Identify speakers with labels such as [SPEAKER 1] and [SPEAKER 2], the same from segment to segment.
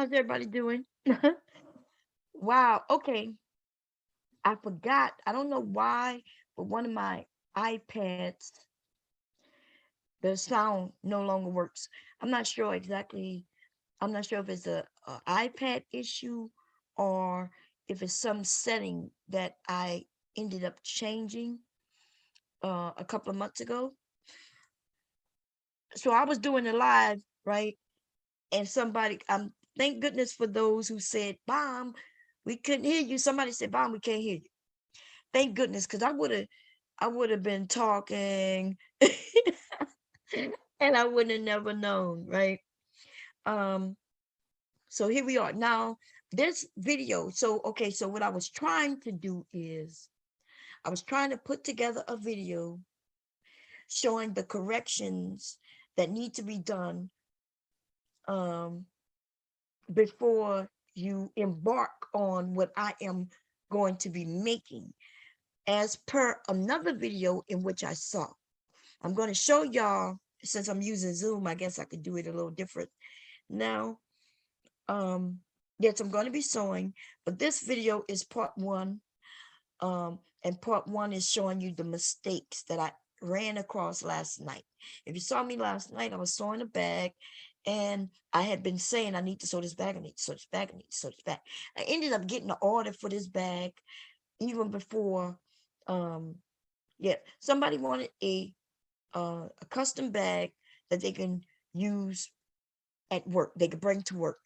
[SPEAKER 1] How's everybody doing? Wow. Okay. I forgot. I don't know why, but one of my iPads, the sound no longer works. I'm not sure exactly. I'm not sure if it's a iPad issue or if it's some setting that I ended up changing a couple of months ago. So I was doing a live, right? And somebody, thank goodness for those who said, "Bomb, we couldn't hear you." Somebody said, "Bomb, we can't hear you." Thank goodness, because I would have been talking and I wouldn't have never known, right? Um, so here we are. Now, this video, so okay, so what I was trying to do is I was trying to put together a video showing the corrections that need to be done um before you embark on what I am going to be making, as per another video in which I saw. I'm going to show y'all, since I'm using Zoom, I guess I could do it a little different now. Um, yes, I'm going to be showing, but this video is part one. And part one is showing you the mistakes that I ran across last night. If you saw me last night, I was sewing a bag and I had been saying, I need to sew this bag, I need to sew this bag, I need to sew this bag. I ended up getting an order for this bag even before, um, yeah, somebody wanted a custom bag that they can use at work, they could bring to work.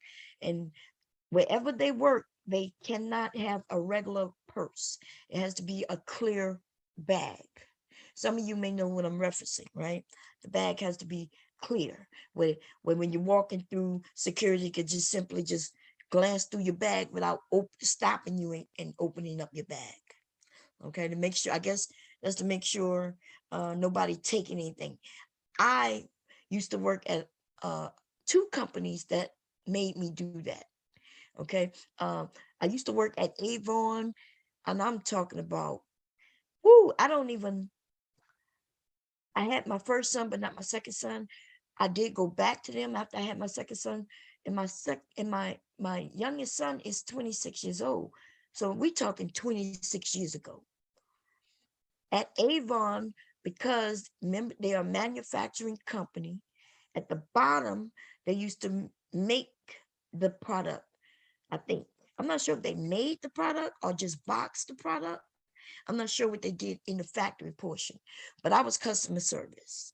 [SPEAKER 1] And wherever they work, they cannot have a regular purse. It has to be a clear bag. Some of you may know what I'm referencing, right? The bag has to be clear. Where when you're walking through security, you could just simply just glance through your bag without stopping you and opening up your bag. Okay, to make sure, I guess that's to make sure nobody taking anything. I used to work at two companies that made me do that. Okay. I used to work at Avon, and I'm talking about, whoo, I had my first son, but not my second son. I did go back to them after I had my second son, and my youngest son is 26 years old. So we talking 26 years ago. At Avon, because remember, they are a manufacturing company. At the bottom, they used to make the product. I think, I'm not sure if they made the product or just boxed the product. I'm not sure what they did in the factory portion, but I was customer service.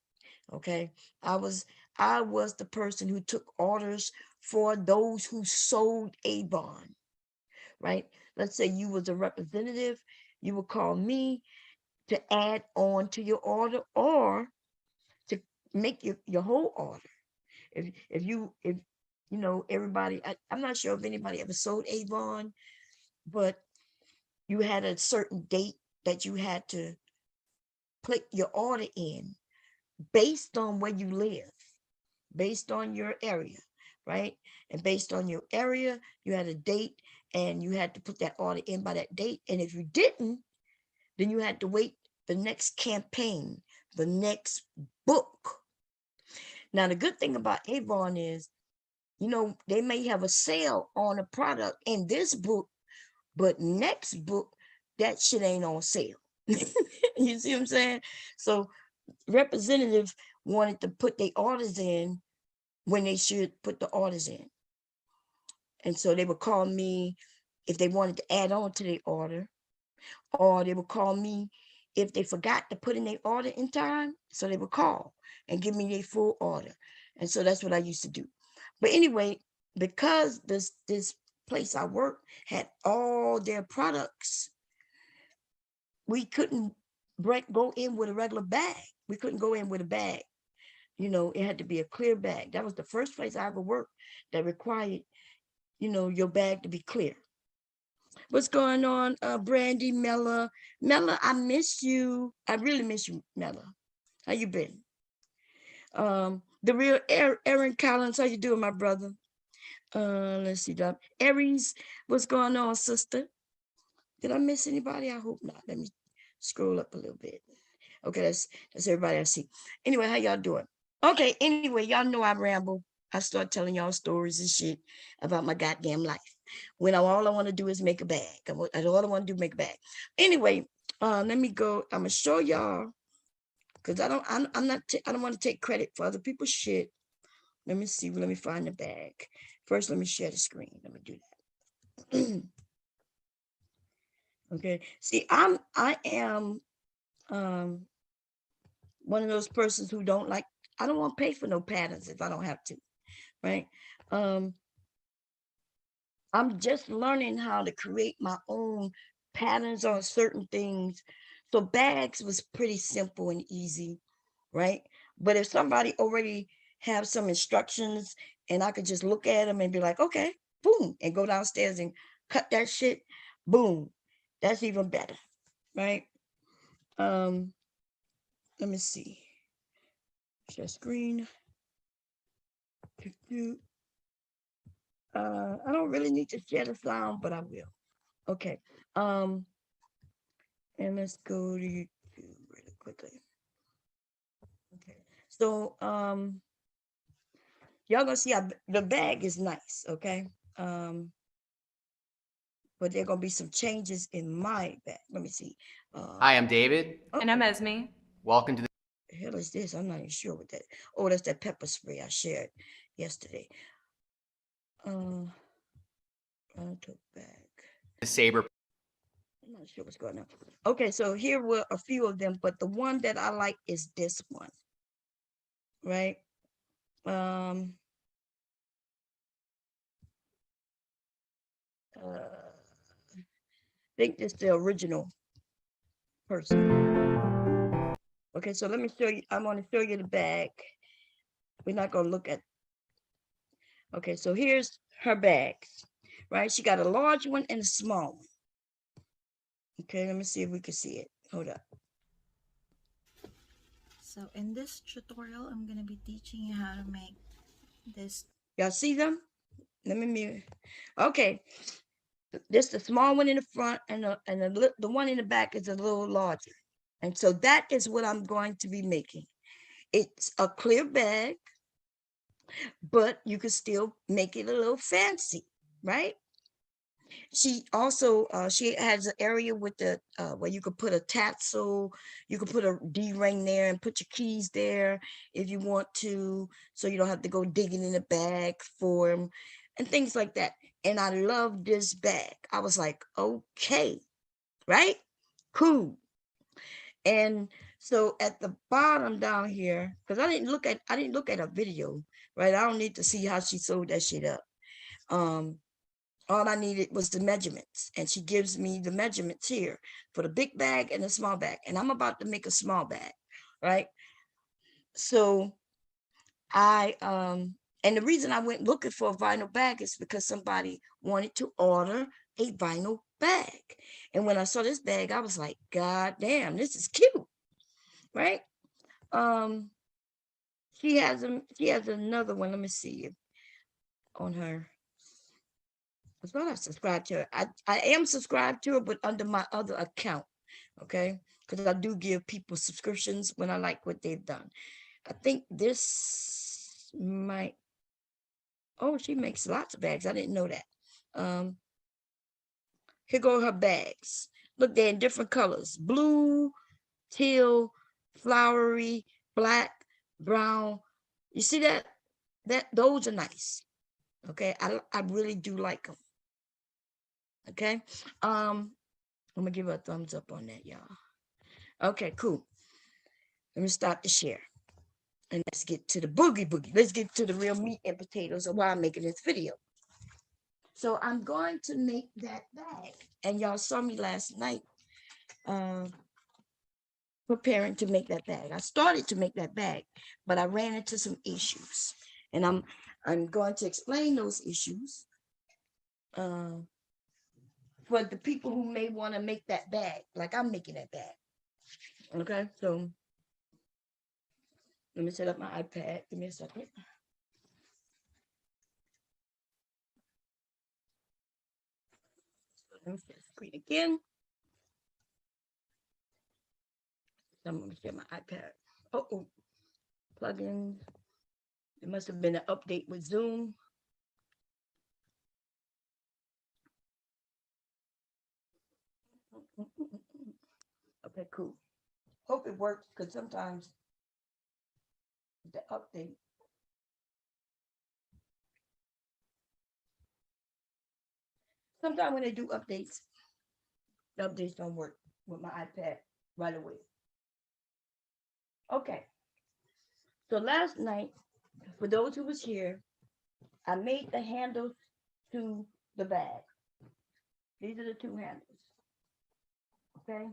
[SPEAKER 1] Okay. I was I was the person who took orders for those who sold Avon, right? Let's say you was a representative, you would call me to add on to your order or to make your whole order. If you know everybody, I'm not sure if anybody ever sold Avon, but you had a certain date that you had to put your order in based on where you live, based on your area, right? And based on your area, you had a date and you had to put that order in by that date. And if you didn't, then you had to wait the next campaign, the next book. Now, the good thing about Avon is, they may have a sale on a product in this book, but next book, that shit ain't on sale. You see what I'm saying? So representatives wanted to put their orders in when they should put the orders in. And so they would call me if they wanted to add on to their order, or they would call me if they forgot to put in their order in time. So they would call and give me their full order. And so that's what I used to do. But anyway, because this place I worked had all their products, we couldn't go in with a regular bag. We couldn't go in with a bag. It had to be a clear bag. That was the first place I ever worked that required, your bag to be clear. What's going on, Brandy, Mella? Mella, I miss you. I really miss you, Mella. How you been? The real Aaron Collins, how you doing, my brother? Let's see, Aries, what's going on, sister? Did I miss anybody? I hope not. Let me scroll up a little bit. Okay, that's everybody I see. Anyway, how y'all doing? Okay, anyway, y'all know I ramble. I start telling y'all stories and shit about my goddamn life. When all I want to do is make a bag. All I want to do is make a bag. Anyway, let me go. I'm gonna show y'all because I don't want to take credit for other people's shit. Let me see. Let me find the bag. First, let me share the screen. Let me do that. Okay. See, I am one of those persons who don't like, I don't want to pay for no patterns if I don't have to, right? I'm just learning how to create my own patterns on certain things. So bags was pretty simple and easy, right? But if somebody already have some instructions and I could just look at them and be like, okay, boom, and go downstairs and cut that shit, boom, that's even better, right? Let me see. Share screen. I don't really need to share the sound, but I will. Okay. And let's go to YouTube really quickly. Okay. So y'all gonna see how the bag is nice, okay? But there are gonna be some changes in my bag. Let me see.
[SPEAKER 2] Hi, I'm David.
[SPEAKER 3] And I'm Esme.
[SPEAKER 2] Welcome to the
[SPEAKER 1] hell is this? I'm not even sure what that. Oh, that's that pepper spray I shared yesterday. Tote bag.
[SPEAKER 2] Saber.
[SPEAKER 1] I'm not sure what's going on. Okay, so here were a few of them, but the one that I like is this one, right? I think it's the original person. Okay, so let me show you. I'm going to show you the bag. We're not going to look at. Okay, so here's her bags, right? She got a large one and a small one. Okay, let me see if we can see it. Hold up.
[SPEAKER 3] So in this tutorial, I'm going to be teaching you how to make this.
[SPEAKER 1] Y'all see them? Let me mute. Okay, this the small one in the front, and the one in the back is a little larger. And so that is what I'm going to be making. It's a clear bag, but you can still make it a little fancy, right? She also she has an area with the where you could put a tassel, you could put a D-ring there and put your keys there if you want to, so you don't have to go digging in the bag for them and things like that. And I love this bag. I was like, okay, right, cool. And so at the bottom down here, because I didn't look at a video, right? I don't need to see how she sewed that shit up. All I needed was the measurements, and she gives me the measurements here for the big bag and the small bag. And I'm about to make a small bag, right? So I and the reason I went looking for a vinyl bag is because somebody wanted to order a vinyl bag. And when I saw this bag, I was like, God damn, this is cute, right? She has another one. Let me see on her. I thought I subscribed to her. I am subscribed to her, but under my other account, okay? Because I do give people subscriptions when I like what they've done. I think this might, oh, she makes lots of bags. I didn't know that. Here go her bags. Look, they're in different colors. Blue, teal, flowery, black, brown. You see that? Those are nice. Okay, I really do like them. Okay, I'm gonna give her a thumbs up on that, y'all. Okay, cool. Let me stop the share and let's get to the boogie. Let's get to the real meat and potatoes of why I'm making this video. So I'm going to make that bag, and y'all saw me last night preparing to make that bag. I started to make that bag, but I ran into some issues, and I'm going to explain those issues for the people who may want to make that bag, like I'm making that bag. Okay, so let me set up my iPad. Give me a second. Let me share the screen again. I'm going to share my iPad. Oh, plugins. It must have been an update with Zoom. Okay, cool. Hope it works because sometimes the update. Sometimes when they do updates, the updates don't work with my iPad right away. Okay, so last night, for those who was here, I made the handles to the bag. These are the two handles. Okay,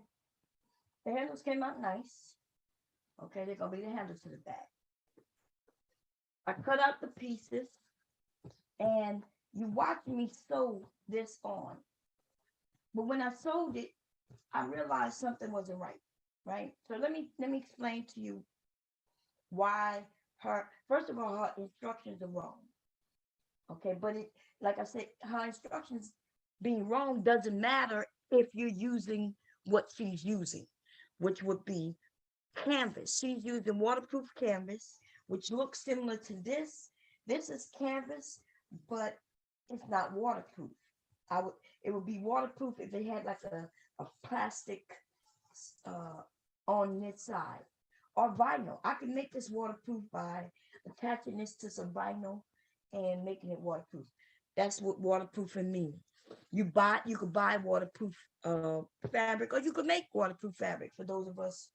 [SPEAKER 1] the handles came out nice. Okay, they're gonna be the handles to the bag. I cut out the pieces, and you watch me sew this on. But when I sewed it, I realized something wasn't right. Right. So let me explain to you why her first of all her instructions are wrong. Okay, but it like I said, her instructions being wrong doesn't matter if you're using what she's using, which would be canvas. She's using waterproof canvas, which looks similar to this. This is canvas, but it's not waterproof. I would it would be waterproof if they had like a plastic uh on this side or vinyl. I can make this waterproof by attaching this to some vinyl and making it waterproof. That's what waterproofing means. You could buy waterproof fabric, or you could make waterproof fabric for those of us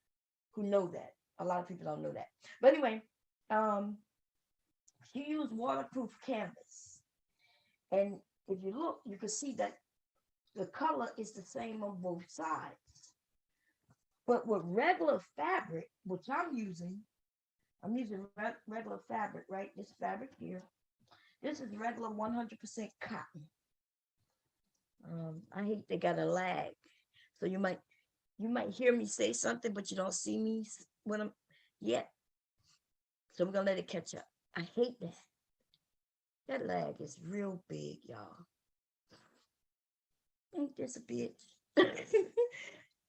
[SPEAKER 1] who know that. A lot of people don't know that. But anyway, um, she used waterproof canvas. And if you look, you can see that the color is the same on both sides. But with regular fabric, which I'm using regular fabric, right? This fabric here. This is regular 100% cotton. I hate they got a lag. So you might hear me say something, but you don't see me when I'm yet. So we're gonna let it catch up. I hate that. That lag is real big, y'all. Ain't this a bitch?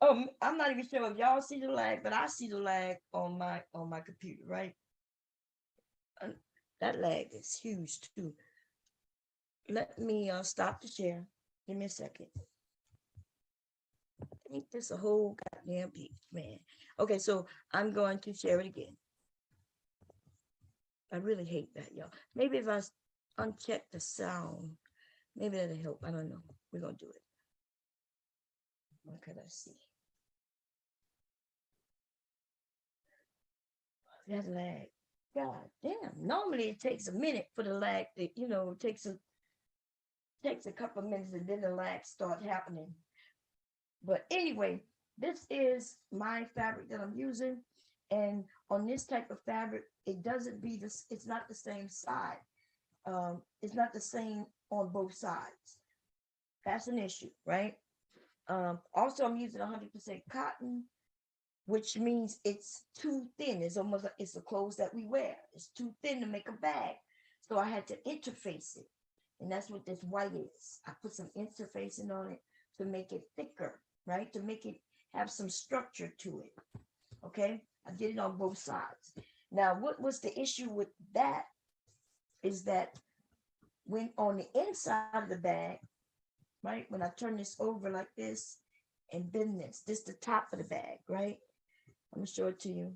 [SPEAKER 1] I'm not even sure if y'all see the lag, but I see the lag on my computer, right? That lag is huge too. Let me stop the share. Give me a second. Ain't this a whole goddamn bitch, man? Okay, so I'm going to share it again. I really hate that, y'all. Maybe if I uncheck the sound, maybe that'll help. I don't know. We're gonna do it. Okay, let's see. That lag. God damn. Normally it takes a minute for the lag to, it takes a couple of minutes and then the lag starts happening. But anyway, this is my fabric that I'm using. And on this type of fabric, it doesn't be this, it's not the same side. It's not the same on both sides. That's an issue, right? Also, I'm using 100% cotton, which means it's too thin. It's almost like it's the clothes that we wear. It's too thin to make a bag. So I had to interface it. And that's what this white is. I put some interfacing on it to make it thicker, right? To make it have some structure to it. Okay? I did it on both sides. Now, what was the issue with that is that when on the inside of the bag, right? When I turn this over like this and bend this the top of the bag, right? I'm gonna show it to you.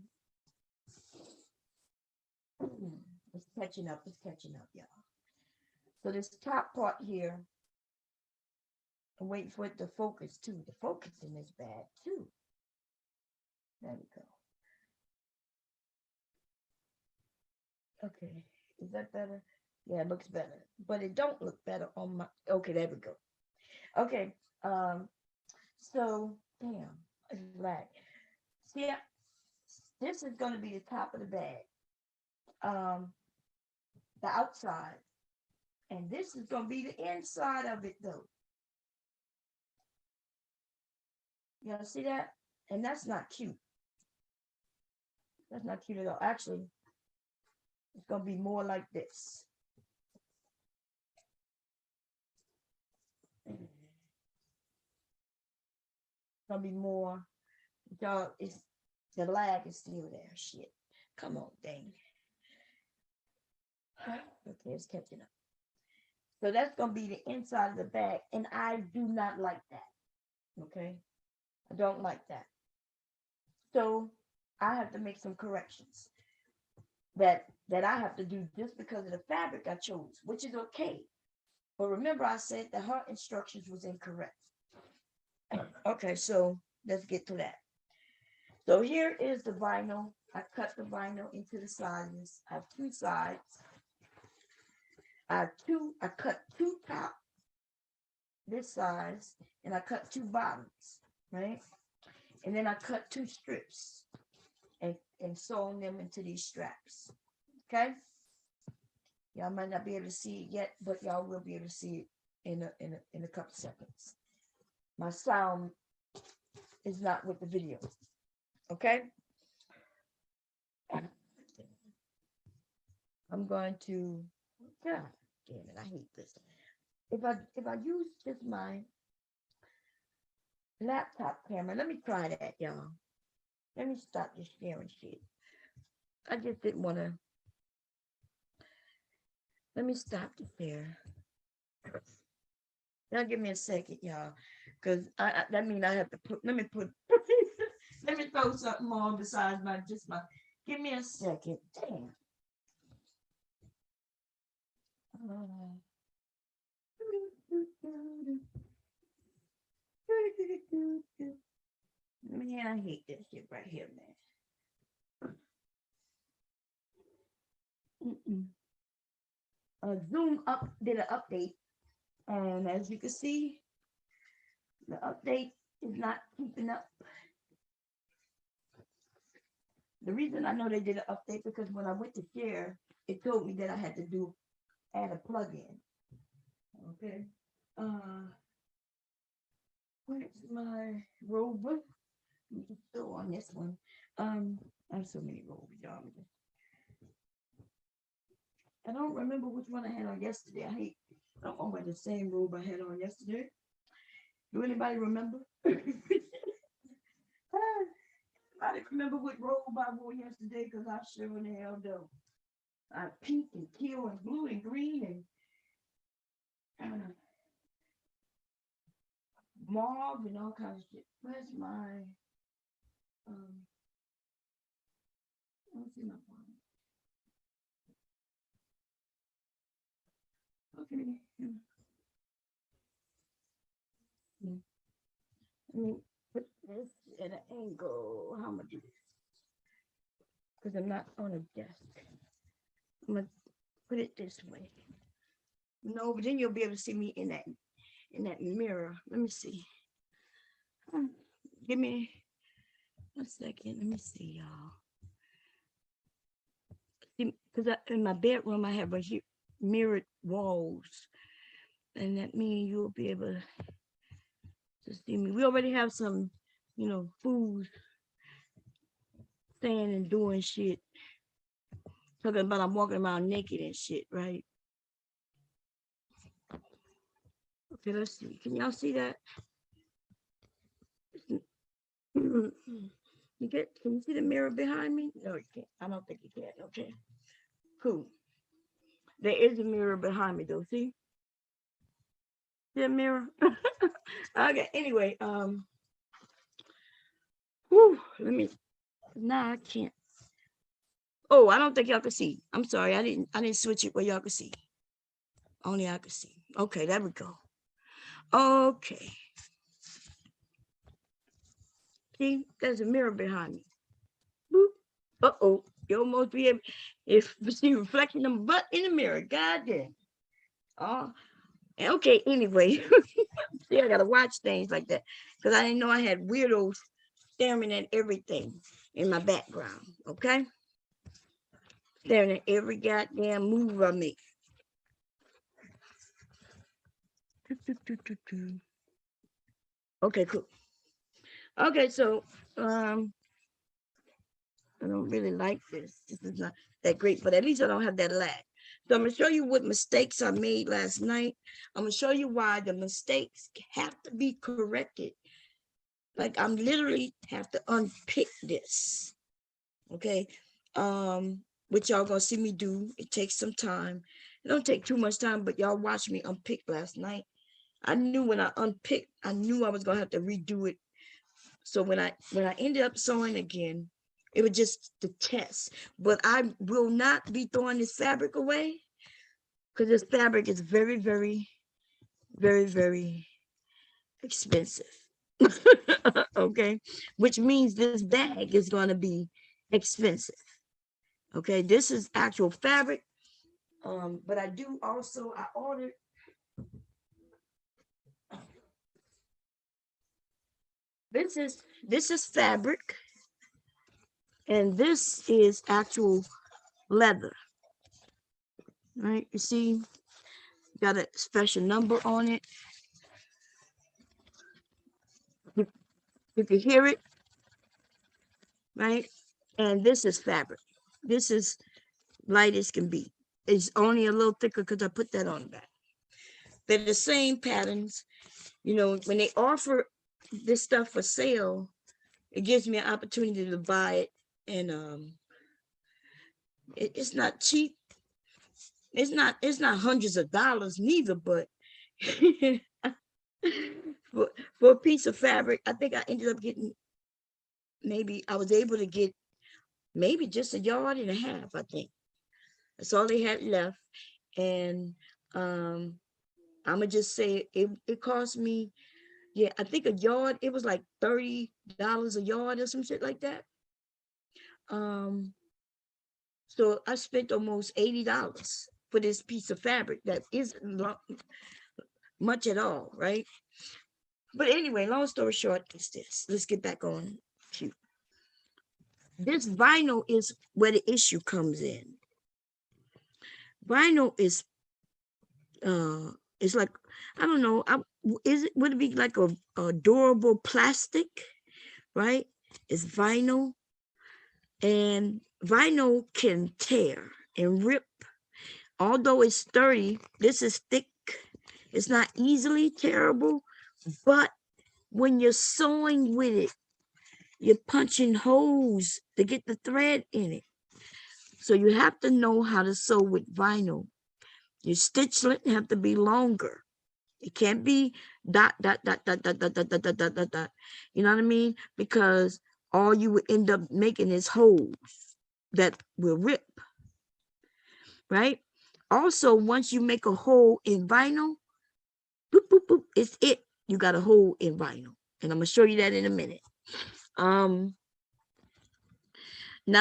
[SPEAKER 1] It's catching up, y'all. So this top part here, I'm waiting for it to focus too. The focus in this bag too. There we go. Okay, is that better? Yeah, it looks better, but it don't look better on my, okay, there we go. Okay, so, damn, it's black. See, this is gonna be the top of the bag, the outside, and this is gonna be the inside of it though. Y'all see that? And that's not cute. That's not cute at all. Actually, it's gonna be more like this. It's gonna be more, y'all, it's the lag is still there. Shit. Come on, dang. Okay, it's catching up. So that's gonna be the inside of the bag, and I do not like that. Okay, I don't like that. So I have to make some corrections that I have to do just because of the fabric I chose, which is okay. But remember, I said that her instructions was incorrect. Okay, so let's get to that. So here is the vinyl. I cut the vinyl into the sizes. I have two sides. I cut two top this size, and I cut two bottoms, right? And then I cut two strips and sewn them into these straps. Okay. Y'all might not be able to see it yet, but y'all will be able to see it in a couple seconds. My sound is not with the video. Okay. I'm going to, God damn it, I hate this. If I use just my laptop camera, let me try that, y'all. Let me stop this sharing shit. I just didn't want to. Let me stop the share. Now give me a second, y'all, because that means I have to put. Let me put. Let me throw something on besides my just my. Give me a second. Damn. Man, I hate this shit right here, man. Zoom up did an update, and as you can see, the update is not keeping up. The reason I know they did an update because when I went to share, it told me that I had to add a plugin. Okay. Where's my robe? Still on this one. I have so many robes, y'all. I don't remember which one I had on yesterday. I don't know the same robe I had on yesterday. Do anybody remember? Anybody remember what robe I wore yesterday? Because I sure in the hell don't. Pink and teal and blue and green and mauve and all kinds of shit. Where's my let's see my phone. Okay. Let me put this at an angle. How much is this? Because I'm not on a desk. I'm gonna put it this way. No, but then you'll be able to see me in that mirror. Let me see. Give me a second. Let me see, y'all. Because in my bedroom I have mirrored walls, and that means you'll be able to see me. We already have some, food, saying and doing shit. Talking about I'm walking around naked and shit, right? Okay, let's see. Can y'all see that? Can you see the mirror behind me? No, you can't. I don't think you can. Okay. Cool. There is a mirror behind me though. See? See the mirror? Okay, anyway, I can't. Oh, I don't think y'all can see. I'm sorry, I didn't switch it where y'all can see. Only I can see. Okay, there we go. Okay. See, there's a mirror behind me. Boop. Uh-oh. You almost be able if see reflection of my butt in the mirror. God damn. Oh, okay, anyway. See, I gotta watch things like that. Because I didn't know I had weirdos staring at everything in my background. Okay? Staring at every goddamn move I make. Okay, cool. Okay, so I don't really like this. This is not that great, but at least I don't have that lag. So I'm gonna show you what mistakes I made last night. I'm gonna show you why the mistakes have to be corrected. Like I'm literally have to unpick this. Okay. Which y'all gonna see me do. It takes some time. It don't take too much time, but y'all watched me unpick last night. I knew when I unpicked, I knew I was gonna have to redo it. So when I ended up sewing again, it was just the test. But I will not be throwing this fabric away because this fabric is very, very, very, very expensive. Okay, which means this bag is going to be expensive. Okay, this is actual fabric. But I do also I ordered this is fabric, and this is actual leather. Right, you see, got a special number on it. You can hear it, right? And this is fabric. This is light as can be. It's only a little thicker because I put that on the back. They're the same patterns. You know, when they offer this stuff for sale, it gives me an opportunity to buy it. And it's not cheap. It's not hundreds of dollars neither, but for a piece of fabric, I think I ended up getting, maybe I was able to get maybe just 1.5 yards. I think that's all they had left. And I'm gonna just say it cost me, yeah, I think a yard, it was like $30 a yard or some shit like that. So I spent almost $80 for this piece of fabric that isn't much at all, right? But anyway, long story short is this. Let's get back on cue. This vinyl is where the issue comes in. Vinyl is it's like, I don't know, would it be like a durable plastic, right? It's vinyl, and vinyl can tear and rip. Although it's sturdy, this is thick. It's not easily tearable, but when you're sewing with it, you're punching holes to get the thread in it. So you have to know how to sew with vinyl. Your stitch length have to be longer. It can't be dot, dot, dot, dot, dot, dot, dot, dot, dot, dot, dot, dot. You know what I mean? Because all you would end up making is holes that will rip, right? Also, once you make a hole in vinyl, boop, boop, boop, it's it. You got a hole in vinyl. And I'm going to show you that in a minute. Now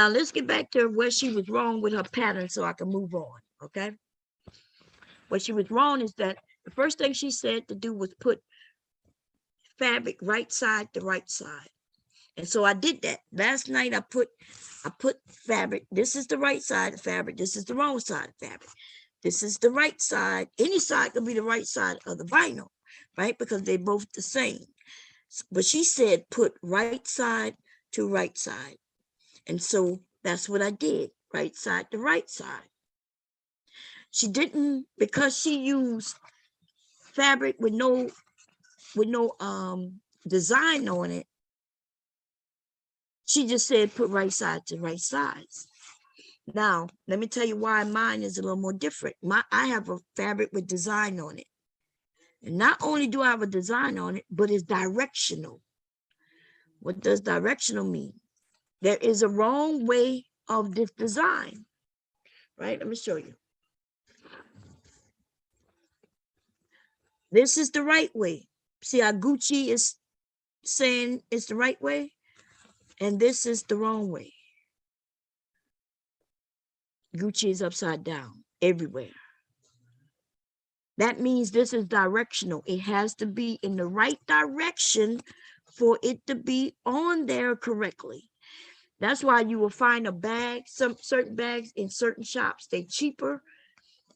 [SPEAKER 1] let's get back to where she was wrong with her pattern so I can move on, okay? What she was wrong is that the first thing she said to do was put fabric right side to right side. And so I did that. Last night I put fabric. This is the right side of fabric. This is the wrong side of fabric. This is the right side. Any side could be the right side of the vinyl, right? Because they're both the same. But she said put right side to right side. And so that's what I did, right side to right side. She didn't, because she used fabric with no design on it. She just said put right side to right sides. Now, let me tell you why mine is a little more different. I have a fabric with design on it. And not only do I have a design on it, but it's directional. What does directional mean? There is a wrong way of this design, right? Let me show you. This is the right way. See how Gucci is saying it's the right way? And this is the wrong way. Gucci is upside down everywhere. That means this is directional. It has to be in the right direction for it to be on there correctly. That's why you will find a bag, some certain bags in certain shops, they're cheaper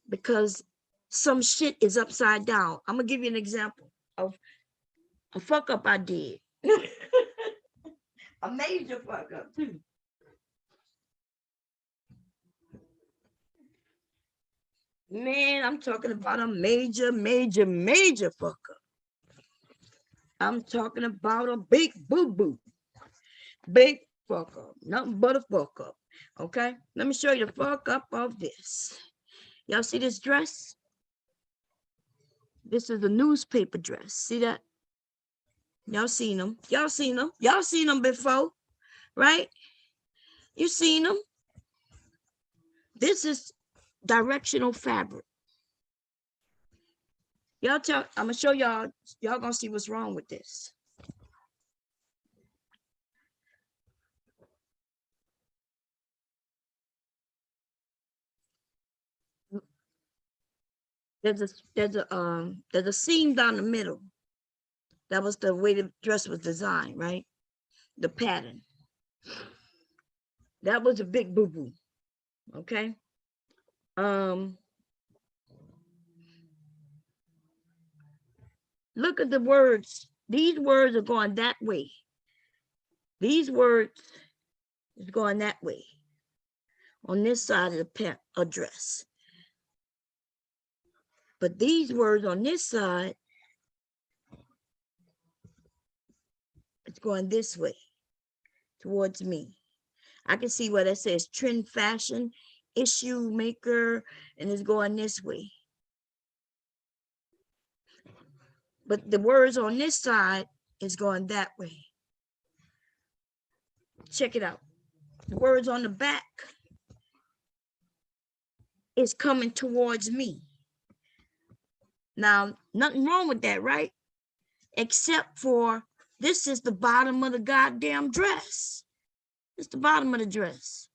[SPEAKER 1] because some shit is upside down. I'm gonna give you an example of a fuck up I did. A major fuck up too. Man, I'm talking about a major, major, major fuck up. I'm talking about a big boo-boo. Big fuck up. Nothing but a fuck up. Okay? Let me show you the fuck up of this. Y'all see this dress? This is a newspaper dress. See that? Y'all seen them. Y'all seen them. Y'all seen them before, right? You seen them. This is directional fabric. Y'all tell, I'm gonna show y'all, y'all gonna see what's wrong with this. There's a seam down the middle. That was the way the dress was designed, right? The pattern. That was a big boo-boo. Okay. Look at the words. These words are going that way. These words is going that way on this side of the dress. But these words on this side, it's going this way towards me. I can see where that says trend fashion, issue maker, and it's going this way. But the words on this side is going that way. Check it out. The words on the back is coming towards me. Now, nothing wrong with that, right? Except for this is the bottom of the goddamn dress. It's the bottom of the dress.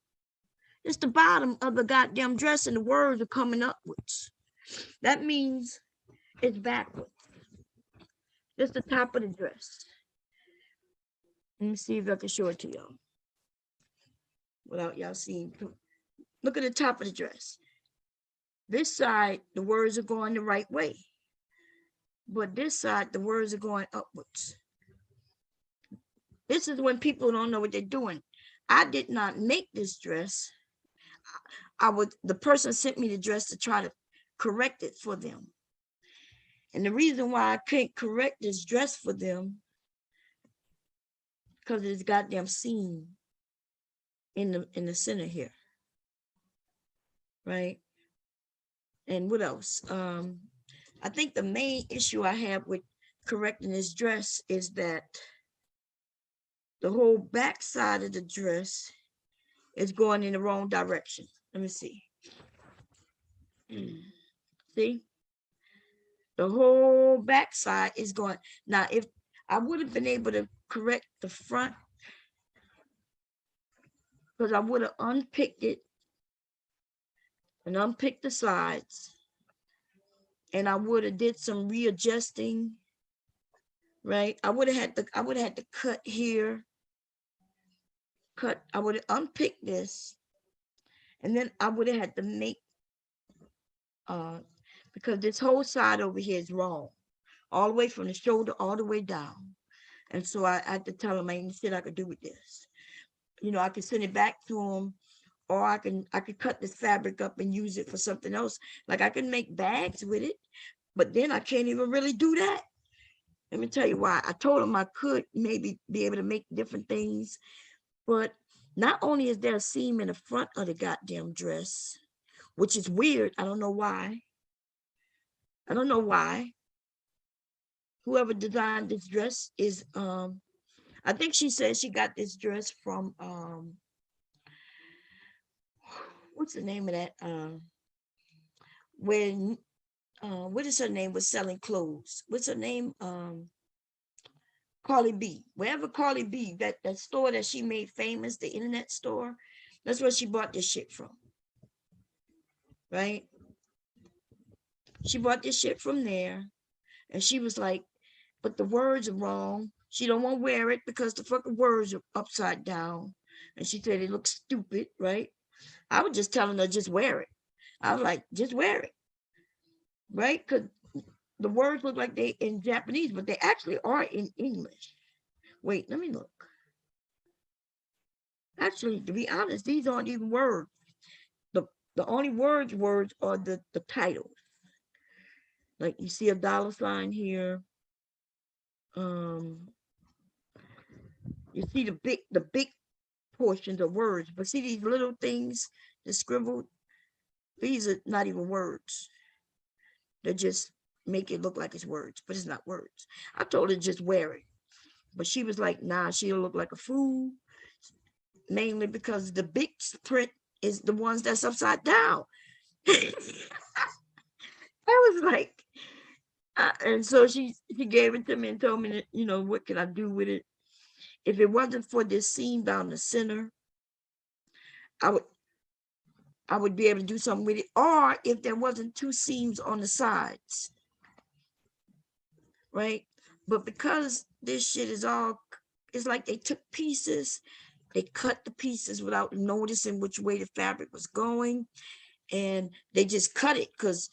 [SPEAKER 1] It's the bottom of the goddamn dress and the words are coming upwards. That means it's backwards. It's the top of the dress. Let me see if I can show it to y'all without y'all seeing. Look at the top of the dress. This side, the words are going the right way. But this side, the words are going upwards. This is when people don't know what they're doing. I did not make this dress. The person sent me the dress to try to correct it for them. And the reason why I can't correct this dress for them, because it's goddamn seam in the center here. Right? And what else? I think the main issue I have with correcting this dress is that the whole back side of the dress is going in the wrong direction. Let me see. See? The whole back side is going. Now, if I would have been able to correct the front, because I would have unpicked it and unpicked the sides, and I would have did some readjusting, right? I would have had to cut here. I would have unpicked this, and then I would have had to make because this whole side over here is wrong, all the way from the shoulder all the way down. And so I had to tell him, ain't shit I could do with this. You know, I could send it back to him, or I could cut this fabric up and use it for something else. Like I can make bags with it, but then I can't even really do that. Let me tell you why. I told him I could maybe be able to make different things, but not only is there a seam in the front of the goddamn dress, which is weird. I don't know why. I don't know why. Whoever designed this dress is, I think she said she got this dress from, what's the name of that? When, what is her name, was selling clothes? What's her name? Carly B. Wherever Carly B, that store that she made famous, the internet store, that's where she bought this shit from. Right? She bought this shit from there. And she was like, but the words are wrong. She don't want to wear it because the fucking words are upside down. And she said it looks stupid, right? I was just telling her, just wear it. I was like, just wear it. Right? Because the words look like they in Japanese, but they actually are in English. Wait, let me look. Actually, to be honest, these aren't even words. The only words are the titles. Like you see a dollar sign here. You see the big portions of words, but see these little things that scribbled. These are not even words. They just make it look like it's words, but it's not words. I told her just wear it. But she was like, nah, she'll look like a fool. Mainly because the big print is the ones that's upside down. I was like, and so she gave it to me and told me that, you know, what can I do with it? If it wasn't for this seam down the center, I would be able to do something with it. Or if there wasn't two seams on the sides, right? But because this shit is all, it's like they took pieces, they cut the pieces without noticing which way the fabric was going, and they just cut it because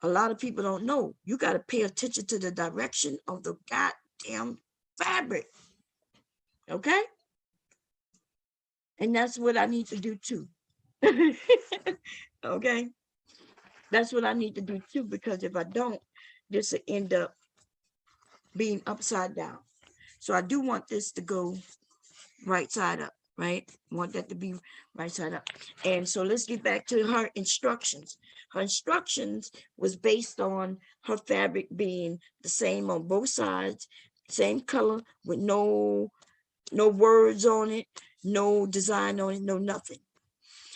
[SPEAKER 1] a lot of people don't know. You got to pay attention to the direction of the goddamn fabric, okay? And that's what I need to do too. Okay? That's what I need to do too, because if I don't, this will end up being upside down. So I do want this to go right side up, right? I want that to be right side up. And so let's get back to her instructions. Her instructions was based on her fabric being the same on both sides, same color with no words on it, no design on it, no nothing.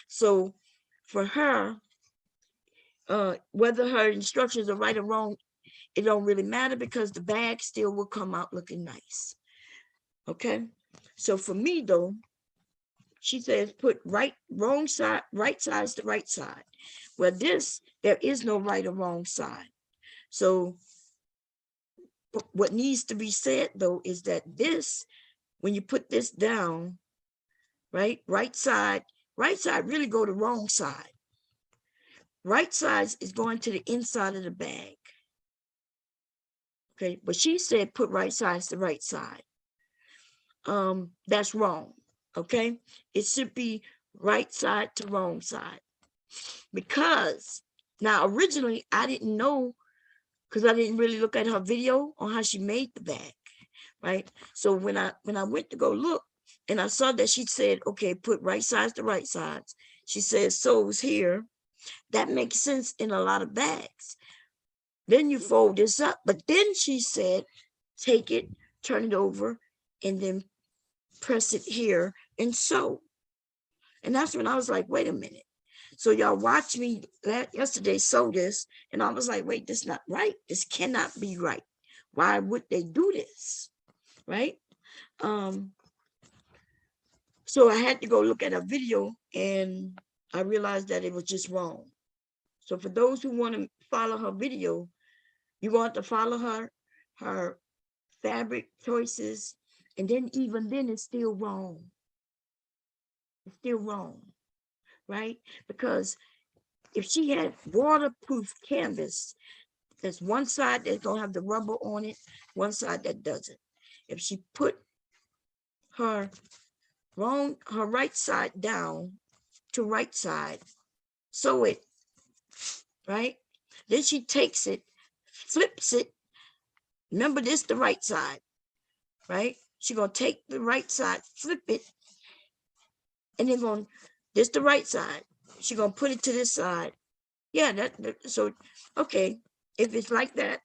[SPEAKER 1] So for her, whether her instructions are right or wrong, it don't really matter because the bag still will come out looking nice. Okay. So for me though, she says put right sides to right side. Well, there is no right or wrong side. So what needs to be said though is that this, when you put this down, right side really go to wrong side. Right side is going to the inside of the bag. Okay, but she said put right sides to right side. That's wrong. Okay, it should be right side to wrong side, because now originally I didn't know, because I didn't really look at her video on how she made the bag, right? So when I went to go look and I saw that she said, okay, put right sides to right sides, she says sews here. That makes sense in a lot of bags. Then you fold this up, but then she said take it, turn it over, and then press it here and sew. And that's when I was like, wait a minute. So y'all watched me yesterday sew this, and I was like, wait, this is not right. This cannot be right. Why would they do this? Right? So I had to go look at a video, and I realized that it was just wrong. So for those who want to follow her video, you want to follow her fabric choices, and then even then it's still wrong. It's still wrong, right? Because if she had waterproof canvas, there's one side that's gonna have the rubber on it, one side that doesn't. If she put her right side down to right side, sew it, right? Then she takes it, flips it. Remember this, the right side, right? She gonna take the right side, flip it, and then this the right side. She gonna put it to this side. Yeah, so okay. If it's like that,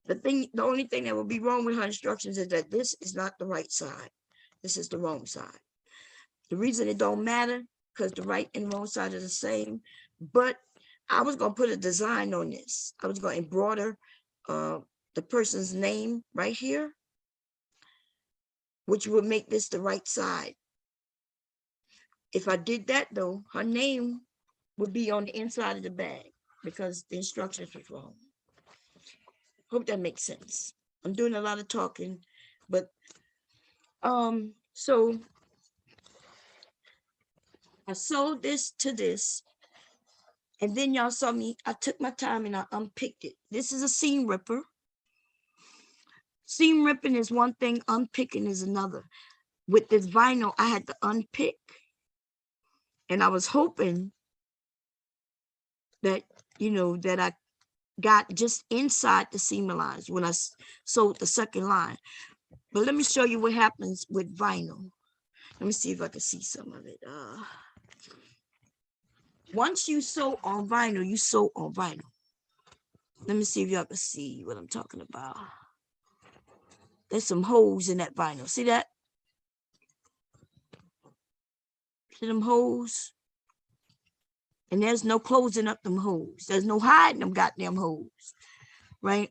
[SPEAKER 1] the only thing that will be wrong with her instructions is that this is not the right side. This is the wrong side. The reason it don't matter, because the right and wrong side are the same, but I was gonna put a design on this. I was gonna embroider the person's name right here, which would make this the right side. If I did that though, her name would be on the inside of the bag because the instructions was wrong. Hope that makes sense. I'm doing a lot of talking, but so I sewed this to this, and then y'all saw me, I took my time and I unpicked it. This is a seam ripper. Seam ripping is one thing, unpicking is another. With this vinyl, I had to unpick, and I was hoping that, you know, that I got just inside the seam lines when I sewed the second line. But let me show you what happens with vinyl. Let me see if I can see some of it. Once you sew on vinyl, you sew on vinyl. Let me see if y'all can see what I'm talking about. There's some holes in that vinyl. See that? See them holes? And there's no closing up them holes. There's no hiding them goddamn holes. Right?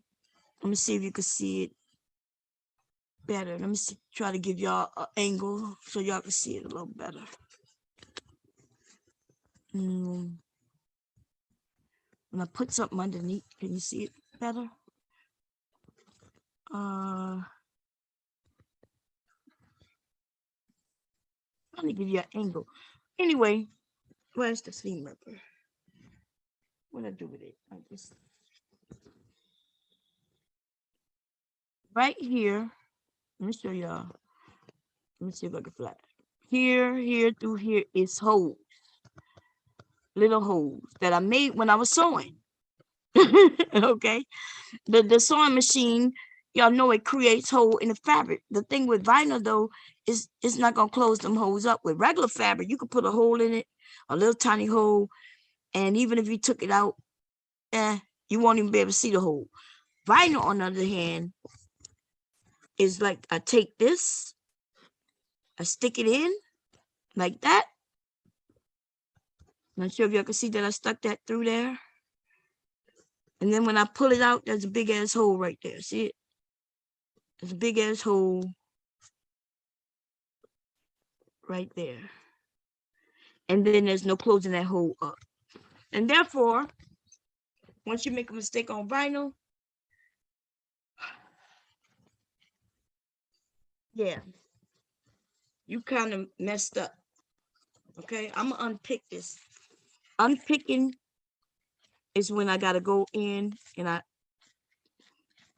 [SPEAKER 1] Let me see if you can see it better. Let me see, try to give y'all an angle so y'all can see it a little better. When I put something underneath, can you see it better? Trying to give you an angle. Anyway, where's the seam ripper? What I do with it? I just right here. Let me show y'all. Let me see if I can flash. Here, through here is holes. Little holes that I made when I was sewing. Okay. The sewing machine, y'all know it creates hole in the fabric. The thing with vinyl though is it's not gonna close them holes up. With regular fabric, you could put a hole in it, a little tiny hole, and even if you took it out, you won't even be able to see the hole. Vinyl, on the other hand, is like I take this, I stick it in like that. Not sure if y'all can see that I stuck that through there. And then when I pull it out, there's a big ass hole right there. See it? There's a big ass hole right there. And then there's no closing that hole up. And therefore, once you make a mistake on vinyl, yeah, you kind of messed up. Okay, I'm gonna unpick this. Unpicking is when I gotta go in and I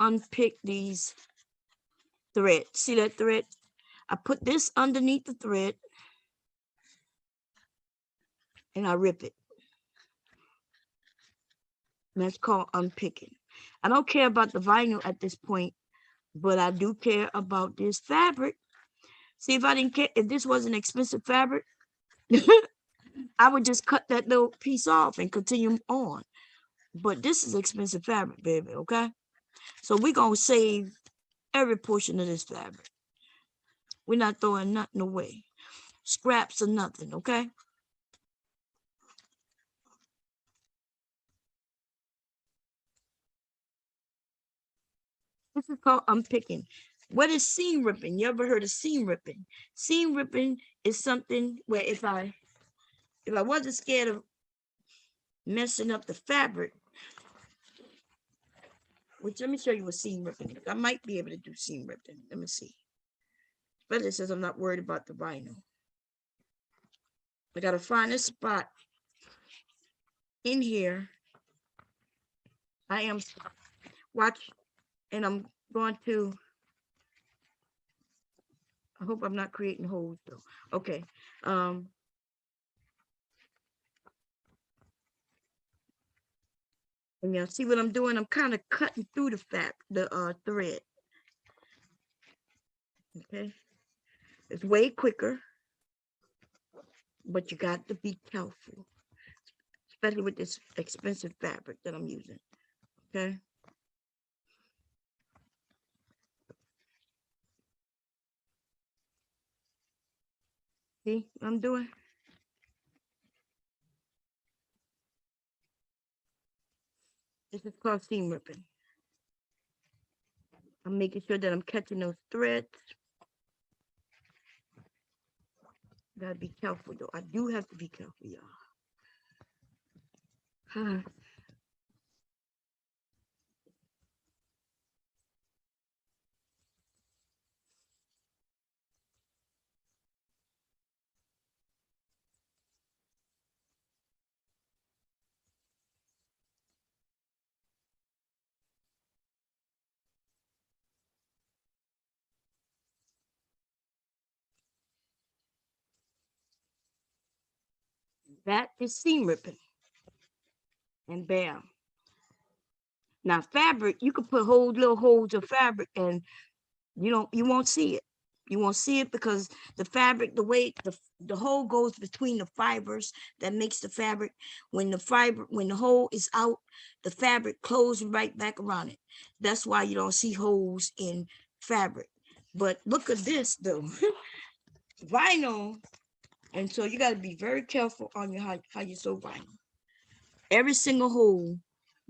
[SPEAKER 1] unpick these threads. See that thread? I put this underneath the thread and I rip it. And that's called unpicking. I don't care about the vinyl at this point, but I do care about this fabric. See, if I didn't care, if this wasn't expensive fabric, I would just cut that little piece off and continue on. But this is expensive fabric, baby, okay? So we're going to save every portion of this fabric. We're not throwing nothing away. Scraps or nothing, okay? This is called unpicking. What is seam ripping? You ever heard of seam ripping? Seam ripping is something where if I wasn't scared of messing up the fabric, which let me show you what seam ripping is. I might be able to do seam ripping. Let me see. But it says I'm not worried about the vinyl. I gotta find a spot in here. I am watch, and I'm going to. I hope I'm not creating holes though. Okay. And y'all see what I'm doing? I'm kind of cutting through the thread. Okay. It's way quicker, but you got to be careful, especially with this expensive fabric that I'm using. Okay. See what I'm doing? This is called seam ripping. I'm making sure that I'm catching those threads. Gotta be careful though. I do have to be careful, y'all. That is seam ripping. And bam. Now fabric, you could put whole little holes of fabric and you won't see it. You won't see it because the fabric, the way the hole goes between the fibers that makes the fabric. When the hole is out, the fabric closes right back around it. That's why you don't see holes in fabric. But look at this though, vinyl. And so you got to be very careful on your how you sew vinyl. Every single hole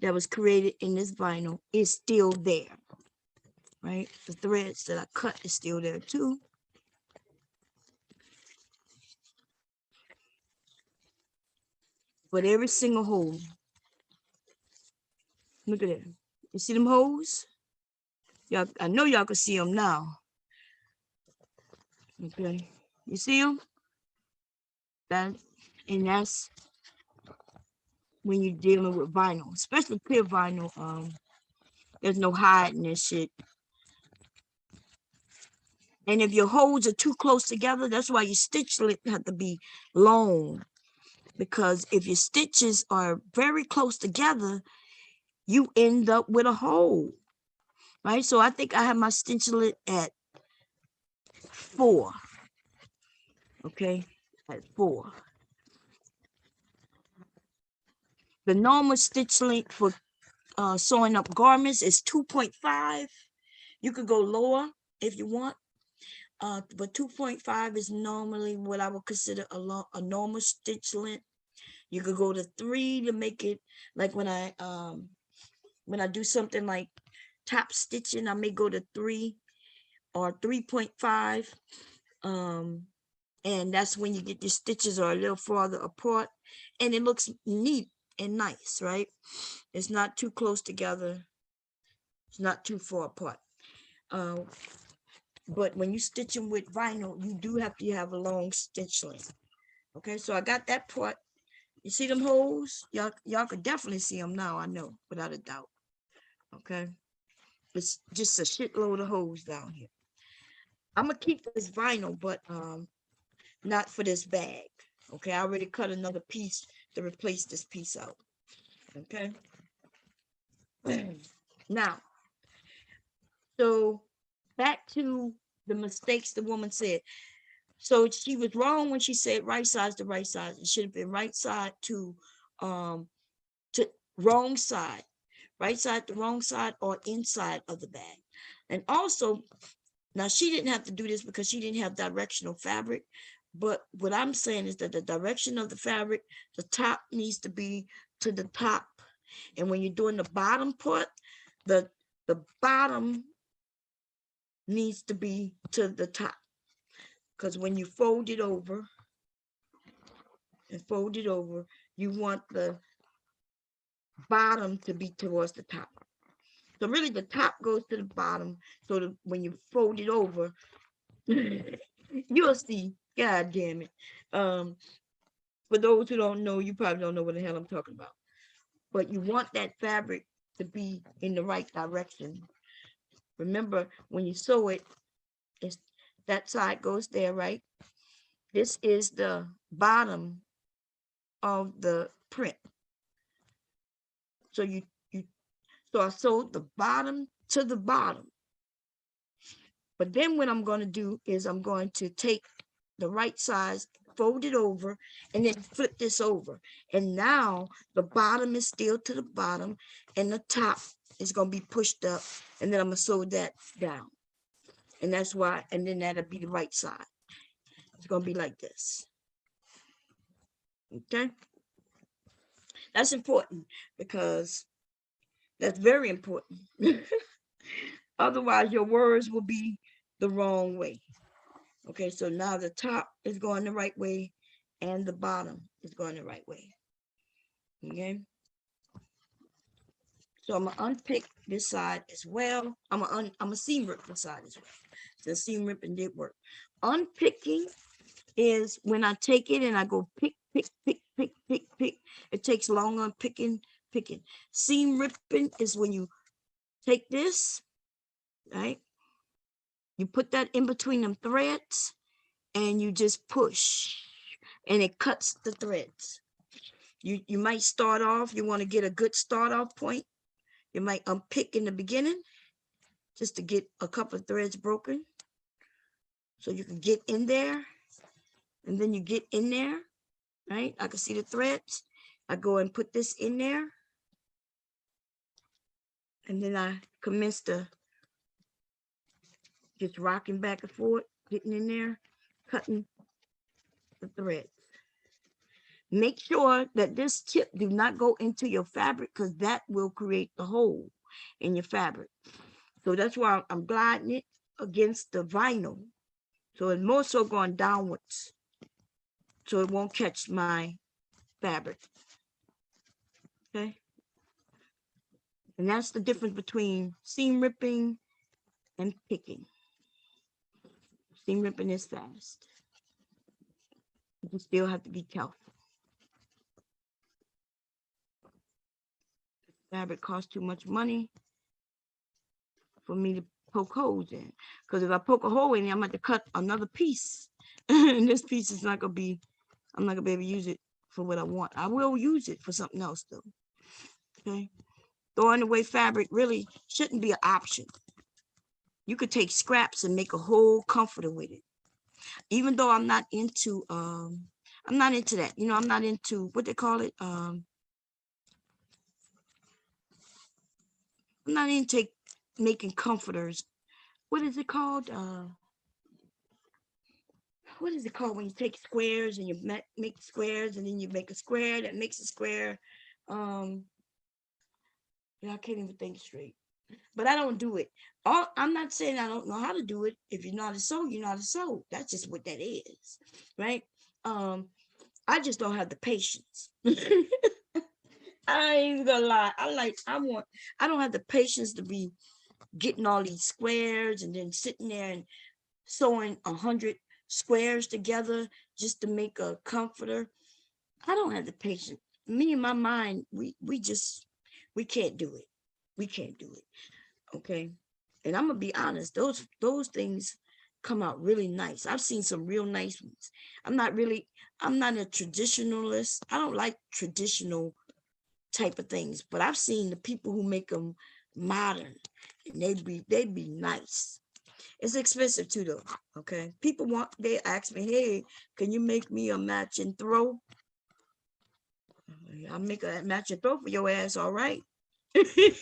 [SPEAKER 1] that was created in this vinyl is still there, right? The threads that I cut is still there too. But every single hole, look at it. You see them holes? Y'all, I know y'all can see them now. Okay, you see them? And that's when you're dealing with vinyl, especially clear vinyl. There's no hiding this shit. And if your holes are too close together, that's why your stitch length have to be long. Because if your stitches are very close together, you end up with a hole, right? So I think I have my stitch length at 4. Okay, at 4. The normal stitch length for sewing up garments is 2.5. You could go lower if you want. But 2.5 is normally what I would consider a normal stitch length. You could go to 3 to make it like when I do something like top stitching, I may go to 3 or 3.5. And that's when you get your stitches are a little farther apart and it looks neat and nice, right? It's not too close together. It's not too far apart. But when you stitch them with vinyl, you do have to have a long stitch length. Okay, so I got that part. You see them holes? Y'all could definitely see them now, I know, without a doubt. Okay, it's just a shitload of holes down here. I'm gonna keep this vinyl, but not for this bag. Okay, I already cut another piece to replace this piece out. Okay. Now, so back to the mistakes the woman said. So she was wrong when she said right size to right size. It should have been right side to wrong side, right side to wrong side, or inside of the bag. And also, now she didn't have to do this because she didn't have directional fabric. But what I'm saying is that the direction of the fabric, the top needs to be to the top. And when you're doing the bottom part, the bottom needs to be to the top. Because when you fold it over and fold it over, you want the bottom to be towards the top. So really the top goes to the bottom. So that when you fold it over, you'll see. God damn it. For those who don't know, you probably don't know what the hell I'm talking about. But you want that fabric to be in the right direction. Remember, when you sew it, that side goes there, right? This is the bottom of the print. So so I sewed the bottom to the bottom. But then what I'm going to do is I'm going to take the right size, fold it over, and then flip this over. And now the bottom is still to the bottom and the top is going to be pushed up. And then I'm going to sew that down. And that's why, and then that'll be the right side. It's going to be like this. Okay. That's important because that's very important. Otherwise, your words will be the wrong way. Okay, so now the top is going the right way and the bottom is going the right way. Okay. So I'm gonna unpick this side as well. I'm gonna seam rip this side as well. So seam ripping did work. Unpicking is when I take it and I go pick. It takes long unpicking, picking. Seam ripping is when you take this, right? You put that in between them threads and you just push and it cuts the threads. You might start off, you want to get a good start off point. You might unpick in the beginning just to get a couple of threads broken. so you can get in there, and then you get in there, right? I can see the threads. I go and put this in there, and then I commence to just rocking back and forth, getting in there, cutting the threads. Make sure that this tip do not go into your fabric, because that will create the hole in your fabric. So that's why I'm gliding it against the vinyl. So it's more so going downwards, so it won't catch my fabric. Okay. And that's the difference between seam ripping and picking. Seam ripping is fast. You still have to be careful. Fabric costs too much money for me to poke holes in. Because if I poke a hole in it, I'm going to cut another piece. And this piece is not going to be, I'm not going to be able to use it for what I want. I will use it for something else though. Okay. Throwing away fabric really shouldn't be an option. You could take scraps and make a whole comforter with it. Even though I'm not into that. You know, I'm not into what they call it. I'm not into making comforters. What is it called? What is it called when you take squares and you make squares and then you make a square that makes a square? Yeah, I can't even think straight. But I don't do it. I'm not saying I don't know how to do it. If you're not a sew, you're not a sew. That's just what that is, right? I just don't have the patience. I ain't gonna lie. I don't have the patience to be getting all these squares and then sitting there and sewing 100 squares together just to make a comforter. I don't have the patience. Me and my mind, we can't do it. We can't do it. Okay. And I'm gonna be honest, those things come out really nice. I've seen some real nice ones. I'm not a traditionalist. I don't like traditional type of things, but I've seen the people who make them modern, and they'd be nice. It's expensive too though. Okay. They ask me, hey, can you make me a match and throw? I'll make a match and throw for your ass, all right. Okay.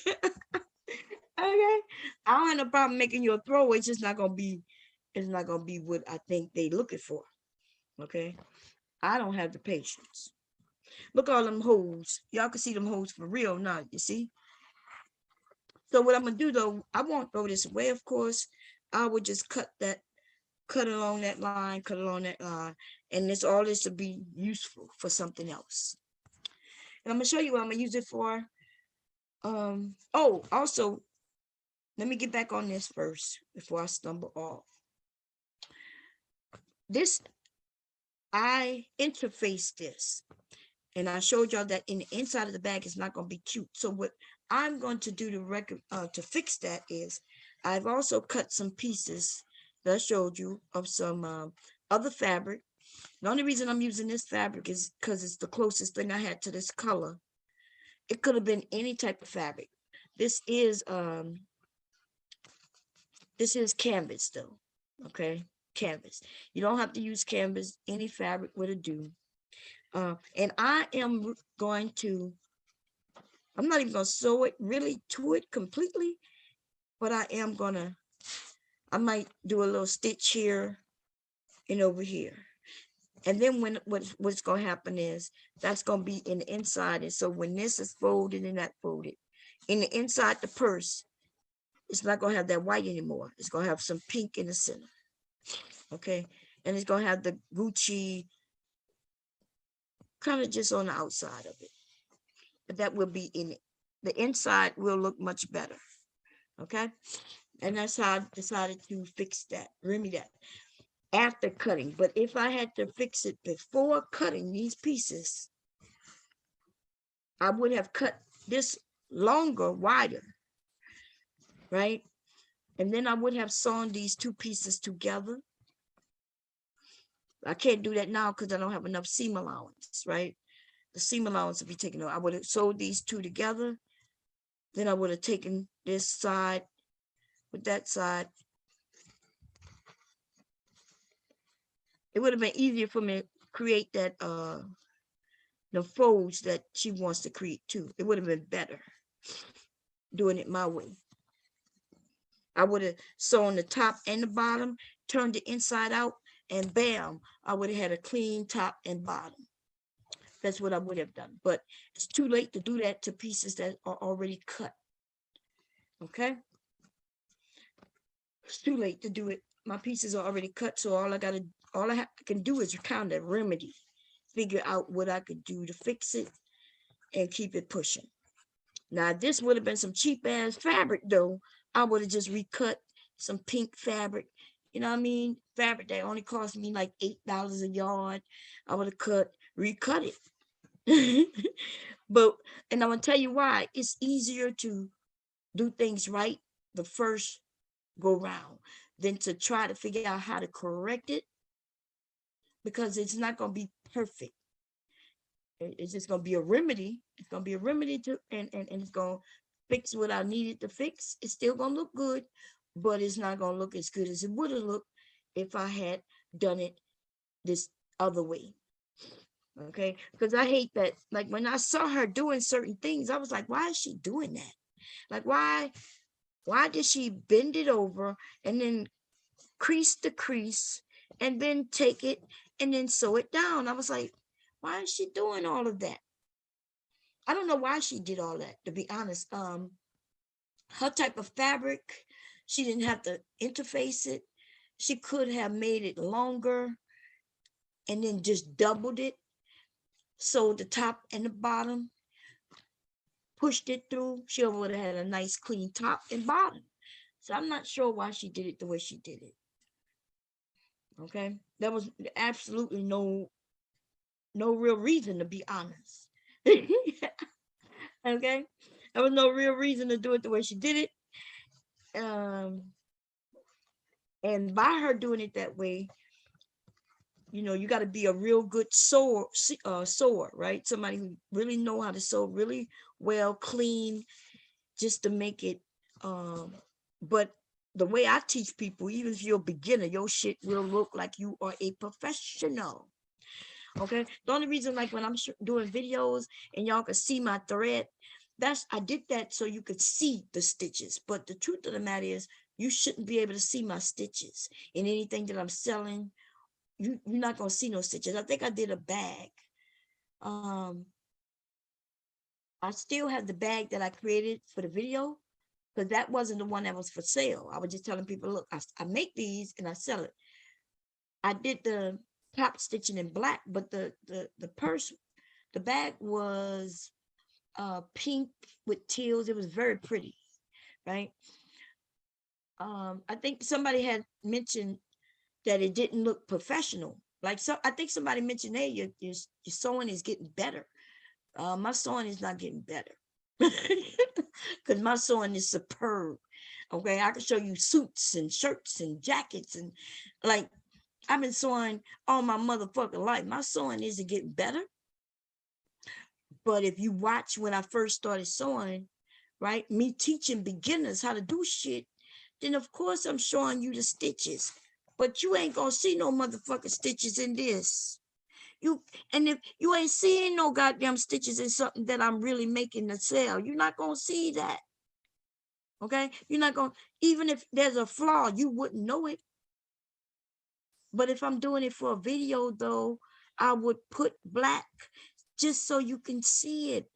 [SPEAKER 1] I don't have no problem making you a throw. It's just not gonna be what I think they looking for. Okay. I don't have the patience. Look all them holes. Y'all can see them holes for real now, you see? So what I'm gonna do though, I won't throw this away, of course. I would just cut along that line, and all this will be useful for something else. And I'm gonna show you what I'm gonna use it for. Oh, also, let me get back on this first before I stumble off. I interfaced this, and I showed y'all that in the inside of the bag is not going to be cute. So what I'm going to do to fix that is I've also cut some pieces that I showed you of some other fabric. The only reason I'm using this fabric is because it's the closest thing I had to this color. It could have been any type of fabric. This is canvas though. Okay, canvas. You don't have to use canvas. Any fabric would do. And I am going to, I'm not even going to sew it really to it completely, but I might do a little stitch here and over here. And then what's going to happen is that's going to be in the inside. And so when this is folded and that folded, in the inside the purse, it's not going to have that white anymore. It's going to have some pink in the center. Okay. And it's going to have the Gucci kind of just on the outside of it. But that will be in it. The inside will look much better. Okay. And that's how I decided to fix that. Remedy that after cutting. But if I had to fix it before cutting these pieces, I would have cut this longer, wider. Right. And then I would have sewn these two pieces together. I can't do that now because I don't have enough seam allowance, right? The seam allowance will be taken out. I would have sewed these two together. Then I would have taken this side with that side It would have been easier for me to create that the folds that she wants to create too. It would have been better doing it my way. I would have sewn the top and the bottom, turned it inside out, and bam, I would have had a clean top and bottom. That's what I would have done. But it's too late to do that to pieces that are already cut. Okay? It's too late to do it. My pieces are already cut, so all I can do is kind of remedy, figure out what I could do to fix it and keep it pushing. Now, this would have been some cheap ass fabric though. I would have just recut some pink fabric. You know what I mean? Fabric that only cost me like $8 a yard. I would have recut it. But, and I'm gonna tell you why. It's easier to do things right the first go round than to try to figure out how to correct it, because it's not gonna be perfect. It's just gonna be a remedy. It's gonna be a remedy to, and it's gonna fix what I needed to fix. It's still gonna look good, but it's not gonna look as good as it would have looked if I had done it this other way. Okay, because I hate that. Like when I saw her doing certain things, I was like, why is she doing that? Like why did she bend it over and then crease the crease and then take it and then sew it down? I was like, why is she doing all of that? I don't know why she did all that, to be honest. Her type of fabric, she didn't have to interface it. She could have made it longer and then just doubled it. So the top and the bottom, pushed it through. She would have had a nice clean top and bottom. So I'm not sure why she did it the way she did it. Okay, there was absolutely no real reason, to be honest. Okay, there was no real reason to do it the way she did it. And by her doing it that way, you know, you got to be a real good sewer, right? Somebody who really know how to sew really well, clean, just to make it. But the way I teach people, even if you're a beginner, your shit will look like you are a professional. Okay, the only reason, like when I'm doing videos and y'all can see my thread, I did that so you could see the stitches. But the truth of the matter is, you shouldn't be able to see my stitches in anything that I'm selling. You're not gonna see no stitches. I think I did a bag. I still have the bag that I created for the video, but that wasn't the one that was for sale. I was just telling people, look, I make these and I sell it. I did the top stitching in black, but the purse, the bag was pink with teals. It was very pretty, right? I think somebody had mentioned that it didn't look professional. Like, so I think somebody mentioned, hey, your sewing is getting better. My sewing is not getting better because my sewing is superb. Okay, I can show you suits and shirts and jackets, and like I've been sewing all my motherfucking life. My sewing isn't getting better. But if you watch when I first started sewing, right, me teaching beginners how to do shit, then of course I'm showing you the stitches. But you ain't gonna see no motherfucking stitches in this. And if you ain't seeing no goddamn stitches in something that I'm really making to sell, you're not gonna see that. Okay, you're not gonna, even if there's a flaw, you wouldn't know it. But if I'm doing it for a video though, I would put black just so you can see it.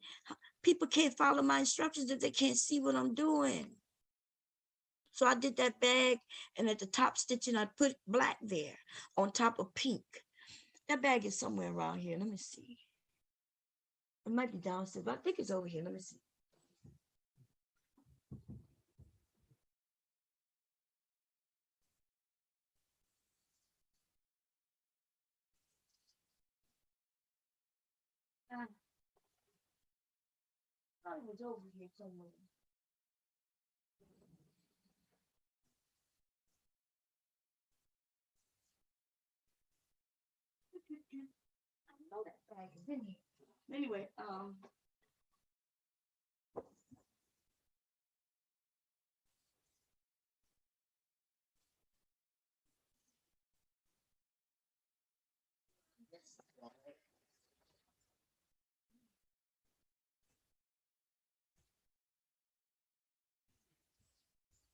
[SPEAKER 1] People can't follow my instructions if they can't see what I'm doing. So I did that bag, and at the top stitching, I put black there on top of pink. That bag is somewhere around here. Let me see. It might be downstairs, but I think it's over here. Let me see. I thought it was over here somewhere. I know that bag is in here. Anyway,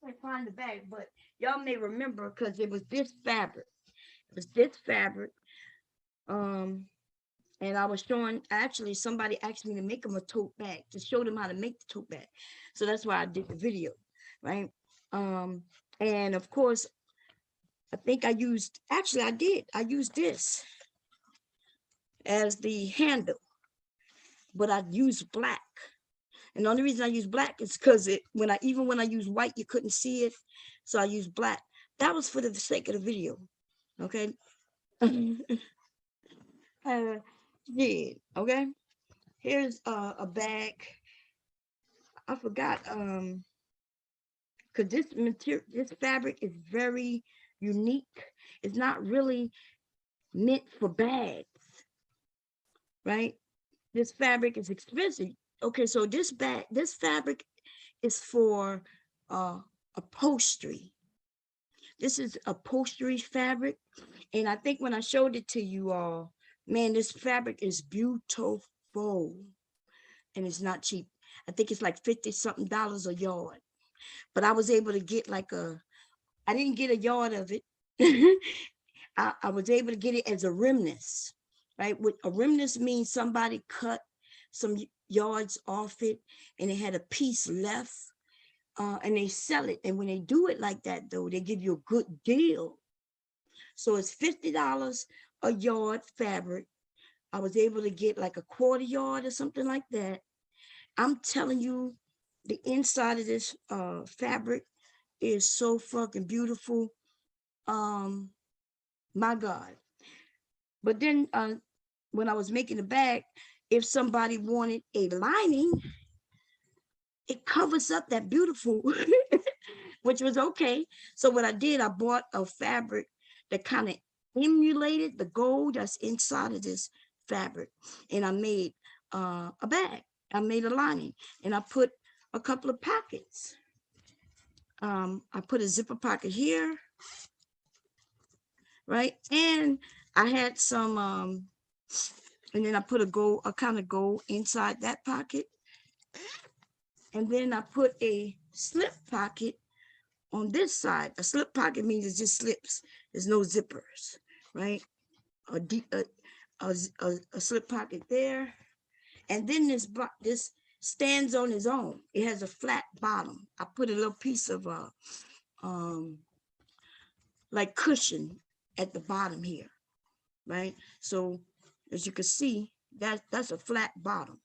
[SPEAKER 1] I find the bag, but y'all may remember because it was this fabric. It was this fabric. Um, and I was showing, actually somebody asked me to make them a tote bag, to show them how to make the tote bag. So that's why I did the video, right? Um, and of course, I think I used, actually I used this as the handle, but I used black. And the only reason I use black is because even when I use white, you couldn't see it. So I used black. That was for the sake of the video. Okay. Yeah. Okay. Here's a bag. I forgot. Because this material, this fabric is very unique. It's not really meant for bags, right? This fabric is expensive. Okay, so this fabric is for upholstery. This is upholstery fabric. And I think when I showed it to you all, man, this fabric is beautiful and it's not cheap. I think it's like 50 something dollars a yard. But I was able to get I didn't get a yard of it. I was able to get it as a remnants, right? What a remnants means somebody cut some yards off it and it had a piece left, and they sell it. And when they do it like that, though, they give you a good deal. So it's $50 a yard fabric. I was able to get like a quarter yard or something like that. I'm telling you, the inside of this fabric is so fucking beautiful. My God. But then when I was making the bag, if somebody wanted a lining, it covers up that beautiful, which was okay. So what I did, I bought a fabric that kind of emulated the gold that's inside of this fabric. And I made a bag. I made a lining and I put a couple of pockets. I put a zipper pocket here, right? And I had some, and then I put a kind of gold inside that pocket. And then I put a slip pocket on this side. A slip pocket means it just slips. There's no zippers, right? A slip pocket there. And then this stands on its own. It has a flat bottom. I put a little piece of like cushion at the bottom here, right? So as you can see, that's a flat bottom.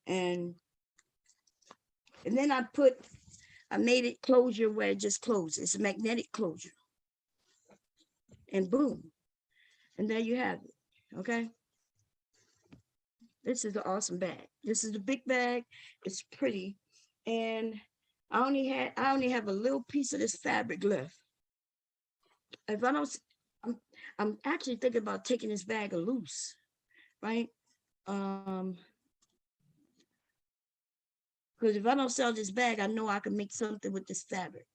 [SPEAKER 1] And then I made it closure where it just closes. It's a magnetic closure. And boom. And there you have it. Okay. This is an awesome bag. This is a big bag. It's pretty. And I only have a little piece of this fabric left. If I don't, I'm actually thinking about taking this bag loose, right? Because if I don't sell this bag, I know I can make something with this fabric.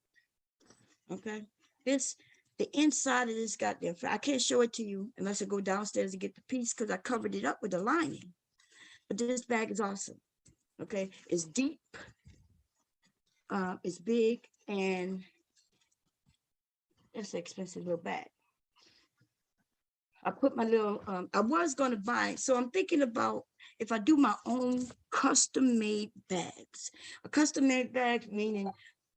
[SPEAKER 1] Okay. The inside of this goddamn, I can't show it to you unless I go downstairs and get the piece because I covered it up with the lining. But this bag is awesome. Okay. It's deep. It's big, and it's an expensive little bag. I put my little, I was going to buy, so I'm thinking about if I do my own custom made bags. A custom made bag meaning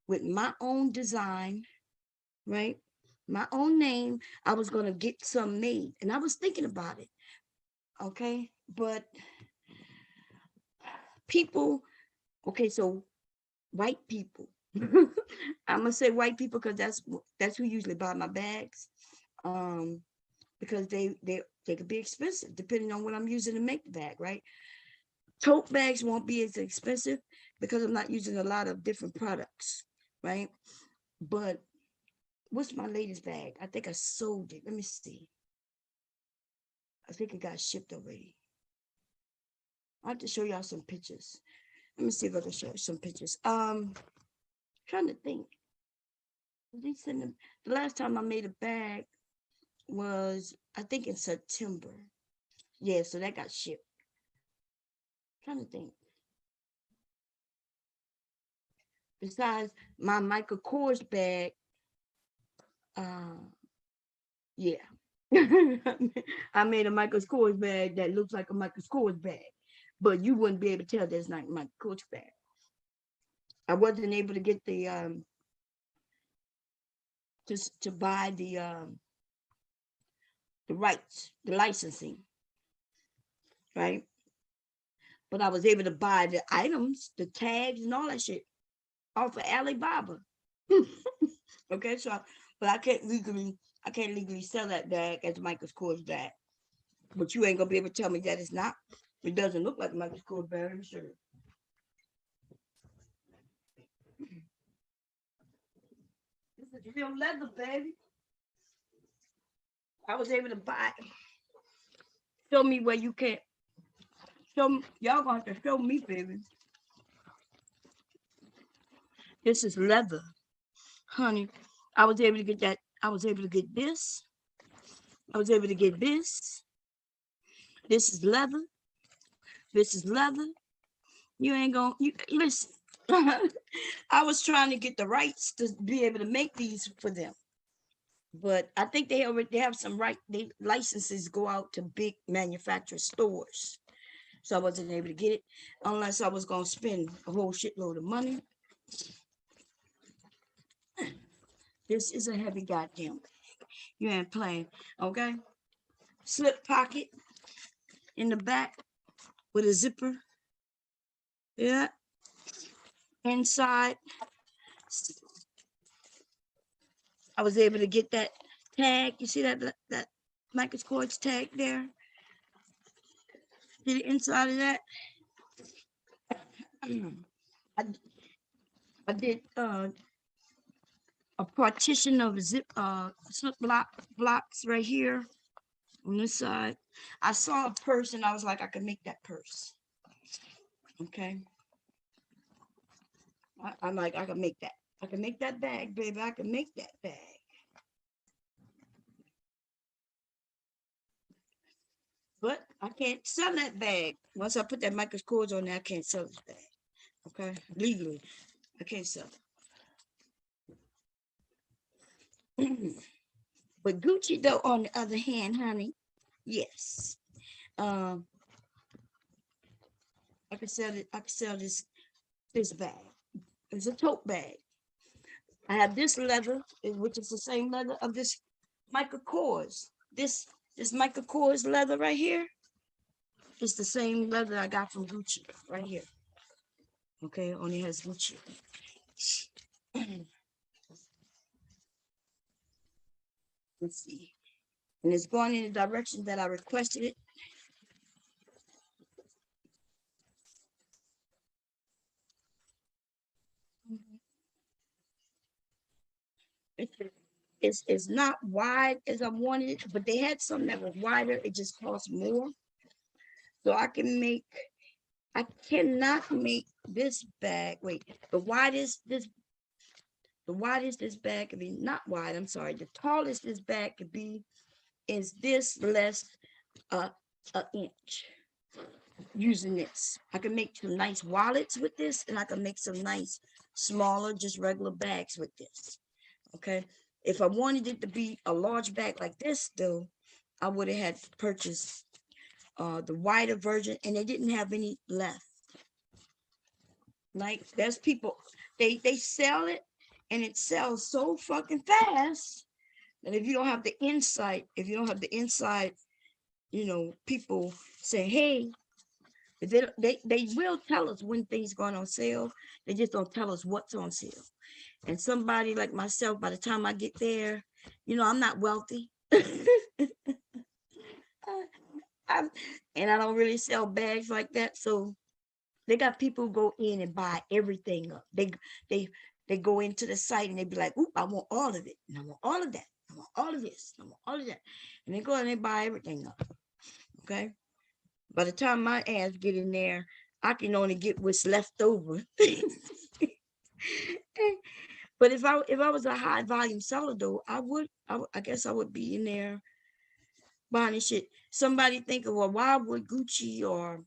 [SPEAKER 1] with my own design, right? My own name. I was going to get some made, and I was thinking about it. Okay. But people, okay, so white people. I'm gonna say white people because that's who usually buy my bags. Because they could be expensive depending on what I'm using to make the bag, right? Tote bags won't be as expensive because I'm not using a lot of different products, right? But what's my latest bag? I think I sold it. Let me see. I think it got shipped already. I have to show y'all some pictures. Let me see if I can show you some pictures. Trying to think. The last time I made a bag was, I think, in September. Yeah, so that got shipped. Trying to think. besides my Michael Kors bag, yeah. I made a Michael Kors bag that looks like a Michael Kors bag, but you wouldn't be able to tell that's not Michael Kors bag. I wasn't able to get the to buy the rights, the licensing, right? But I was able to buy the items, the tags, and all that shit off of Alibaba. Okay, so but I can't legally sell that bag as Michael Kors bag. But you ain't gonna be able to tell me that it's not. It doesn't look like Michael Kors bag, I'm sure. This is real leather, baby. I was able to buy. Show me where you can't. Show me, y'all gonna have to show me, baby. This is leather, honey. I was able to get that. I was able to get this. I was able to get this. This is leather. This is leather. You ain't gonna listen. I was trying to get the rights to be able to make these for them, but I think they have some they licenses go out to big manufacturer stores, so I wasn't able to get it unless I was gonna spend a whole shitload of money. This is a heavy goddamn bag. You ain't playing, okay? Slip pocket in the back with a zipper. Yeah. Inside, I was able to get that tag. You see that Michael Kors tag there? See the inside of that? I did a partition of zip slip blocks right here on this side. I saw a purse and I was like, I could make that purse. Okay. I'm like, I can make that. I can make that bag, baby. I can make that bag. But I can't sell that bag. Once I put that Michael Kors on there, I can't sell this bag. Okay? Legally, I can't sell it. But Gucci, though, on the other hand, honey, yes. I can sell it. I can sell this bag. It's a tote bag. I have this leather, which is the same leather of this Michael Kors. This Michael Kors leather right here is the same leather I got from Gucci right here. Okay, only has Gucci. Let's see. And it's going in the direction that I requested it. It's not wide as I wanted it, but they had something that was wider. It just cost more. So I cannot make this bag. Wait, the widest this bag could be, not wide, I'm sorry. The tallest this bag could be is this less an inch. Using this, I can make some nice wallets with this, and I can make some nice smaller, just regular bags with this. Okay, if I wanted it to be a large bag like this, though, I would have had to purchase the wider version, and they didn't have any left. Like, there's people, they sell it, and it sells so fucking fast that if you don't have the insight, people say, hey, they will tell us when things going on sale. They just don't tell us what's on sale. And somebody like myself, by the time I get there, I'm not wealthy. And I don't really sell bags like that. So they got people who go in and buy everything up. They go into the site and they be like, "Oop, I want all of it, and I want all of that, I want all of this, I want all of that," and they go and they buy everything up. Okay. By the time my ass get in there, I can only get what's left over. But if I was a high volume seller, though, I guess I would be in there buying shit. Somebody think of, well, why would Gucci or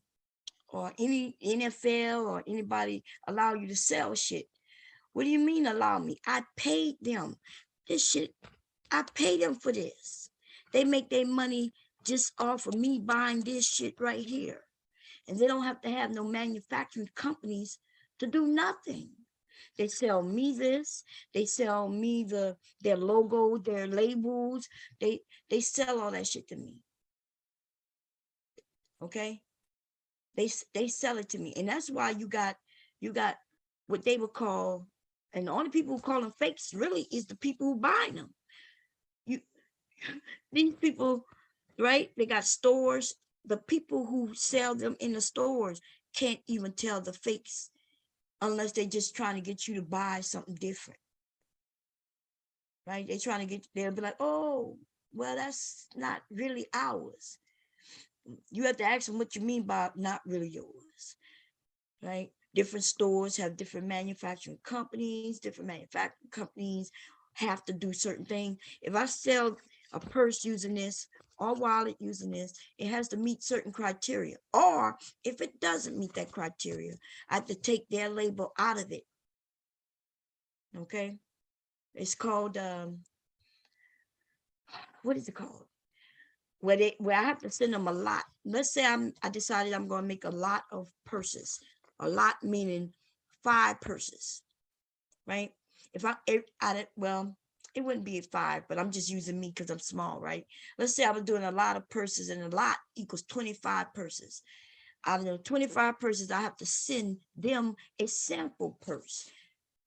[SPEAKER 1] any NFL or anybody allow you to sell shit? What do you mean allow me? I paid them. This shit, I paid them for this. They make their money just off of me buying this shit right here. And they don't have to have no manufacturing companies to do nothing. They sell me this. They sell me their logo, their labels. They sell all that shit to me. Okay, they sell it to me, and that's why you got what they would call, and the only people who call them fakes really is the people who buy them. You these people, right? They got stores. The people who sell them in the stores can't even tell the fakes unless they're just trying to get you to buy something different, right? They're trying to get, they'll be like, oh, well, that's not really ours. You have to ask them what you mean by not really yours, right? Different stores have different manufacturing companies. Different manufacturing companies have to do certain things. If I sell a purse using this or wallet using this, it has to meet certain criteria. Or if it doesn't meet that criteria, I have to take their label out of it. Okay, it's called what is it called? Where I have to send them a lot. Let's say I decided I'm going to make a lot of purses. A lot meaning 5 purses, right? If well, it wouldn't be 5, but I'm just using me because I'm small, right? Let's say I was doing a lot of purses, and a lot equals 25 purses. Out of the 25 purses, I have to send them a sample purse.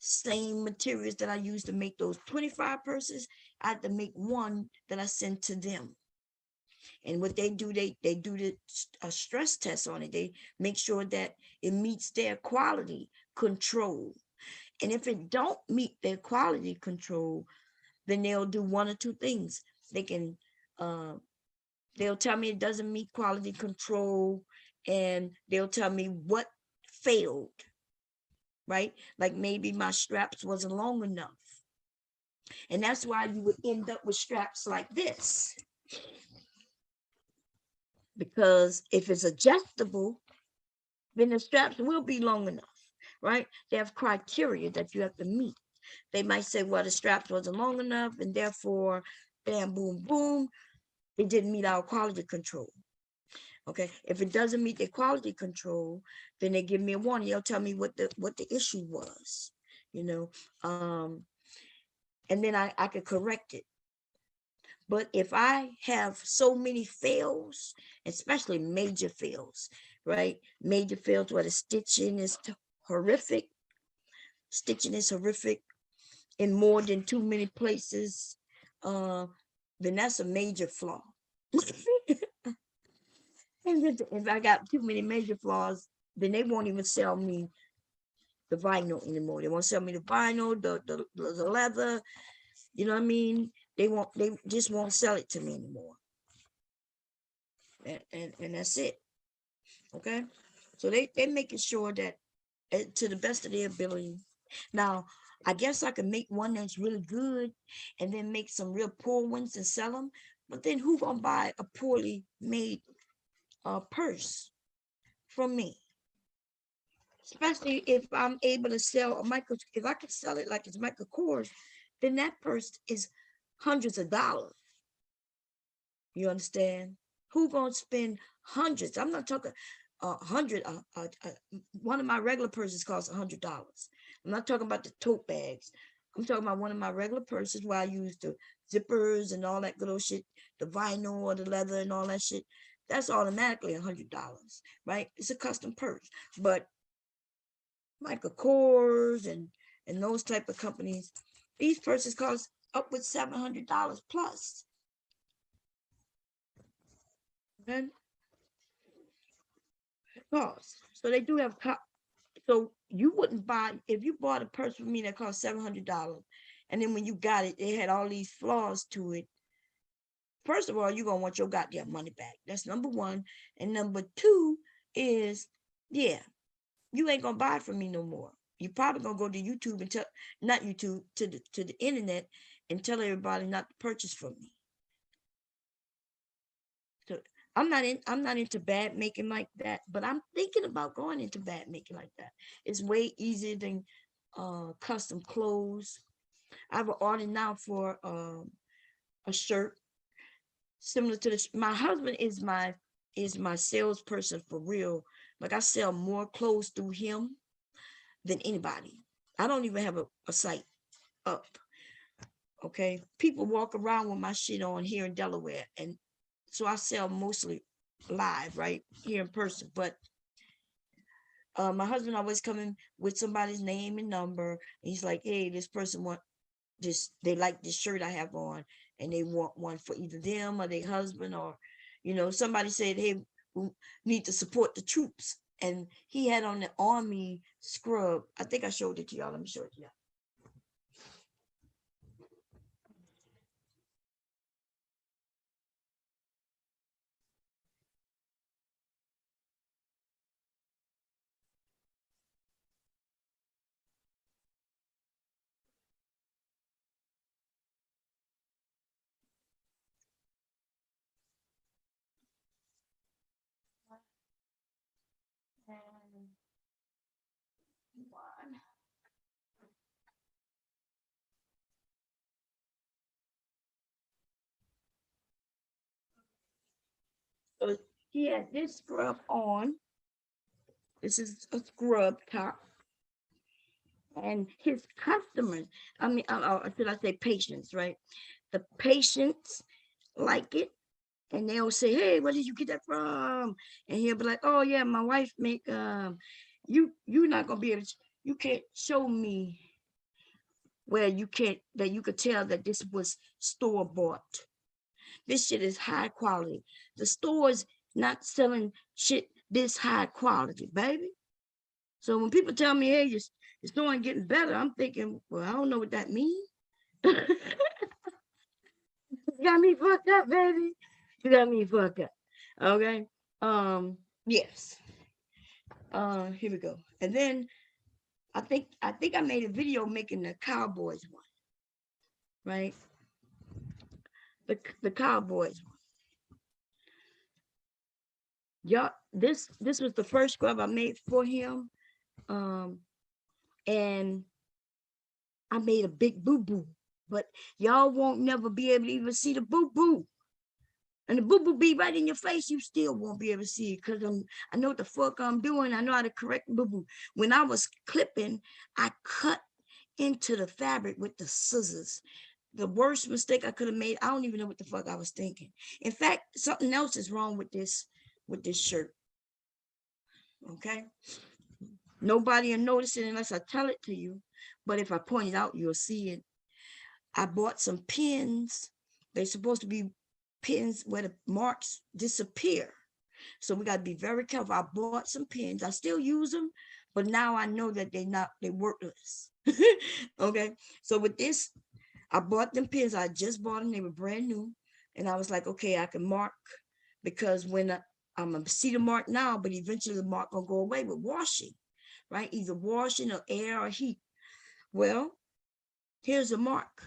[SPEAKER 1] Same materials that I use to make those 25 purses, I have to make one that I send to them. And what they do, they do a stress test on it. They make sure that it meets their quality control. And if it don't meet their quality control, then they'll do one or two things. They can, they'll tell me it doesn't meet quality control, and they'll tell me what failed, right? Like maybe my straps wasn't long enough. And that's why you would end up with straps like this. Because if it's adjustable, then the straps will be long enough, right? They have criteria that you have to meet. They might say, well, the straps wasn't long enough, and therefore, bam, boom, boom, it didn't meet our quality control. Okay, if it doesn't meet their quality control, then they give me a warning. They'll tell me what the issue was, you know, and then I could correct it. But if I have so many fails, especially major fails, right? Major fails where the stitching is horrific. Stitching is horrific in more than too many places. Then that's a major flaw. And if I got too many major flaws, then they won't even sell me the vinyl anymore. They won't sell me the vinyl, the leather. You know what I mean? They just won't sell it to me anymore. And that's it. Okay, so they're making sure that to the best of their ability. Now, I guess I could make one that's really good and then make some real poor ones and sell them. But then who gonna buy a poorly made purse from me? Especially if I'm able to sell if I could sell it like it's Michael Kors, then that purse is hundreds of dollars. You understand? Who gonna spend hundreds? I'm not talking hundred. One of my regular purses costs $100. I'm not talking about the tote bags. I'm talking about one of my regular purses where I use the zippers and all that good old shit, the vinyl or the leather and all that shit. That's automatically $100, right? It's a custom purse. But Michael Kors and those type of companies, these purses cost upwards $700 plus. Okay? Cost. So they do have so you wouldn't buy, if you bought a purse from me that cost $700, and then when you got it, it had all these flaws to it. First of all, you're gonna want your goddamn money back. That's number one. And number two is, yeah, you ain't gonna buy from me no more. You probably gonna go to YouTube and not YouTube, to the internet and tell everybody not to purchase from me. So I'm not into bad making like that, but I'm thinking about going into bad making like that. It's way easier than custom clothes. I have an order now for a shirt similar to this. My husband is my salesperson for real. Like, I sell more clothes through him than anybody. I don't even have a site up. Okay, people walk around with my shit on here in Delaware, and so I sell mostly live, right here in person. But my husband always coming with somebody's name and number. And he's like, "Hey, this person want this. They like this shirt I have on, and they want one for either them or their husband, or somebody said, hey, we need to support the troops." And he had on the army scrub. I think I showed it to y'all. Let me show it to y'all. So he had this scrub on. This is a scrub top. And his customers, I mean, should I say patients, right? The patients like it, and they'll say, "Hey, where did you get that from?" And he'll be like, "Oh yeah, my wife make you're not gonna be able to, you can't show me where you can't that you could tell that this was store bought. This shit is high quality. The store's not selling shit this high quality, baby." So when people tell me, "Hey, your store ain't getting better," I'm thinking, well, I don't know what that means. You got me fucked up, baby. You got me fucked up. Okay. Yes. Here we go. And then I think I made a video making the Cowboys one, right? The Cowboys one. Y'all, this was the first scrub I made for him. And I made a big boo-boo. But y'all won't never be able to even see the boo-boo. And the boo-boo be right in your face, you still won't be able to see it, because I know what the fuck I'm doing. I know how to correct the boo-boo. When I was clipping, I cut into the fabric with the scissors. The worst mistake I could have made. I don't even know what the fuck I was thinking. In fact, something else is wrong with this shirt. Okay. Nobody will notice it unless I tell it to you. But if I point it out, you'll see it. I bought some pins. They're supposed to be pins where the marks disappear. So we got to be very careful. I bought some pins. I still use them, but now I know that they're worthless. Okay. So with this, I bought them pins. I just bought them. They were brand new. And I was like, okay, I can mark, because when I'm going to see the mark now, but eventually the mark going to go away with washing, right? Either washing or air or heat. Well, here's a mark.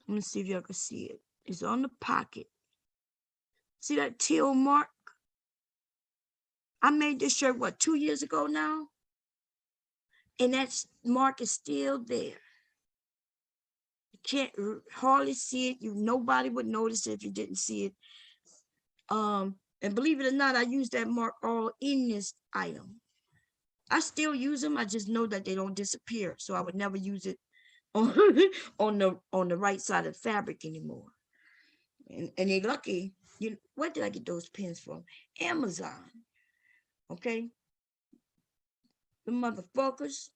[SPEAKER 1] Let me see if y'all can see it. It's on the pocket. See that teal mark? I made this shirt, 2 years ago now? And that mark is still there. You can't hardly see it. Nobody would notice it if you didn't see it. And believe it or not, I use that mark all in this item. I still use them. I just know that they don't disappear. So I would never use it on, on the right side of the fabric anymore. And they're lucky. Where did I get those pins from? Amazon. Okay. The motherfuckers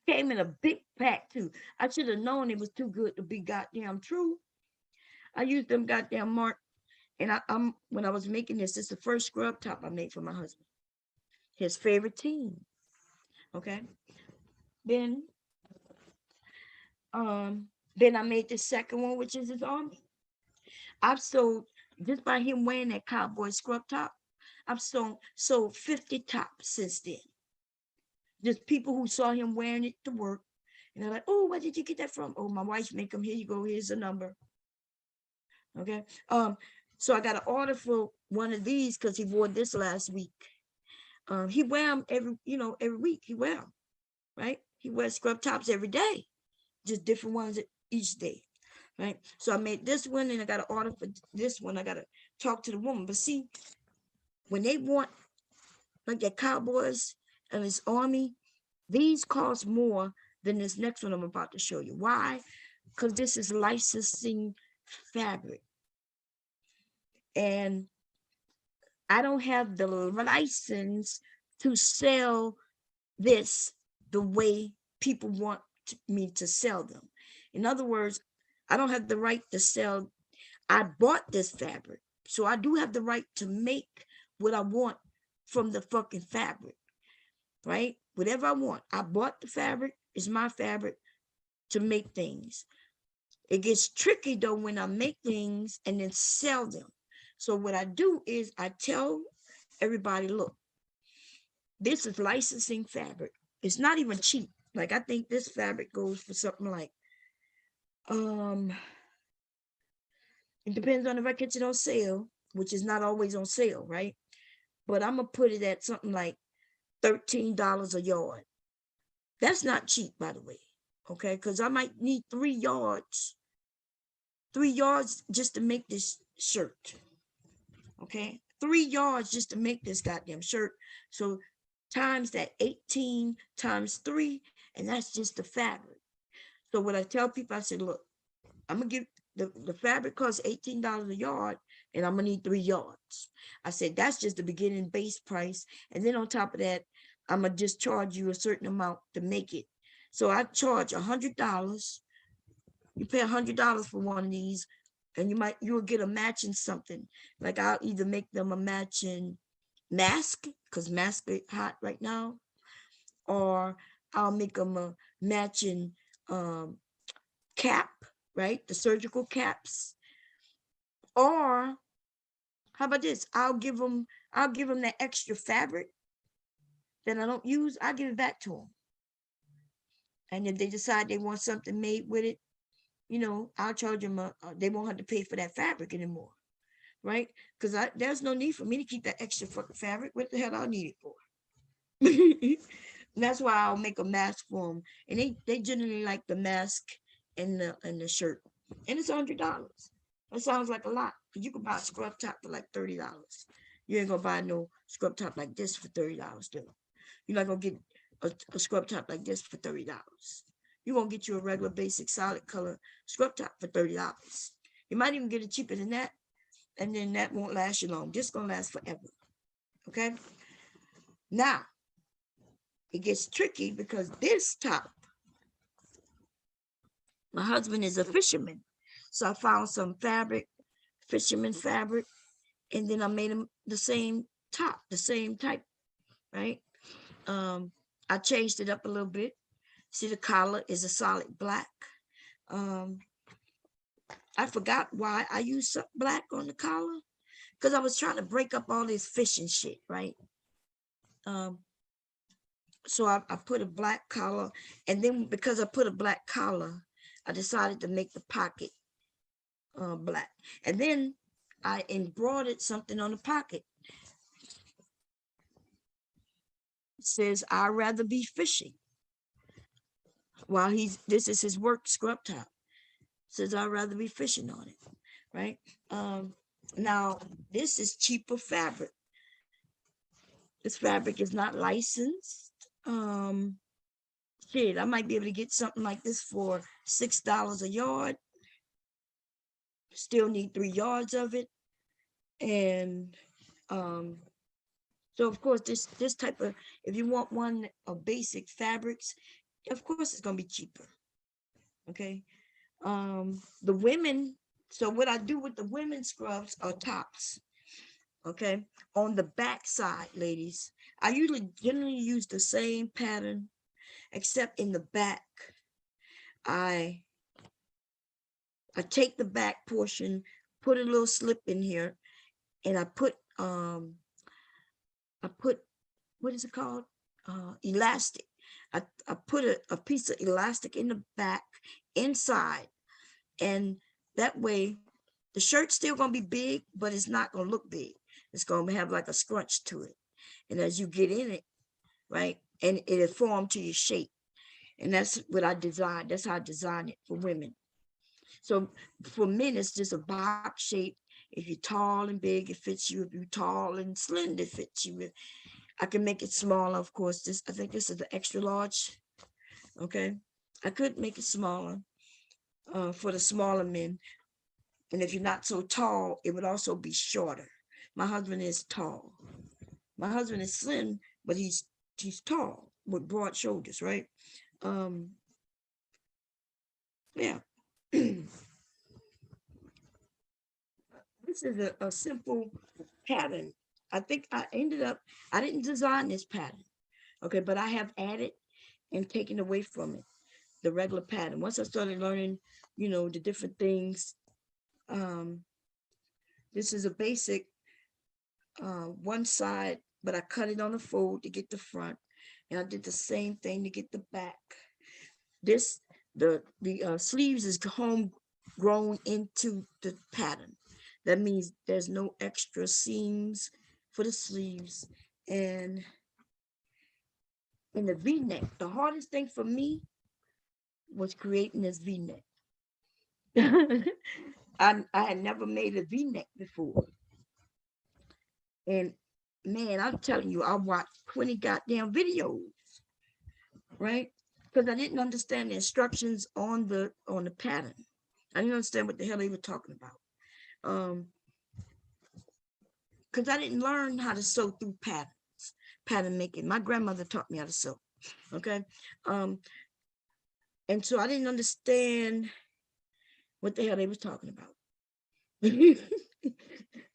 [SPEAKER 1] came in a big pack too. I should have known it was too good to be goddamn true. I used them goddamn mark. And I'm when I was making this is the first scrub top I made for my husband. His favorite team. Okay. Then then I made the second one, which is his army. I've sold, just by him wearing that cowboy scrub top, I've sold 50 tops since then. Just people who saw him wearing it to work, and they're like, "Oh, where did you get that from?" "Oh, my wife make them. Here you go. Here's the number." Okay. So I got an order for one of these because he wore this last week. He wear them every week. He wear them, right? He wears scrub tops every day, just different ones each day, right? So I made this one, and I got to order for this one. I got to talk to the woman. But see, when they want like their cowboys and his army, these cost more than this next one I'm about to show you. Why? Because this is licensing fabric, and I don't have the license to sell this the way people want me to sell them. In other words, I don't have the right to sell. I bought this fabric, so I do have the right to make what I want from the fucking fabric, right? Whatever I want. I bought the fabric. It's my fabric to make things. It gets tricky though when I make things and then sell them. So what I do is I tell everybody, look, this is licensing fabric. It's not even cheap. Like, I think this fabric goes for something like, it depends on if I catch it on sale, which is not always on sale, right? But I'm gonna put it at something like $13 a yard. That's not cheap, by the way. Okay, because I might need 3 yards just to make this shirt. Okay, 3 yards just to make this goddamn shirt. So times that 18 times 3, and that's just the fabric. So what I tell people, I said, look, I'm gonna give the fabric costs $18 a yard, and I'm gonna need 3 yards. I said that's just the beginning base price, and then on top of that, I'm gonna just charge you a certain amount to make it. So I charge $100. You pay $100 for one of these, and you'll get a matching something. Like, I'll either make them a matching mask, because masks are hot right now, or I'll make them a matching cap, right? The surgical caps. Or how about this? I'll give them that extra fabric that I don't use. I'll give it back to them. And if they decide they want something made with it, I'll charge them. They won't have to pay for that fabric anymore, right? Because there's no need for me to keep that extra fucking fabric. What the hell I need it for? That's why I'll make a mask for them, and they generally like the mask and the shirt, and it's $100. That sounds like a lot, because you can buy a scrub top for like $30. You ain't gonna buy no scrub top like this for $30, though. You're not gonna get a scrub top like this for $30. You're gonna get you a regular basic solid color scrub top for $30. You might even get it cheaper than that, and then that won't last you long. Just gonna last forever. Okay. Now it gets tricky because this top, my husband is a fisherman, so I found some fabric, fisherman fabric, and then I made him the same top, the same type, right? I changed it up a little bit. See, the collar is a solid black. I forgot why I used black on the collar, because I was trying to break up all this fishing shit, right? So I put a black collar, and then because I put a black collar, I decided to make the pocket black, and then I embroidered something on the pocket. It says, "I'd rather be fishing." While this is his work scrub top. It says, "I'd rather be fishing" on it, right? Now this is cheaper fabric. This fabric is not licensed. Shit, I might be able to get something like this for $6 a yard. Still need 3 yards of it. And so of course this type of, if you want one of basic fabrics, of course it's gonna be cheaper. Okay. The women, so what I do with the women's scrubs are tops. Okay. On the back side, ladies, I generally use the same pattern, except in the back, I take the back portion, put a little slip in here, and I put what is it called? Elastic. I put a piece of elastic in the back inside, and that way the shirt's still gonna be big, but it's not gonna look big. It's gonna have like a scrunch to it. And as you get in it, right, and it'll form to your shape. And that's what I designed. That's how I designed it for women. So for men, it's just a box shape. If you're tall and big, it fits you. If you're tall and slender, it fits you. I can make it smaller, of course. I think this is the extra large. Okay. I could make it smaller for the smaller men. And if you're not so tall, it would also be shorter. My husband is tall. My husband is slim, but he's tall with broad shoulders, right? Yeah. This is a simple pattern. I think I didn't design this pattern, okay, but I have added and taken away from it the regular pattern. Once I started learning, the different things, this is a basic one side, but I cut it on the fold to get the front, and I did the same thing to get the back. This, the sleeves is home grown into the pattern. That means there's no extra seams for the sleeves. And in the V-neck, the hardest thing for me was creating this V-neck. I had never made a V-neck before. And man, I'm telling you, I watched 20 goddamn videos, right? Because I didn't understand the instructions on the pattern. I didn't understand what the hell they were talking about. Because I didn't learn how to sew through pattern making. My grandmother taught me how to sew. Okay. And so I didn't understand what the hell they was talking about.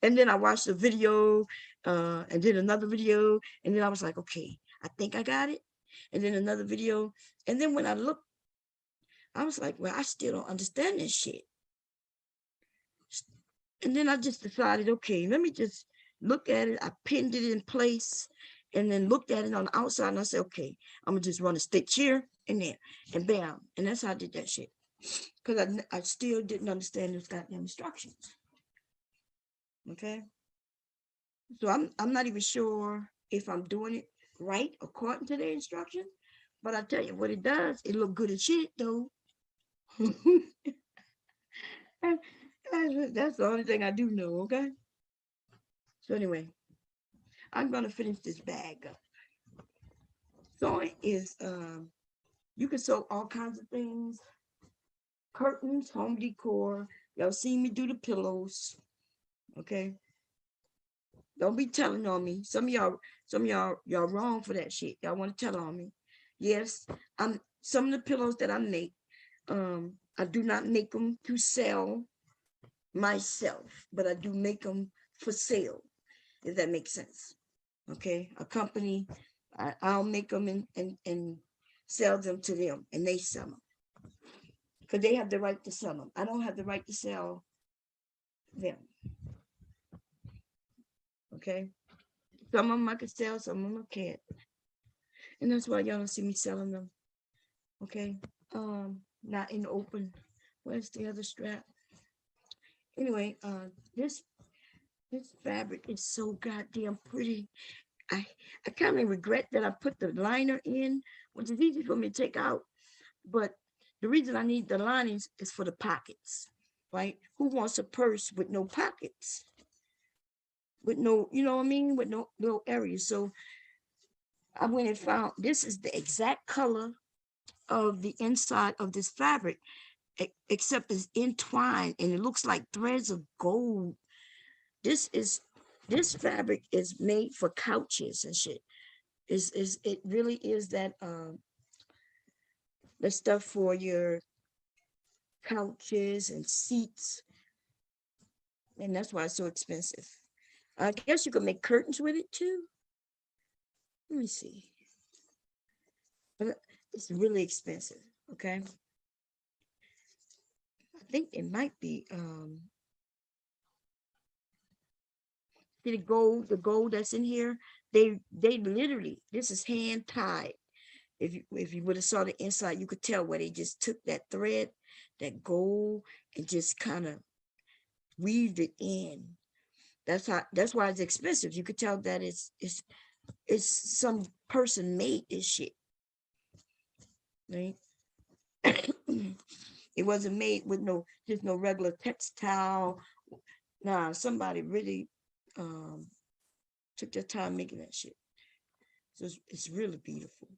[SPEAKER 1] And then I watched a video, and then another video, and then I was like, okay, I think I got it. And then another video. And then when I looked, I was like, well, I still don't understand this shit. And then I just decided, okay, let me just look at it. I pinned it in place and then looked at it on the outside, and I said, okay, I'm gonna just run a stitch here and there, and bam. And that's how I did that shit. Because I still didn't understand those goddamn instructions. Okay. So I'm not even sure if I'm doing it right according to the instructions, but I tell you what it does, it look good as shit though. That's the only thing I do know, okay? So anyway, I'm gonna finish this bag up. Sewing is you can sew all kinds of things. Curtains, home decor. Y'all see me do the pillows. Okay. Don't be telling on me. Some of y'all wrong for that shit. Y'all want to tell on me. Yes, some of the pillows that I make, I do not make them to sell myself, but I do make them for sale, if that makes sense. Okay, a company, I'll make them and sell them to them, and they sell them because they have the right to sell them. I don't have the right to sell them. Okay, some of them I can sell, some of them I can't, and that's why y'all don't see me selling them. Okay, not in the open. Where's the other strap? Anyway, this fabric is so goddamn pretty. I kind of regret that I put the liner in, which is easy for me to take out. But the reason I need the linings is for the pockets, right? Who wants a purse with no pockets? With no, you know what I mean? With no little areas. So I went and found this is the exact color of the inside of this fabric, except it's entwined and it looks like threads of gold. This fabric is made for couches and shit. It really is that the stuff for your couches and seats, and that's why it's so expensive. I guess you could make curtains with it too. Let me see. But it's really expensive. Okay. I think it might be the gold that's in here. They literally, this is hand tied. If you would have saw the inside, you could tell where they just took that thread, that gold, and just kind of weaved it in. That's why it's expensive. You could tell that it's It's some person made this shit, right? It wasn't made with just no regular textile. Nah, somebody really took their time making that shit. So it's really beautiful.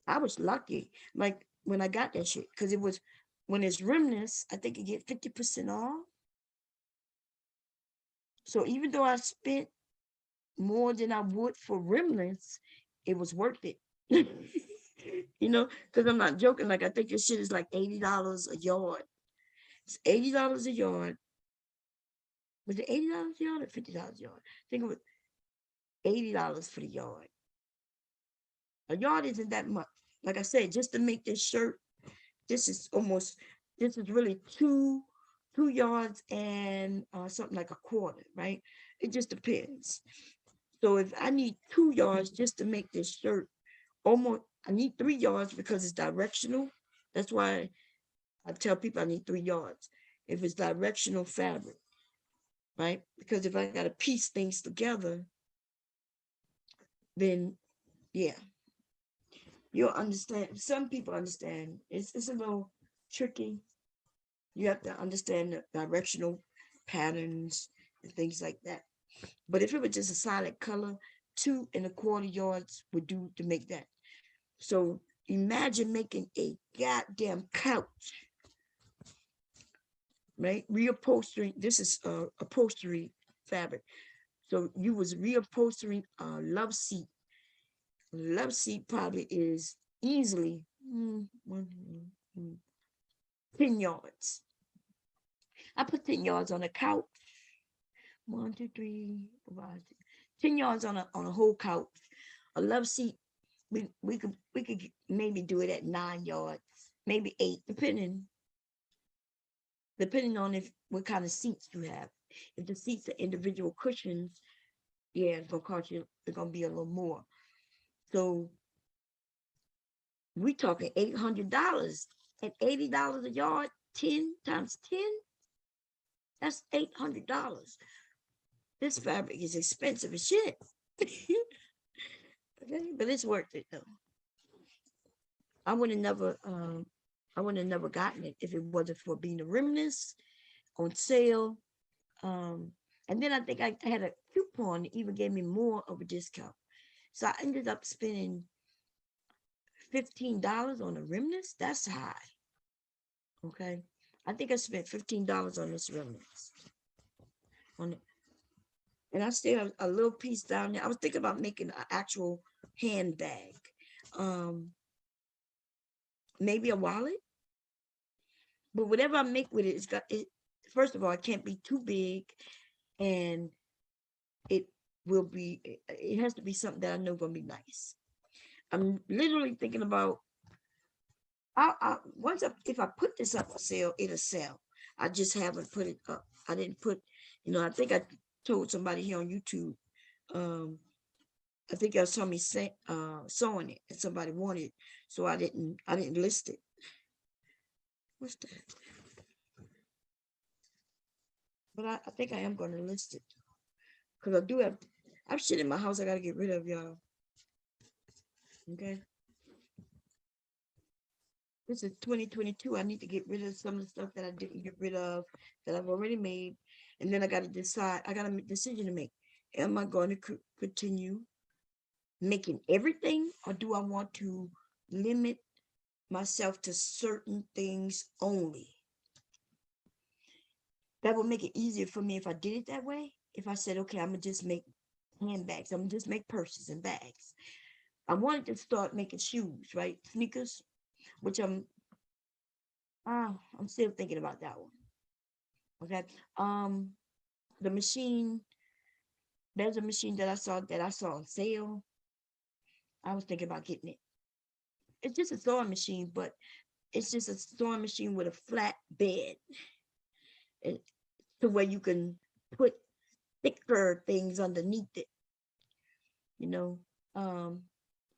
[SPEAKER 1] I was lucky, like when I got that shit, because it was when it's rimless, I think you get 50% off. So even though I spent more than I would for rimless, it was worth it. You know, because I'm not joking. Like I think this shit is like $80 a yard. It's $80 a yard. Was it $80 a yard or $50 a yard? I think it was $80 for the yard. A yard isn't that much. Like I said, just to make this shirt, this is really two yards and something like a quarter, right? It just depends. So if I need 2 yards just to make this shirt, almost I need 3 yards because it's directional. That's why I tell people I need 3 yards if it's directional fabric, right? Because if I got to piece things together, then yeah, you'll understand. Some people understand. It's a little tricky. You have to understand the directional patterns and things like that. But if it was just a solid color, 2¼ yards would do to make that. So imagine making a goddamn couch, right? Reupholstering. This is upholstery fabric. So you was reupholstering a love seat. Love seat probably is easily 10 yards. I put 10 yards on a couch. 1, 2, 3, 4, 5, 6. 10 yards on a whole couch. A love seat, we could maybe do it at 9 yards, maybe 8, depending on what kind of seats you have. If the seats are individual cushions, yeah, it's gonna cost you. It's gonna be a little more. So we talking $800 at $80 a yard. 10 times 10, that's $800. This fabric is expensive as shit. Okay, but it's worth it though. I would have never gotten it if it wasn't for being a rimless on sale. And then I think I had a coupon that even gave me more of a discount. So I ended up spending $15 on a rimless. That's high. Okay. I think I spent $15 on this rimless. On it. And I still have a little piece down there. I was thinking about making an actual handbag. Maybe a wallet. But whatever I make with it, it's got it. First of all, it can't be too big, and it it has to be something that I know gonna be nice. I'm literally thinking about if I put this up for sale, it'll sell. I just haven't put it up. I didn't put, I think I told somebody here on YouTube. I think I saw me sewing it and somebody wanted it. So I didn't list it. What's that? But I think I am gonna list it. Because I have shit in my house I gotta get rid of, y'all. Okay. This is 2022. I need to get rid of some of the stuff that I didn't get rid of that I've already made. And then I got to decide, I got a decision to make. Am I going to continue making everything, or do I want to limit myself to certain things only? That would make it easier for me if I did it that way. If I said, okay, I'm going to just make handbags, I'm going to just make purses and bags. I wanted to start making shoes, right? Sneakers, which I'm still thinking about that one. Okay. The machine, there's a machine that I saw on sale. I was thinking about getting it. It's just a sewing machine, but it's just a sewing machine with a flat bed, to where you can put thicker things underneath it.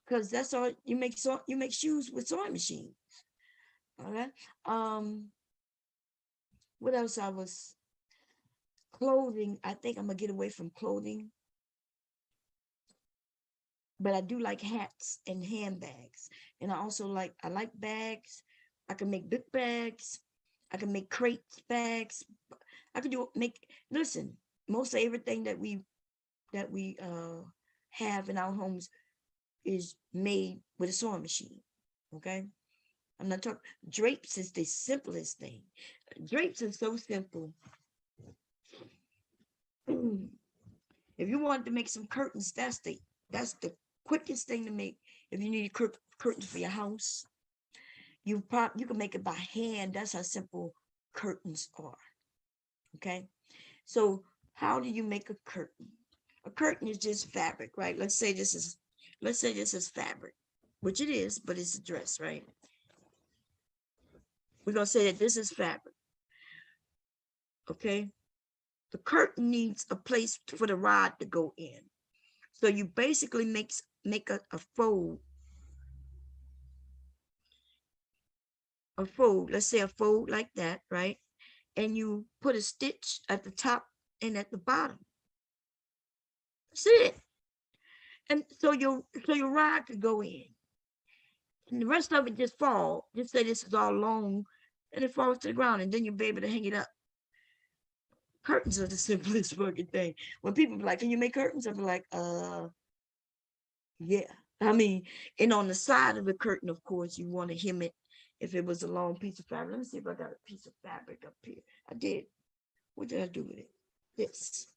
[SPEAKER 1] Because that's all you make. You make shoes with sewing machines. Okay. What else? Clothing. I think I'm gonna get away from clothing. but I do like hats and handbags. And I like bags. I can make big bags. I can make crates bags. I can listen, most of everything that we have in our homes is made with a sewing machine. Okay. I'm not talking drapes is the simplest thing. Drapes are so simple. If you want to make some curtains, that's the quickest thing to make. If you need curtains for your house, you can make it by hand. That's how simple curtains are. Okay. So how do you make a curtain? A curtain is just fabric, right? Let's say this is fabric, which it is, but it's a dress, right? We're gonna say that this is fabric. Okay. The curtain needs a place for the rod to go in. So you basically make a fold, let's say a fold like that, right? And you put a stitch at the top and at the bottom. That's it. And so your rod could go in. And the rest of it just fall. Just say this is all long and it falls to the ground and then you'll be able to hang it up. Curtains are the simplest fucking thing. When people be like, can you make curtains? I'll be like, yeah. I mean, and on the side of the curtain, of course, you want to hem it if it was a long piece of fabric. Let me see if I got a piece of fabric up here. I did. What did I do with it? This.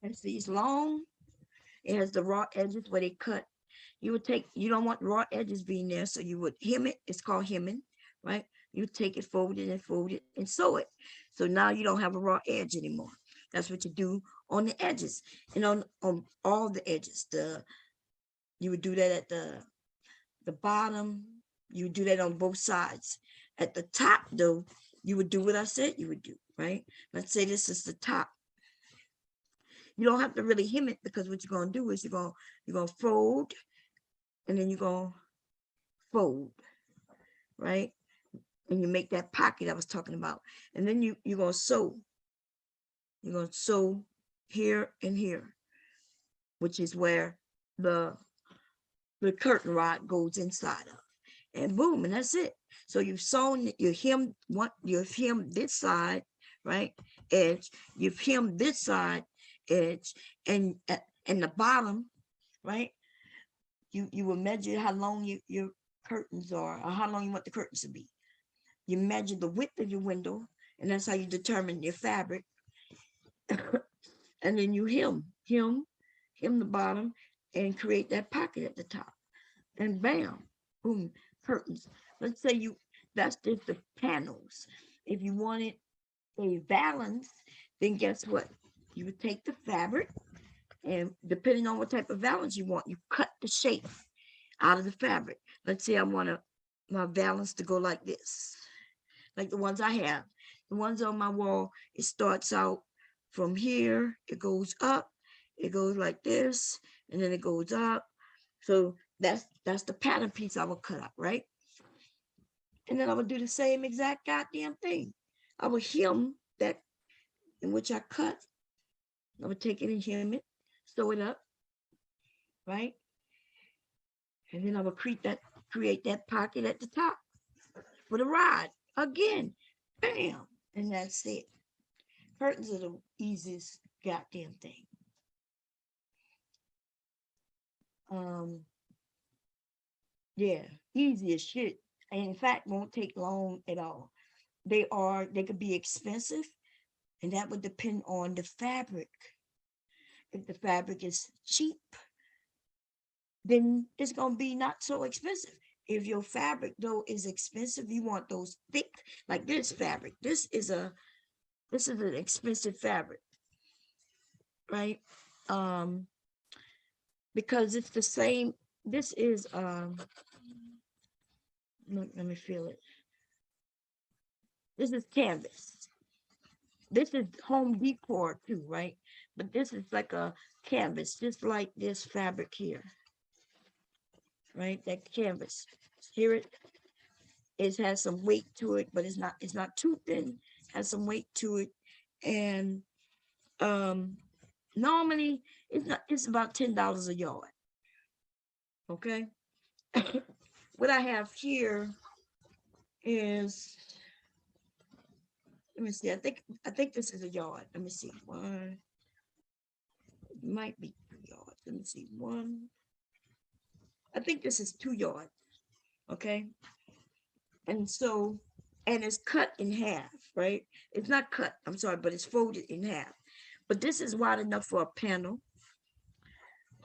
[SPEAKER 1] And see, it's long. It has the raw edges where they cut. You don't want raw edges being there, so you would hem it. It's called hemming, right? You take it, fold it, and sew it. So now you don't have a raw edge anymore. That's what you do on the edges and on all the edges. You would do that at the bottom. You would do that on both sides. At the top, though, you would do what I said you would do, right? Let's say this is the top. You don't have to really hem it because what you're gonna do is you're gonna fold, and then you're gonna fold, right? And you make that pocket I was talking about, and then you're gonna sew. You're gonna sew here and here, which is where the curtain rod goes inside of, and boom, and that's it. So you've sewn, you've hemmed this side, right, edge. You've hemmed this side edge, and the bottom, right. You will measure how long your curtains are, or how long you want the curtains to be. You measure the width of your window, and that's how you determine your fabric. And then you hem the bottom, and create that pocket at the top, and bam, boom, curtains. Let's say that's just the panels. If you wanted a valance, then guess what? You would take the fabric, and depending on what type of valance you want, you cut the shape out of the fabric. Let's say I want my valance to go like this, like the ones I have. The ones on my wall, it starts out from here, it goes up, it goes like this, and then it goes up. So that's the pattern piece I will cut out, right? And then I would do the same exact goddamn thing. I would hem that in which I cut. I would take it and hem it, sew it up, right? And then I would create that pocket at the top for the rod. Again, bam, and that's it. Curtains are the easiest goddamn thing. Yeah, easy as shit. And in fact, won't take long at all. They could be expensive, and that would depend on the fabric. If the fabric is cheap, then it's gonna be not so expensive. If your fabric though is expensive, you want those thick, like this fabric. This is an expensive fabric, right? Because it's the same. This is let me feel it. This is canvas. This is home decor too, right? But this is like a canvas, just like this fabric here, right? That canvas. Hear it? It has some weight to it, but it's not too thin. Has some weight to it, and Normally, it's about $10 a yard. Okay. What I have here is, let me see. I think this is a yard. Let me see. One, it might be 2 yards. Let me see. One. I think this is 2 yards. Okay. And so, and it's cut in half, right? It's not cut, I'm sorry, but it's folded in half. But this is wide enough for a panel.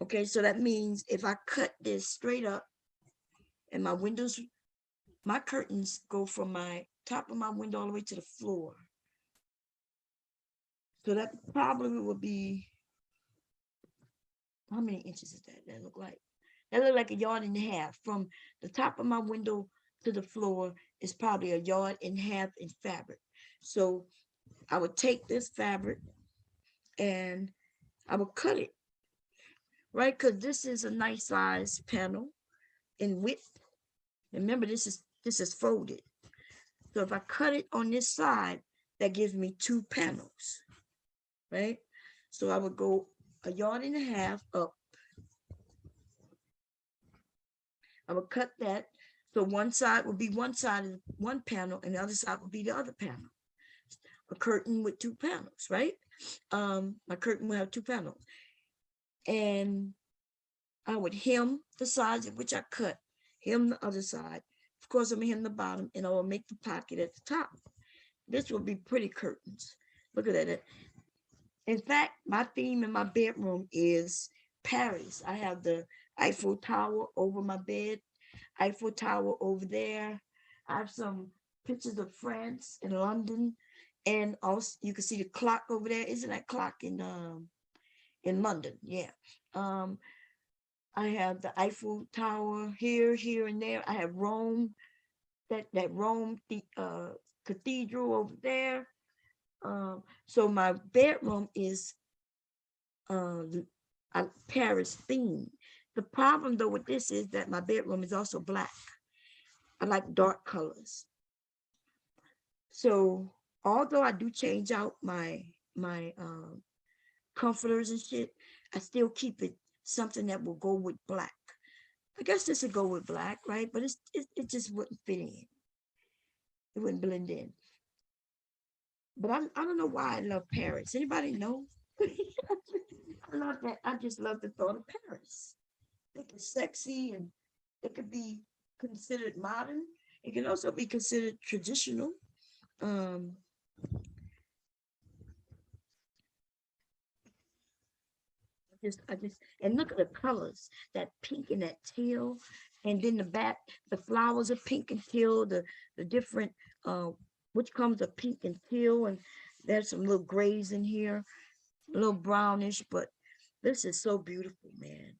[SPEAKER 1] Okay, so that means if I cut this straight up and my windows, my curtains go from my top of my window all the way to the floor. So that probably would be, how many inches is that? That look like a yard and a half. From the top of my window to the floor is probably a yard and a half in fabric. So I would take this fabric and I would cut it, right? Because this is a nice size panel in width. Remember, this is folded. So if I cut it on this side, that gives me 2 panels, right? So I would go a yard and a half up. I would cut that. So one side would be one side of one panel and the other side would be the other panel. A curtain with 2 panels, right? My curtain will have 2 panels. And I would hem the sides at which I cut, hem the other side. Of course, I'm gonna hem the bottom and I will make the pocket at the top. This will be pretty curtains. Look at that. In fact, my theme in my bedroom is Paris. I have the Eiffel Tower over my bed, Eiffel Tower over there. I have some pictures of France and London, and also you can see the clock over there. Isn't that clock in London? Yeah. I have the Eiffel Tower here, here, and there. I have Rome, that Rome cathedral over there. So my bedroom is Paris themed. The problem though with this is that my bedroom is also black. I like dark colors. So although I do change out my comforters and shit, I still keep it something that will go with black. I guess this would go with black, right? But it just wouldn't fit in. It wouldn't blend in. But I don't know why I love Paris. Anybody know? I love that. I just love the thought of Paris. It's sexy and it could be considered modern. It can also be considered traditional. Um, and look at the colors, that pink and that teal, and then the back, the flowers are pink and teal, the different, which comes of pink and teal, and there's some little grays in here, a little brownish, but this is so beautiful, man.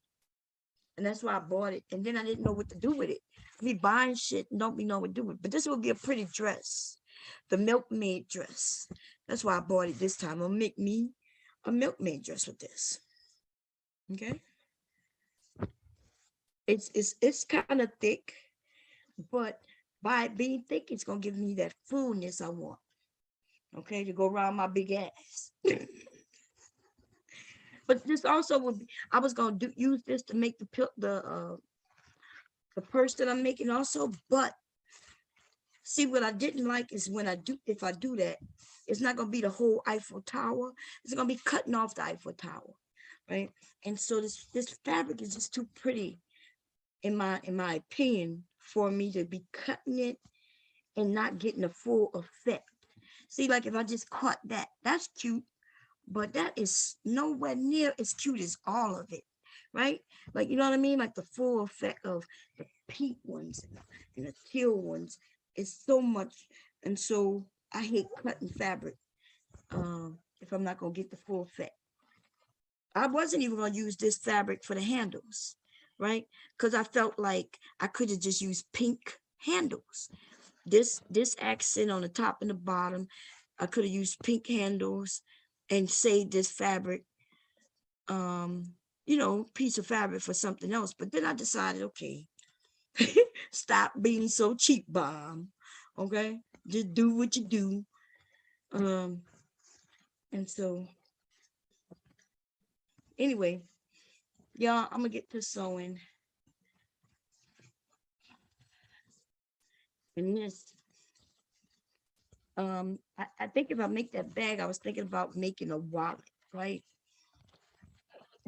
[SPEAKER 1] And that's why I bought it. And then I didn't know what to do with it. I be buying shit and don't be know what to do with it. But this would be a pretty dress, the milkmaid dress. That's why I bought it this time. I'll make me a milkmaid dress with this. Okay. It's kind of thick, but by it being thick, it's gonna give me that fullness I want. Okay, to go around my big ass. But this also would be, I was gonna use this to make the purse that I'm making also. But see, what I didn't like is if I do that, it's not gonna be the whole Eiffel Tower. It's gonna be cutting off the Eiffel Tower, right? And so this fabric is just too pretty, in my opinion, for me to be cutting it and not getting the full effect. See, like if I just cut that, that's cute, but that is nowhere near as cute as all of it, right? Like, you know what I mean? Like the full effect of the pink ones and the teal ones is so much. And so I hate cutting fabric if I'm not gonna get the full effect. I wasn't even gonna use this fabric for the handles, right? Because I felt like I could have just used pink handles. This accent on the top and the bottom, I could have used pink handles and saved this fabric, piece of fabric for something else. But then I decided, okay, stop being so cheap, bomb. Okay, just do what you do. And so Anyway, y'all, I'm gonna get to sewing. And this, I think if I make that bag, I was thinking about making a wallet, right?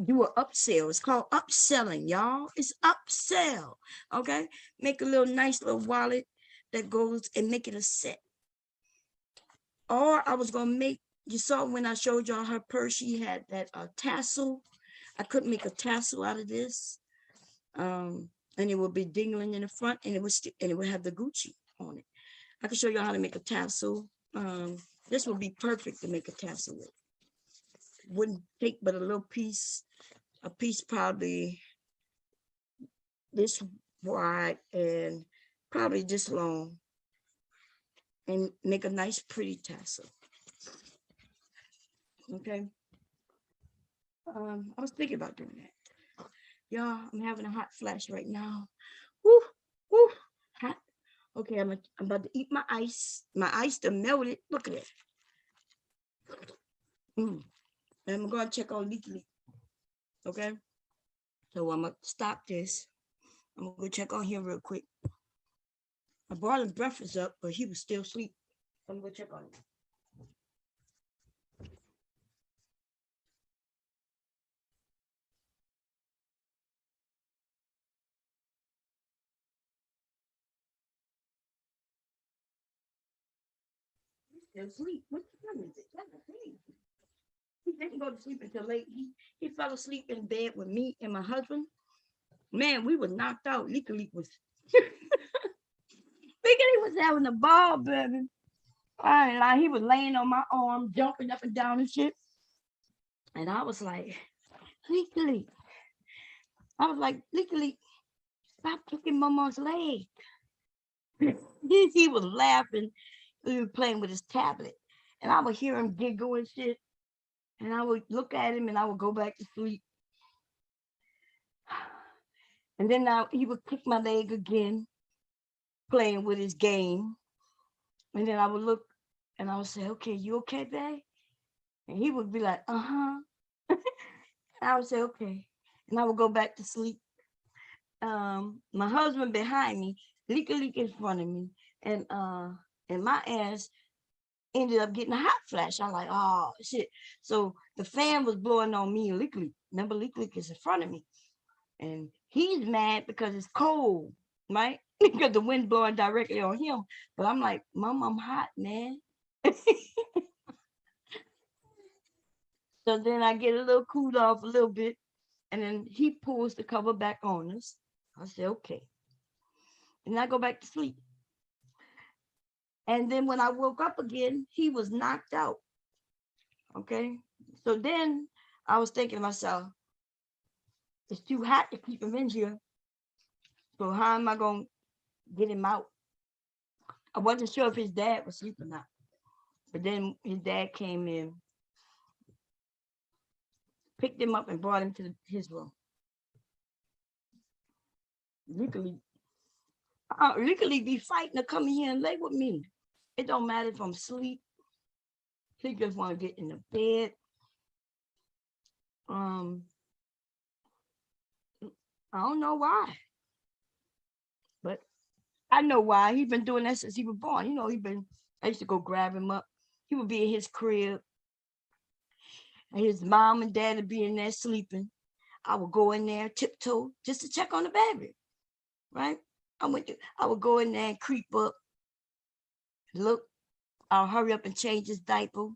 [SPEAKER 1] Do an upsell. It's called upselling, y'all. It's upsell. Okay. Make a little nice little wallet that goes and make it a set. Or I was gonna make, you saw when I showed y'all her purse, she had that tassel. I couldn't make a tassel out of this. And it would be dingling in the front, and it would have the Gucci on it. I can show you how to make a tassel. This would be perfect to make a tassel with. Wouldn't take but a little piece, a piece probably this wide and probably this long, and make a nice pretty tassel. Okay. I was thinking about doing that. Y'all, I'm having a hot flash right now. Woo, woo, hot. Okay, I'm about to eat my ice. My ice done melted. Look at it. And I'm going to check on Leaky. Okay. So I'm going to stop this. I'm going to go check on him real quick. I brought his breakfast up, but he was still asleep. I'm going to check on him. He's still asleep. What time is it? 7:30. He didn't go to sleep until late. He fell asleep in bed with me and my husband. Man, we were knocked out. Leaky was was having a ball, baby. I ain't lie. He was laying on my arm, jumping up and down and shit. And I was like, Leaky. I was like, Leaky, stop kicking Mama's leg. He was laughing. He was playing with his tablet. And I would hear him giggle and shit. And I would look at him and I would go back to sleep. And then he would kick my leg again, playing with his game. And then I would look and I would say, okay, you okay, babe? And he would be like, uh-huh. I would say, okay. And I would go back to sleep. My husband behind me, Leaky in front of me. And my ass ended up getting a hot flash. I'm like, oh, shit. So the fan was blowing on me and Leaky. Remember, Leaky is in front of me. And he's mad because it's cold, right? Because the wind blowing directly on him. But I'm like, Mom, I'm hot, man. So then I get a little cooled off a little bit. And then he pulls the cover back on us. I said, okay. And I go back to sleep. And then when I woke up again, he was knocked out. Okay. So then I was thinking to myself, it's too hot to keep him in here. So how am I going to get him out? I wasn't sure if his dad was asleep or not. But then his dad came in, picked him up and brought him to his room. Legally be fighting to come in here and lay with me. It don't matter if I'm asleep. He just want to get in the bed. I don't know why, but I know why. He's been doing that since he was born. You know, I used to go grab him up. He would be in his crib. And his mom and dad would be in there sleeping. I would go in there, tiptoe, just to check on the baby, right? I would go in there and creep up, look, I'll hurry up and change his diaper.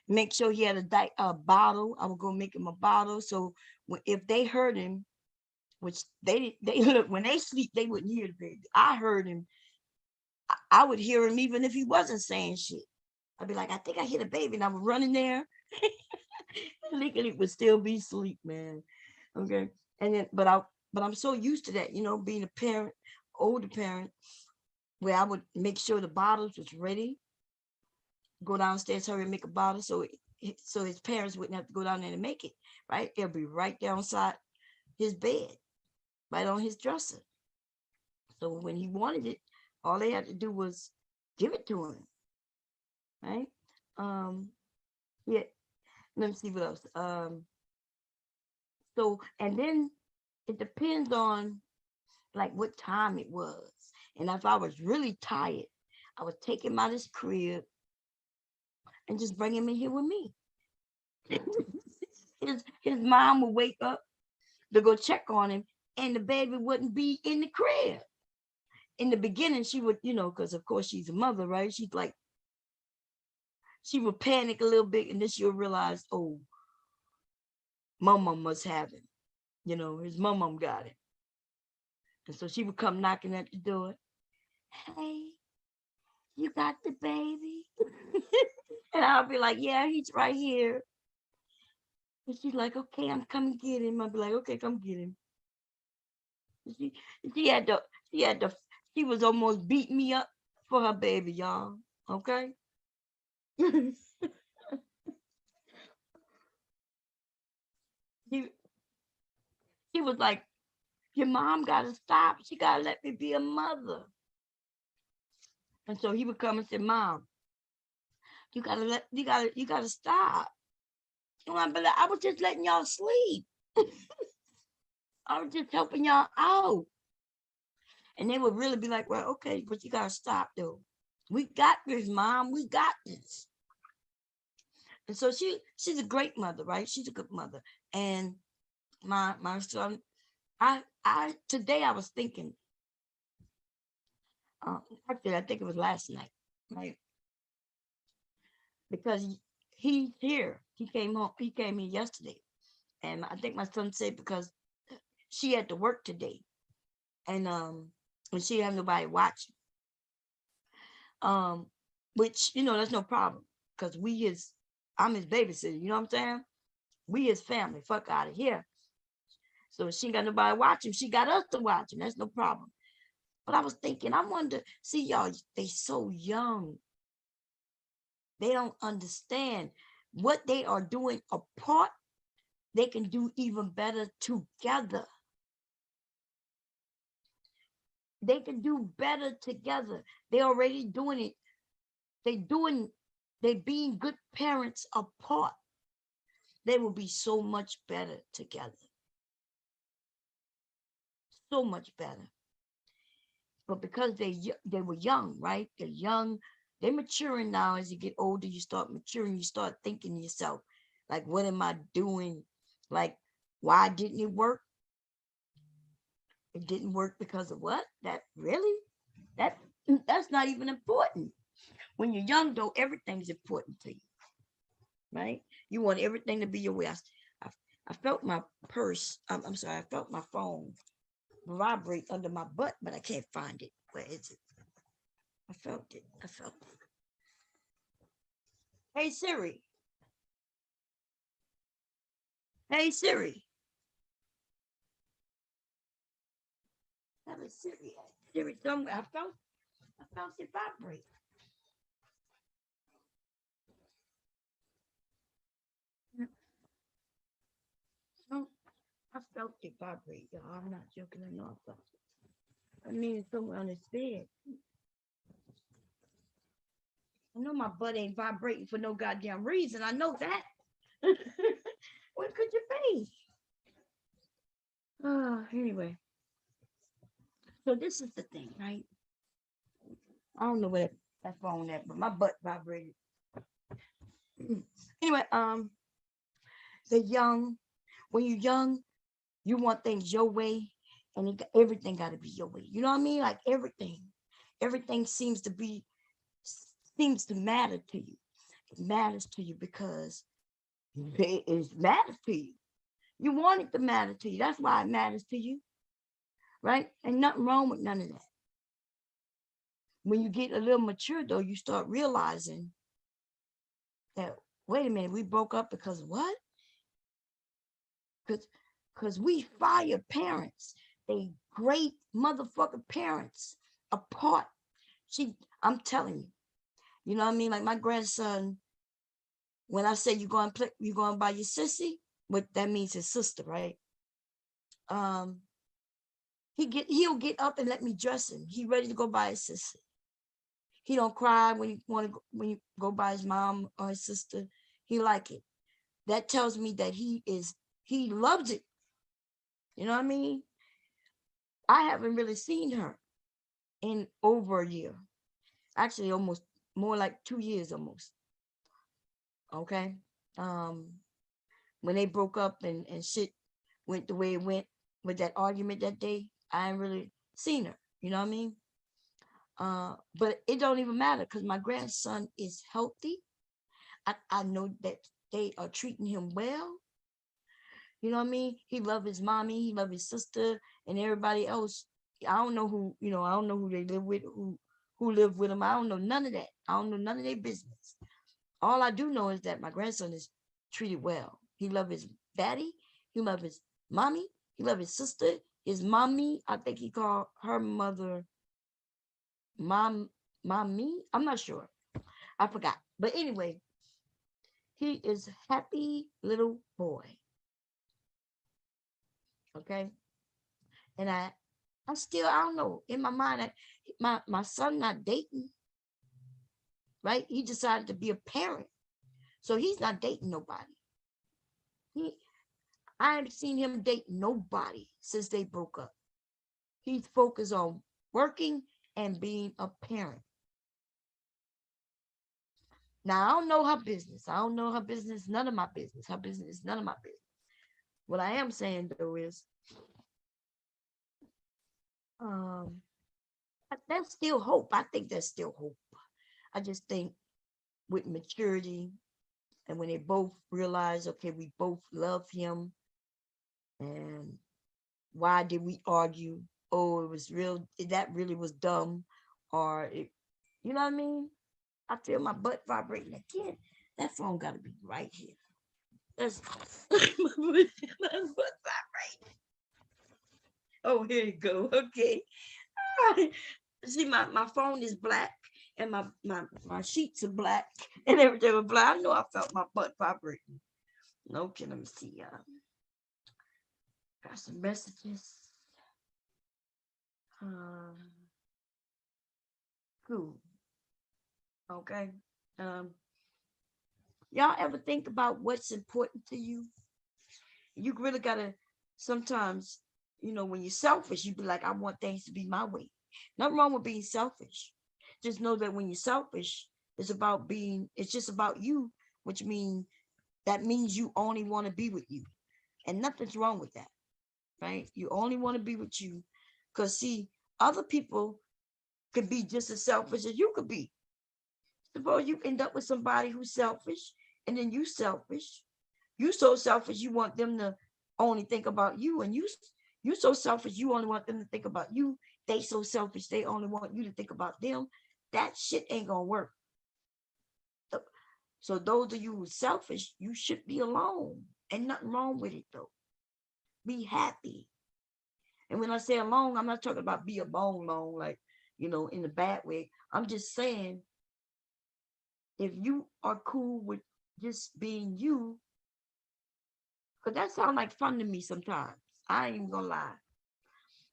[SPEAKER 1] Make sure he had a bottle. I would go make him a bottle. So if they heard him, which they look, when they sleep, they wouldn't hear the baby. I heard him. I would hear him even if he wasn't saying shit. I'd be like, I think I hear the baby, and I would run in there. Legally would still be asleep, man. Okay. And then, but I'm so used to that, you know, being a parent, older parent, where I would make sure the bottles was ready. Go downstairs, hurry and make a bottle so his parents wouldn't have to go down there and make it, right? It'll be right downside his bed, right on his dresser. So when he wanted it, all they had to do was give it to him, right? Yeah. Let me see what else. So, and then it depends on like what time it was. And if I was really tired, I would take him out of his crib and just bring him in here with me. His mom would wake up to go check on him, and the baby wouldn't be in the crib. In the beginning, she would, because of course she's a mother, right? She's like, she would panic a little bit, and then she'll realize, oh, mama must have him. His mom got it. And so she would come knocking at the door. Hey, you got the baby? And I'll be like, yeah, he's right here. And she's like, okay, I'm coming get him. I'll be like, okay, come get him. She, she had to, she had to, she was almost beating me up for her baby, y'all. Okay. she, she was like, your mom gotta stop. She gotta let me be a mother. And so he would come and say, Mom, you gotta stop. And I'd be like, I was just letting y'all sleep. I was just helping y'all out. And they would really be like, well, okay, but you gotta stop though. We got this, Mom. We got this. And so she's a great mother, right? She's a good mother. And my son, I today I was thinking, actually I think it was last night, right? Because he's here. He came home. He came here yesterday, and I think my son said because she had to work today, and she had nobody watching. Which that's no problem because I'm his babysitter. You know what I'm saying? We his family. Fuck out of here. So she got nobody watching. She got us to watch him. That's no problem. But I was thinking, I wonder, see y'all, they so young. They don't understand what they are doing apart. They can do even better together. They can do better together. They're already doing it. They being good parents apart. They will be so much better together. So much better. But because they were young, right? They're young. They're maturing now. As you get older, you start maturing. You start thinking to yourself, like, what am I doing? Like, why didn't it work? It didn't work because of what? That really? That's not even important. When you're young, though, everything's important to you, right? You want everything to be your way. I felt my purse. I'm sorry. I felt my phone vibrate under my butt, but I can't find it. Where is it? I felt it. Hey Siri. Hey Siri. Have a Siri. Siri somewhere. I felt it vibrate. No, I felt it vibrate, y'all. I'm not joking. I know I felt it. I mean, it's somewhere on his bed. I know my butt ain't vibrating for no goddamn reason. I know that. What could you be? Anyway. So this is the thing, right? I don't know where that phone at, but my butt vibrated. Anyway, they're young. When you're young, you want things your way, and everything got to be your way. You know what I mean? Like everything seems to matter to you. It matters to you because it matters to you. You want it to matter to you. That's why it matters to you, right? And nothing wrong with none of that. When you get a little mature, though, you start realizing that, wait a minute, we broke up because what? Because we fire parents. They great motherfucking parents apart. I'm telling you, you know what I mean? Like my grandson, when I say you going by your sissy, what that means his sister, right? He'll get up and let me dress him. He ready to go by his sister. He don't cry when you go by his mom or his sister. He like it. that tells me that he loves it. You know what I mean? I haven't really seen her in over a year. Actually, almost more like 2 years almost. Okay. Um, when they broke up and shit went the way it went with that argument that day, I ain't really seen her. You know what I mean? But it don't even matter because my grandson is healthy. I know that they are treating him well. You know what I mean? He love his mommy, he love his sister, and everybody else. I don't know who, I don't know who they live with, who live with them. I don't know none of that. I don't know none of their business. All I do know is that my grandson is treated well. He love his daddy, he love his mommy, he love his sister, his mommy. I think he called her mother mommy. I'm not sure. I forgot. But anyway, he is a happy little boy. Okay. And I don't know. In my mind, my son not dating, right? He decided to be a parent. So he's not dating nobody. He I haven't seen him date nobody since they broke up. He's focused on working and being a parent. Now I don't know her business. I don't know her business, none of my business. Her business is none of my business. What I am saying though is um there's still hope. I think there's still hope. I just think with maturity and when they both realize, okay, we both love him, and why did we argue? Oh, it was real. That really was dumb, or you know what I mean? I feel my butt vibrating again. That phone got to be right here. That's my butt vibrating. Oh, here you go. Okay. See, my phone is black and my sheets are black and everything was black. I know I felt my butt vibrating. Okay, let me see. Got some messages. Cool. Okay. Um, y'all ever think about what's important to you? You really gotta sometimes, when you're selfish, you be like, I want things to be my way. Nothing wrong with being selfish. Just know that when you're selfish, it's just about you, which means you only want to be with you. And nothing's wrong with that, right? You only want to be with you. Because see, other people could be just as selfish as you could be. Suppose you end up with somebody who's selfish, and then you selfish. You so selfish you want them to only think about you, and you so selfish you only want them to think about you. They so selfish they only want you to think about them. That shit ain't gonna work. So those of you who selfish, you should be alone. And nothing wrong with it though. Be happy. And when I say alone, I'm not talking about be alone, like, in the bad way. I'm just saying if you are cool with just being you, because that sounds like fun to me sometimes. I ain't even gonna lie.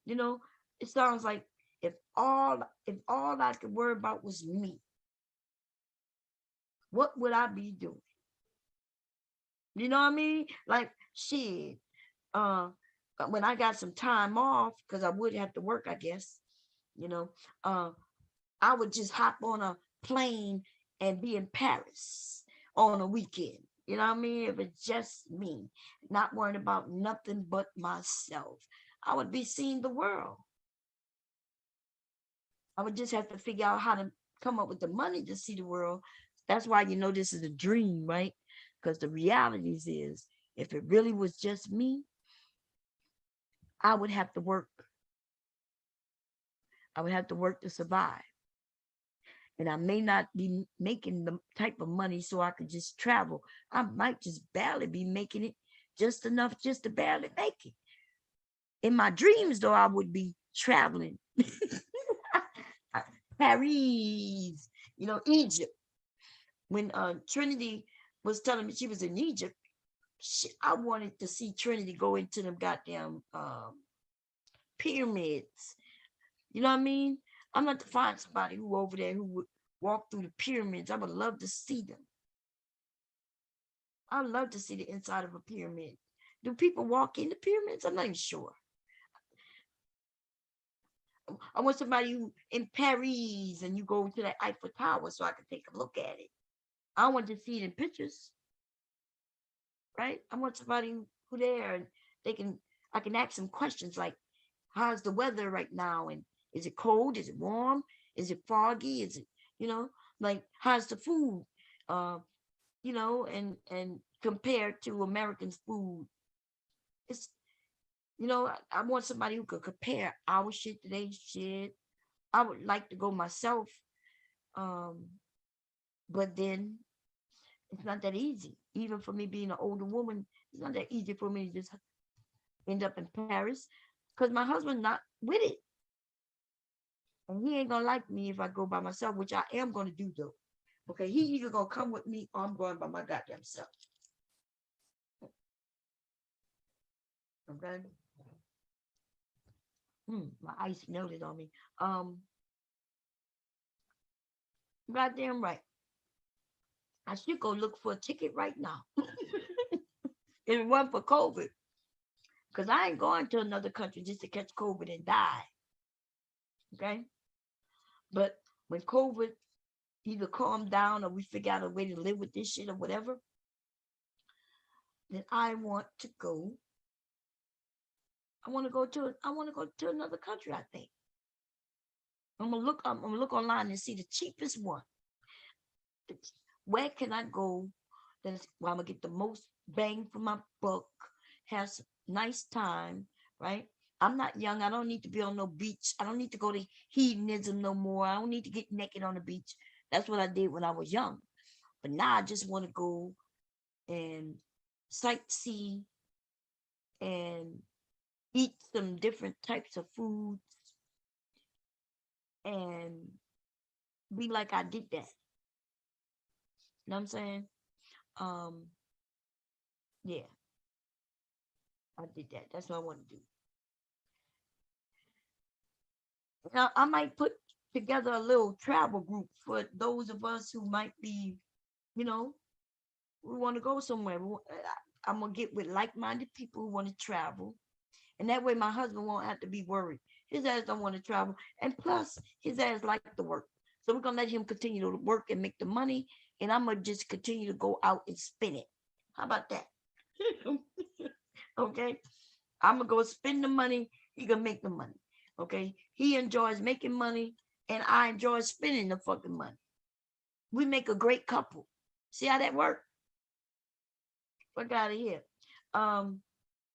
[SPEAKER 1] It sounds like if all I could worry about was me, what would I be doing? You know what I mean? Like shit. Uh when I got some time off, because I would have to work, I guess, you know, uh I would just hop on a plane and be in Paris on a weekend. You know what I mean? If it's just me, not worrying about nothing but myself, I would be seeing the world. I would just have to figure out how to come up with the money to see the world. That's why this is a dream, right? Because the realities is, if it really was just me, I would have to work. I would have to work to survive. And I may not be making the type of money so I could just travel. I might just barely be making it just enough just to barely make it. In my dreams, though, I would be traveling. Paris, Egypt. When Trinity was telling me she was in Egypt, I wanted to see Trinity go into them goddamn pyramids. You know what I mean? I'm not to find somebody who over there who would walk through the pyramids. I would love to see them. I love to see the inside of a pyramid. Do people walk in the pyramids? I'm not even sure. I want somebody who in Paris and you go to that Eiffel Tower so I can take a look at it. I want to see it in pictures, right? I want somebody who there and they can I can ask them questions like, how's the weather right now? And is it cold? Is it warm? Is it foggy? Is it, like how's the food? Uh, and compared to Americans' food, it's I want somebody who could compare our shit to their shit. I would like to go myself, um, but then it's not that easy. Even for me being an older woman, it's not that easy for me to just end up in Paris because my husband's not with it. And he ain't gonna like me if I go by myself, which I am gonna do though. Okay, he either gonna come with me or I'm going by my goddamn self. Okay. My ice melted on me. Goddamn right. I should go look for a ticket right now. If it wasn't for COVID, because I ain't going to another country just to catch COVID and die. Okay. But when COVID either calm down or we figure out a way to live with this shit or whatever, then I want to go. I want to go to another country, I think. I'm gonna look online and see the cheapest one. Where can I go that's where I'm gonna get the most bang for my buck, have some nice time, right? I'm not young. I don't need to be on no beach. I don't need to go to hedonism no more. I don't need to get naked on the beach. That's what I did when I was young. But now I just want to go and sightsee and eat some different types of foods and be like I did that. You know what I'm saying? Um, yeah, I did that. That's what I want to do. Now I might put together a little travel group for those of us who might be, you know, we want to go somewhere. I'm gonna get with like-minded people who want to travel, and that way my husband won't have to be worried. His ass don't want to travel, and plus his ass like to work. So we're gonna let him continue to work and make the money, and I'm gonna just continue to go out and spend it. How about that? Okay, I'm gonna go spend the money. He gonna make the money. Okay, he enjoys making money, and I enjoy spending the fucking money. We make a great couple. See how that works? Fuck out of here. Um,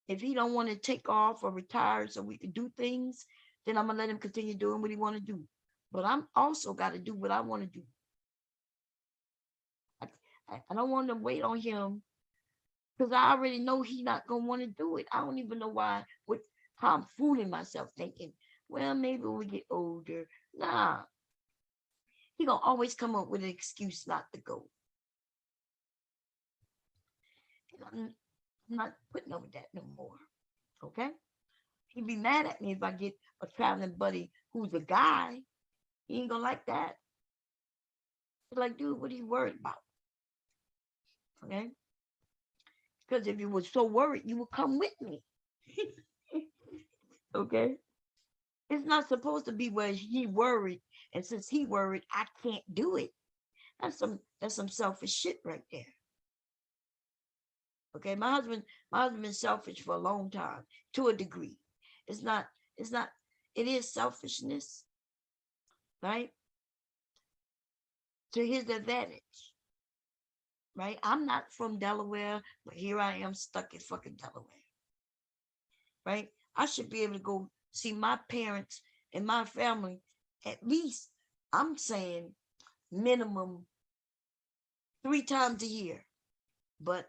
[SPEAKER 1] if he don't want to take off or retire so we can do things, then I'm gonna let him continue doing what he want to do. But I'm also got to do what I want to do. I don't want to wait on him because I already know he's not gonna want to do it. I don't even know why. How I'm fooling myself, thinking, well, maybe when we get older. Nah, he gonna always come up with an excuse not to go. I'm not putting up with that no more. Okay? He'd be mad at me if I get a traveling buddy who's a guy. He ain't gonna like that. He's like, dude, what are you worried about? Okay? Because if you were so worried, you would come with me. Okay? It's not supposed to be where he worried, and since he worried, I can't do it. That's some selfish shit right there. Okay, my husband been selfish for a long time, to a degree. It's not, it's not, it is selfishness, right? To his advantage, right? I'm not from Delaware, but here I am stuck in fucking Delaware, right? I should be able to go see my parents and my family at least, I'm saying minimum 3 times a year. But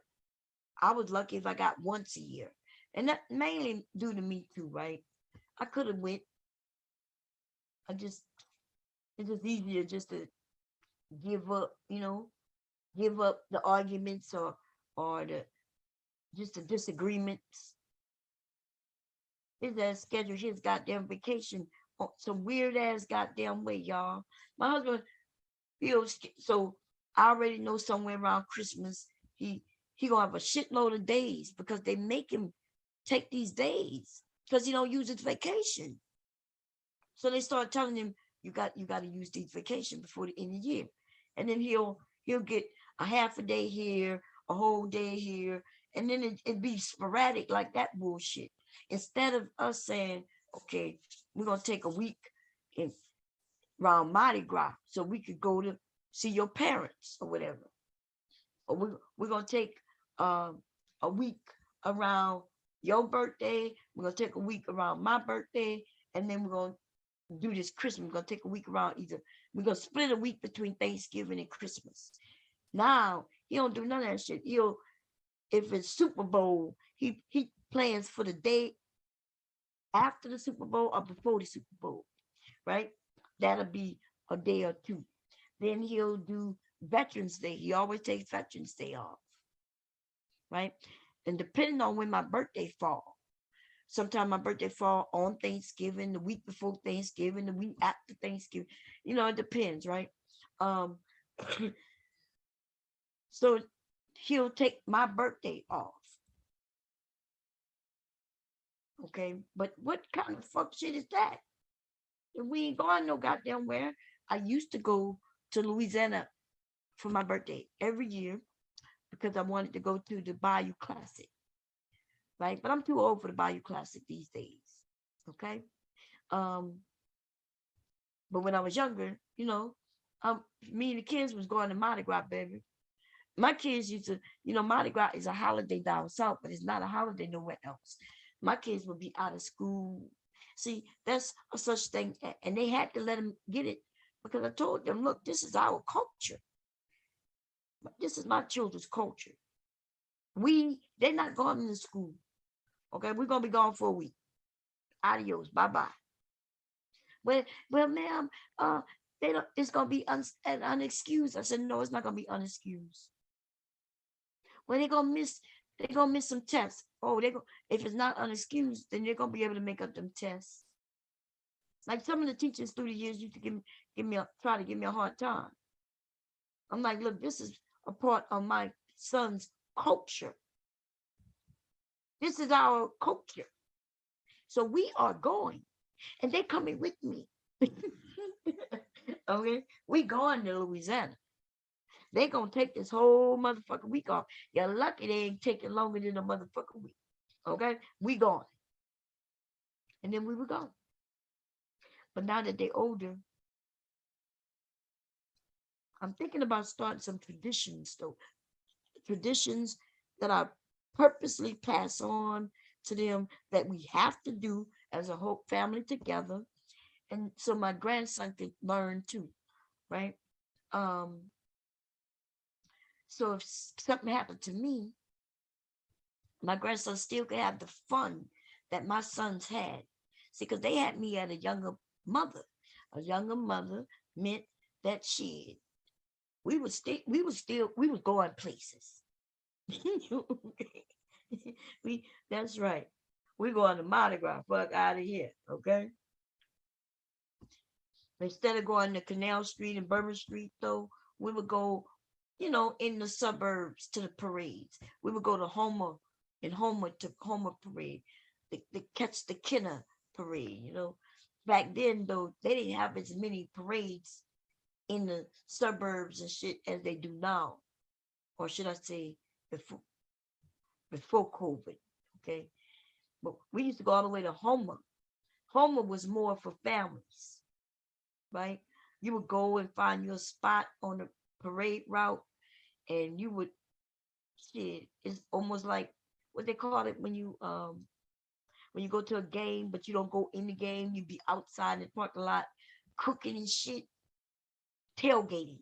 [SPEAKER 1] I was lucky if I got once a year. And that mainly due to me too, right? I could have went. It's just easier just to give up, give up the arguments or the disagreements. His ass scheduled his goddamn vacation on some weird ass goddamn way, y'all. My husband feels so I already know somewhere around Christmas he gonna have a shitload of days because they make him take these days because he don't use his vacation. So they start telling him you got to use these vacation before the end of the year, and then he'll get a half a day here, a whole day here, and then it be sporadic like that bullshit. Instead of us saying, okay, we're gonna take a week in around Mardi Gras so we could go to see your parents or whatever, or we're gonna take a week around your birthday. We're gonna take a week around my birthday, and then we're gonna do this Christmas. We're gonna take a week around either. We're gonna split a week between Thanksgiving and Christmas. Now he don't do none of that shit. He'll, if it's Super Bowl, he plans for the day after the Super Bowl or before the Super Bowl, right? That'll be a day or two. Then he'll do Veterans Day. He always takes Veterans Day off, right? And depending on when my birthday fall, sometimes my birthday fall on Thanksgiving, the week before Thanksgiving, the week after Thanksgiving. You know, it depends, right? So he'll take my birthday off. Okay, but what kind of fuck shit is that? If we ain't going no goddamn where. I used to go to Louisiana for my birthday every year because I wanted to go to the Bayou Classic, right? But I'm too old for the Bayou Classic these days. Okay. But when I was younger, you know, me and the kids was going to Mardi Gras, baby. My kids used to, you know, Mardi Gras is a holiday down south, but it's not a holiday nowhere else. My kids would be out of school. See, that's a such thing, and they had to let them get it because I told them, look, this is our culture. This is my children's culture. They're not going to school. Okay, we're gonna be gone for a week. Adios, bye-bye. Well, ma'am, they don't. It's gonna be unexcused. I said, no, it's not gonna be unexcused. Well, they're gonna miss some tests. Oh, if it's not unexcused, then they're gonna be able to make up them tests. Like some of the teachers through the years used to try to give me a hard time. I'm like, look, this is a part of my son's culture. This is our culture. So we are going, and they're coming with me. Okay, we going to Louisiana. They gonna take this whole motherfucking week off. You're lucky they ain't taking longer than a motherfucking week. Okay, we gone, and then we were gone. But now that they're older, I'm thinking about starting some traditions, though. Traditions that I purposely pass on to them that we have to do as a whole family together, and so my grandson could learn too, right? So if something happened to me, my grandson still could have the fun that my sons had. See, because they had me at a younger mother. A younger mother meant that we was going places. That's right. We going to Mardi Gras, fuck out of here, okay? Instead of going to Canal Street and Bourbon Street, though, we would go, you know, in the suburbs to the parades. We would go to Homer to Homer parade, the Catch the Kenner parade, you know. Back then, though, they didn't have as many parades in the suburbs and shit as they do now. Or should I say before COVID, okay? But we used to go all the way to Homer. Homer was more for families, right? You would go and find your spot on the parade route, and you would shit. It's almost like what they call it when you go to a game, but you don't go in the game. You be outside in the parking lot, cooking and shit, tailgating.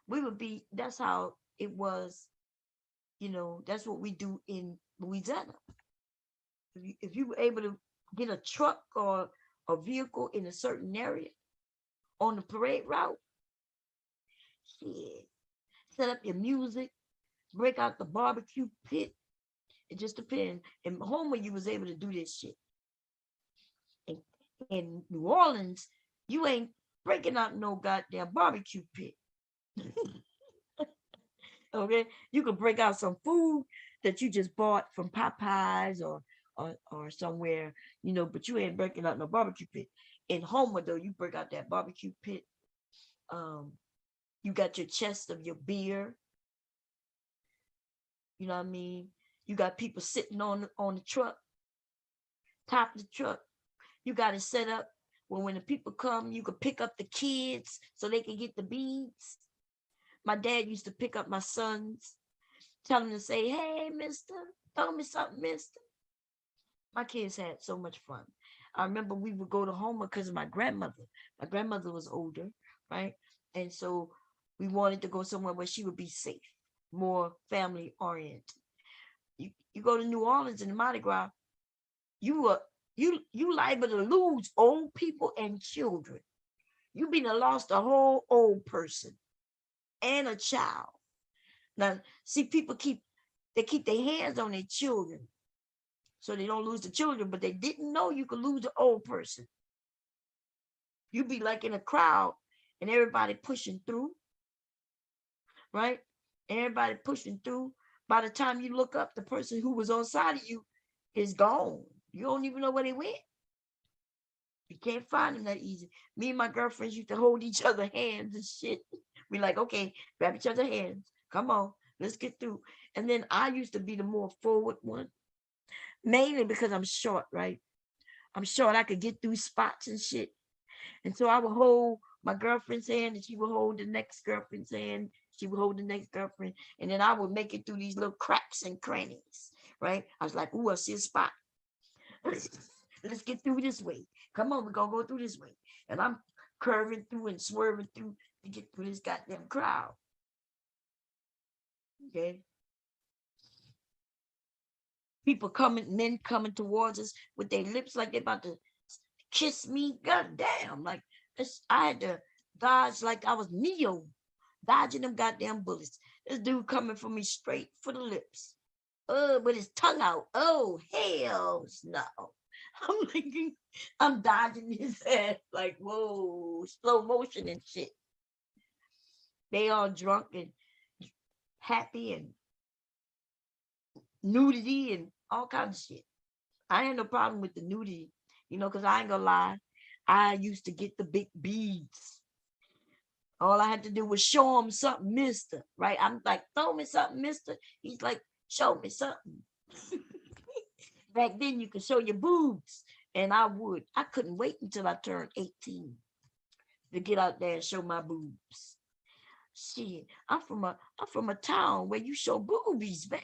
[SPEAKER 1] We would be. That's how it was. You know, that's what we do in Louisiana. If you were able to get a truck or a vehicle in a certain area on the parade route, shit, set up your music, break out the barbecue pit. It just depends. In Homer, you was able to do this shit. In New Orleans, you ain't breaking out no goddamn barbecue pit. Okay, you could break out some food that you just bought from Popeyes or somewhere, but you ain't breaking out no barbecue pit. In Homer though, you break out that barbecue pit. Um, you got your chest of your beer. You know what I mean? You got people sitting on the truck, top of the truck. You got it set up where when the people come, you could pick up the kids so they can get the beads. My dad used to pick up my sons, tell them to say, "Hey, mister, throw me something, mister." My kids had so much fun. I remember we would go to Homer because of my grandmother. My grandmother was older, right? And so we wanted to go somewhere where she would be safe, more family oriented. You go to New Orleans in the Mardi Gras, you are you liable to lose old people and children. You been lost a whole old person and a child. Now, see, people keep their hands on their children so they don't lose the children, but they didn't know you could lose an old person. You be like in a crowd and everybody pushing through, right? Everybody pushing through. By the time you look up, the person who was on side of you is gone. You don't even know where they went. You can't find them that easy. Me and my girlfriends used to hold each other hands and shit. We like, okay, grab each other hands. Come on, let's get through. And then I used to be the more forward one, mainly because I'm short, right? I'm short. I could get through spots and shit. And so I would hold my girlfriend's hand and she would hold the next girlfriend's hand. She would hold the next girlfriend. And then I would make it through these little cracks and crannies, right? I was like, ooh, I see a spot. Let's get through this way. Come on, we're going to go through this way. And I'm curving through and swerving through to get through this goddamn crowd. Okay. People coming, men coming towards us with their lips like they're about to kiss me. God damn. Like, I had to dodge like I was Neo, dodging them goddamn bullets. This dude coming for me straight for the lips. With his tongue out. Oh, hell no. I'm like, I'm dodging his head like, whoa, slow motion and shit. They all drunk and happy and nudity and all kinds of shit. I had no problem with the nudity, because I ain't gonna lie. I used to get the big beads. All I had to do was show him something, mister, right? I'm like, throw me something, mister. He's like, show me something. Back then, you could show your boobs, and I would. I couldn't wait until I turned 18 to get out there and show my boobs. Shit, I'm from a town where you show boobies, man.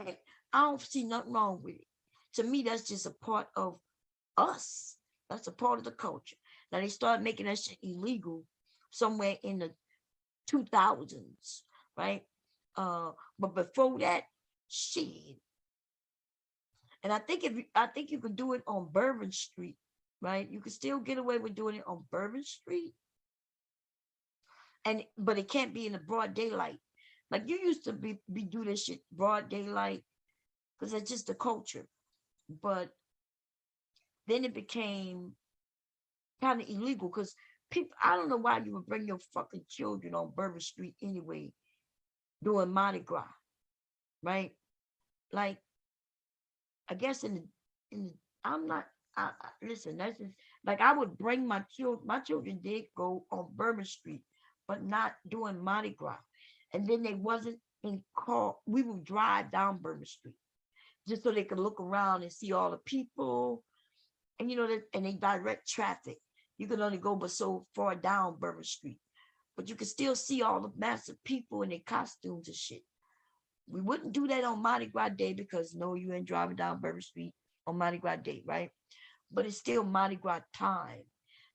[SPEAKER 1] And I don't see nothing wrong with it. To me, that's just a part of us. That's a part of the culture. Now they started making that shit illegal somewhere in the 2000s, right? But before that, shit. And I think you could do it on Bourbon Street, right? You could still get away with doing it on Bourbon Street, but it can't be in the broad daylight. Like you used to be do this shit broad daylight because that's just the culture. But then it became kind of illegal because people. I don't know why you would bring your fucking children on Bourbon Street anyway, doing Mardi Gras, right? Like I guess in the, I'm not. Listen. That's just like I would bring my children. My children did go on Bourbon Street, but not doing Mardi Gras. And then they wasn't in car. We would drive down Bourbon Street just so they could look around and see all the people. And and they direct traffic. You can only go but so far down Bourbon Street, but you can still see all the massive people in their costumes and shit. We wouldn't do that on Mardi Gras Day because no, you ain't driving down Bourbon Street on Mardi Gras Day, right? But it's still Mardi Gras time.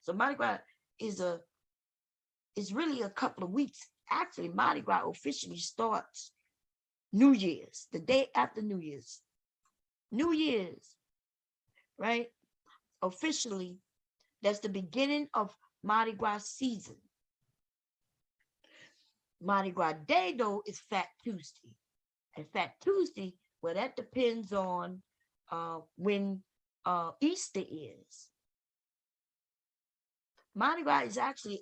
[SPEAKER 1] So Mardi Gras is really a couple of weeks. Actually, Mardi Gras officially starts New Year's, the day after New Year's. New Year's, right? Officially, that's the beginning of Mardi Gras season. Mardi Gras Day, though, is Fat Tuesday. And Fat Tuesday, well, that depends on when Easter is. Mardi Gras is actually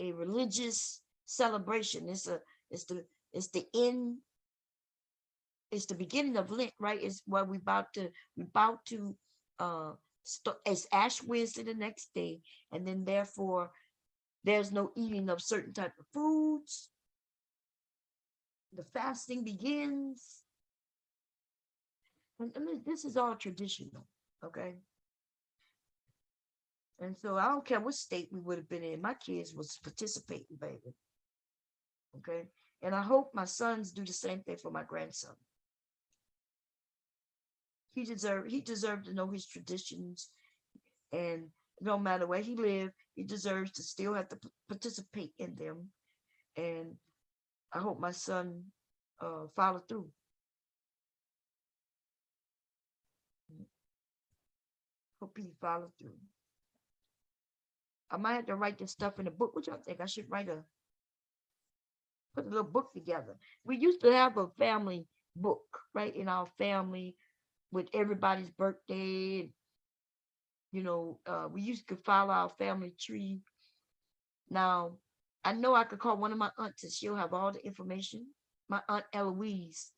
[SPEAKER 1] a religious celebration. It's It's the end. It's the beginning of Lent, right? It's where we about to it's Ash Wednesday the next day, and then therefore there's no eating of certain type of foods. The fasting begins. And this is all traditional, okay? And so I don't care what state we would have been in. My kids was participating, baby. Okay. And I hope my sons do the same thing for my grandson. He deserved to know his traditions, and no matter where he lived, he deserves to still have to participate in them. And I hope my son follow through. Hope he follow through. I might have to write this stuff in a book. What y'all think? I should put a little book together. We used to have a family book, right, in our family with everybody's birthday. You know, we used to follow our family tree. Now, I know I could call one of my aunts and she'll have all the information. My aunt Eloise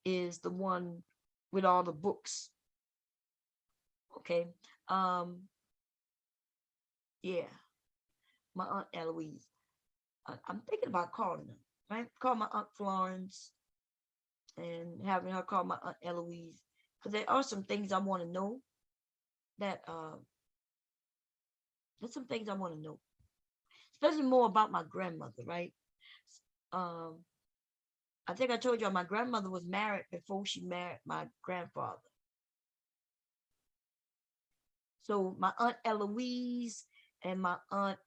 [SPEAKER 1] is the one with all the books. Okay. Yeah, my aunt Eloise. I'm thinking about calling her, right? Call my aunt Florence and having her call my aunt Eloise, because there are some things I want to know that there's some things I want to know, especially more about my grandmother, right? I think I told y'all my grandmother was married before she married my grandfather. So my aunt Eloise and my aunt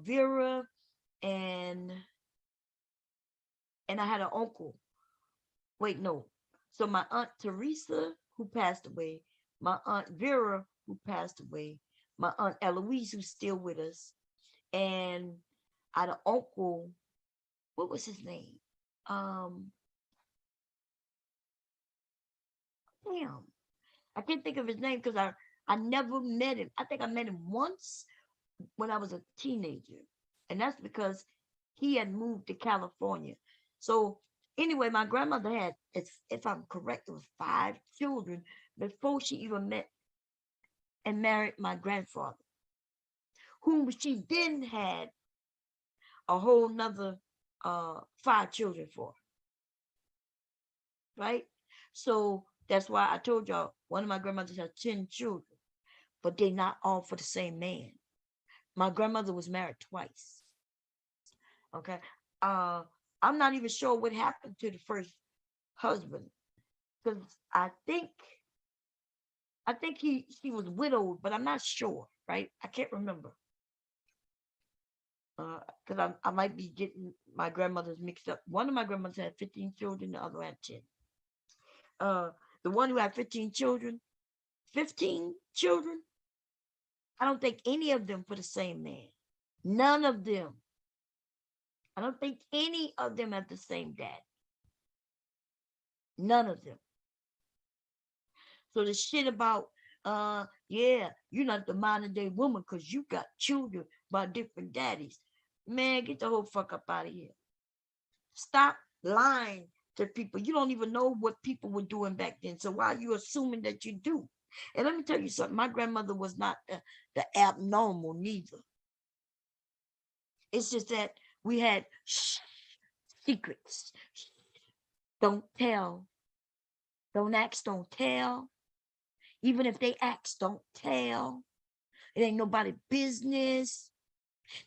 [SPEAKER 1] Vera and I had an uncle. Wait, no. So my aunt Teresa, who passed away, my aunt Vera, who passed away, my aunt Eloise, who's still with us, and I had an uncle. What was his name? Damn, I can't think of his name because I never met him. I think I met him once when I was a teenager, and that's because he had moved to California. So anyway, my grandmother had, if I'm correct, it was 5 children before she even met and married my grandfather, whom she then had a whole nother 5 children for, right? So that's why I told y'all one of my grandmothers had 10 children, but they're not all for the same man. My grandmother was married twice. Okay. I'm not even sure what happened to the first husband, because I think she was widowed, but I'm not sure, right? I can't remember. Because I might be getting my grandmothers mixed up. One of my grandmothers had 15 children, the other had 10. The one who had 15 children, I don't think any of them for the same man. None of them. I don't think any of them have the same dad. None of them. So the shit about, yeah, you're not the modern day woman because you got children by different daddies. Man, get the whole fuck up out of here. Stop lying to people. You don't even know what people were doing back then. So why are you assuming that you do? And let me tell you something. My grandmother was not the abnormal neither. It's just that we had secrets. Don't tell. Don't ask, don't tell. Even if they ask, don't tell. It ain't nobody business.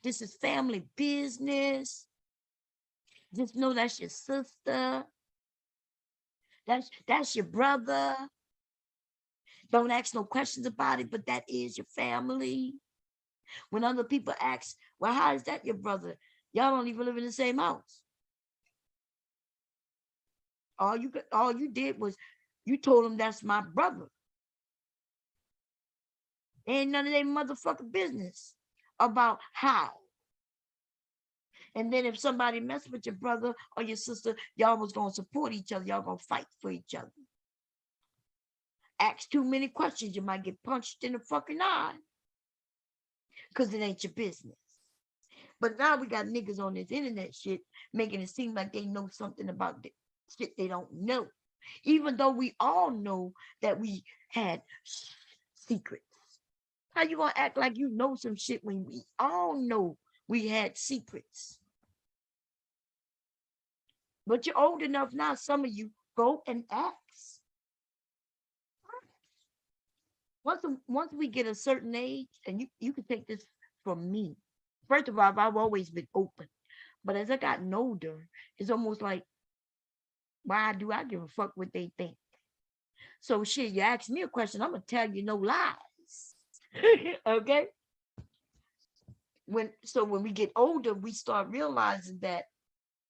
[SPEAKER 1] This is family business. Just know that's your sister. That's your brother. Don't ask no questions about it, but that is your family. When other people ask, well, how is that your brother? Y'all don't even live in the same house. All you did was you told them that's my brother. Ain't none of their motherfucking business about how. And then if somebody messed with your brother or your sister, y'all was gonna support each other. Y'all gonna fight for each other. Ask too many questions, you might get punched in the fucking eye. Because it ain't your business. But now we got niggas on this internet shit making it seem like they know something about the shit they don't know. Even though we all know that we had secrets. How you gonna act like you know some shit when we all know we had secrets? But you're old enough now, some of you go and ask. Once we get a certain age, and you can take this from me. First of all, I've always been open. But as I gotten older, it's almost like, why do I give a fuck what they think? So shit, you ask me a question, I'm gonna tell you no lies. Okay? When we get older, we start realizing that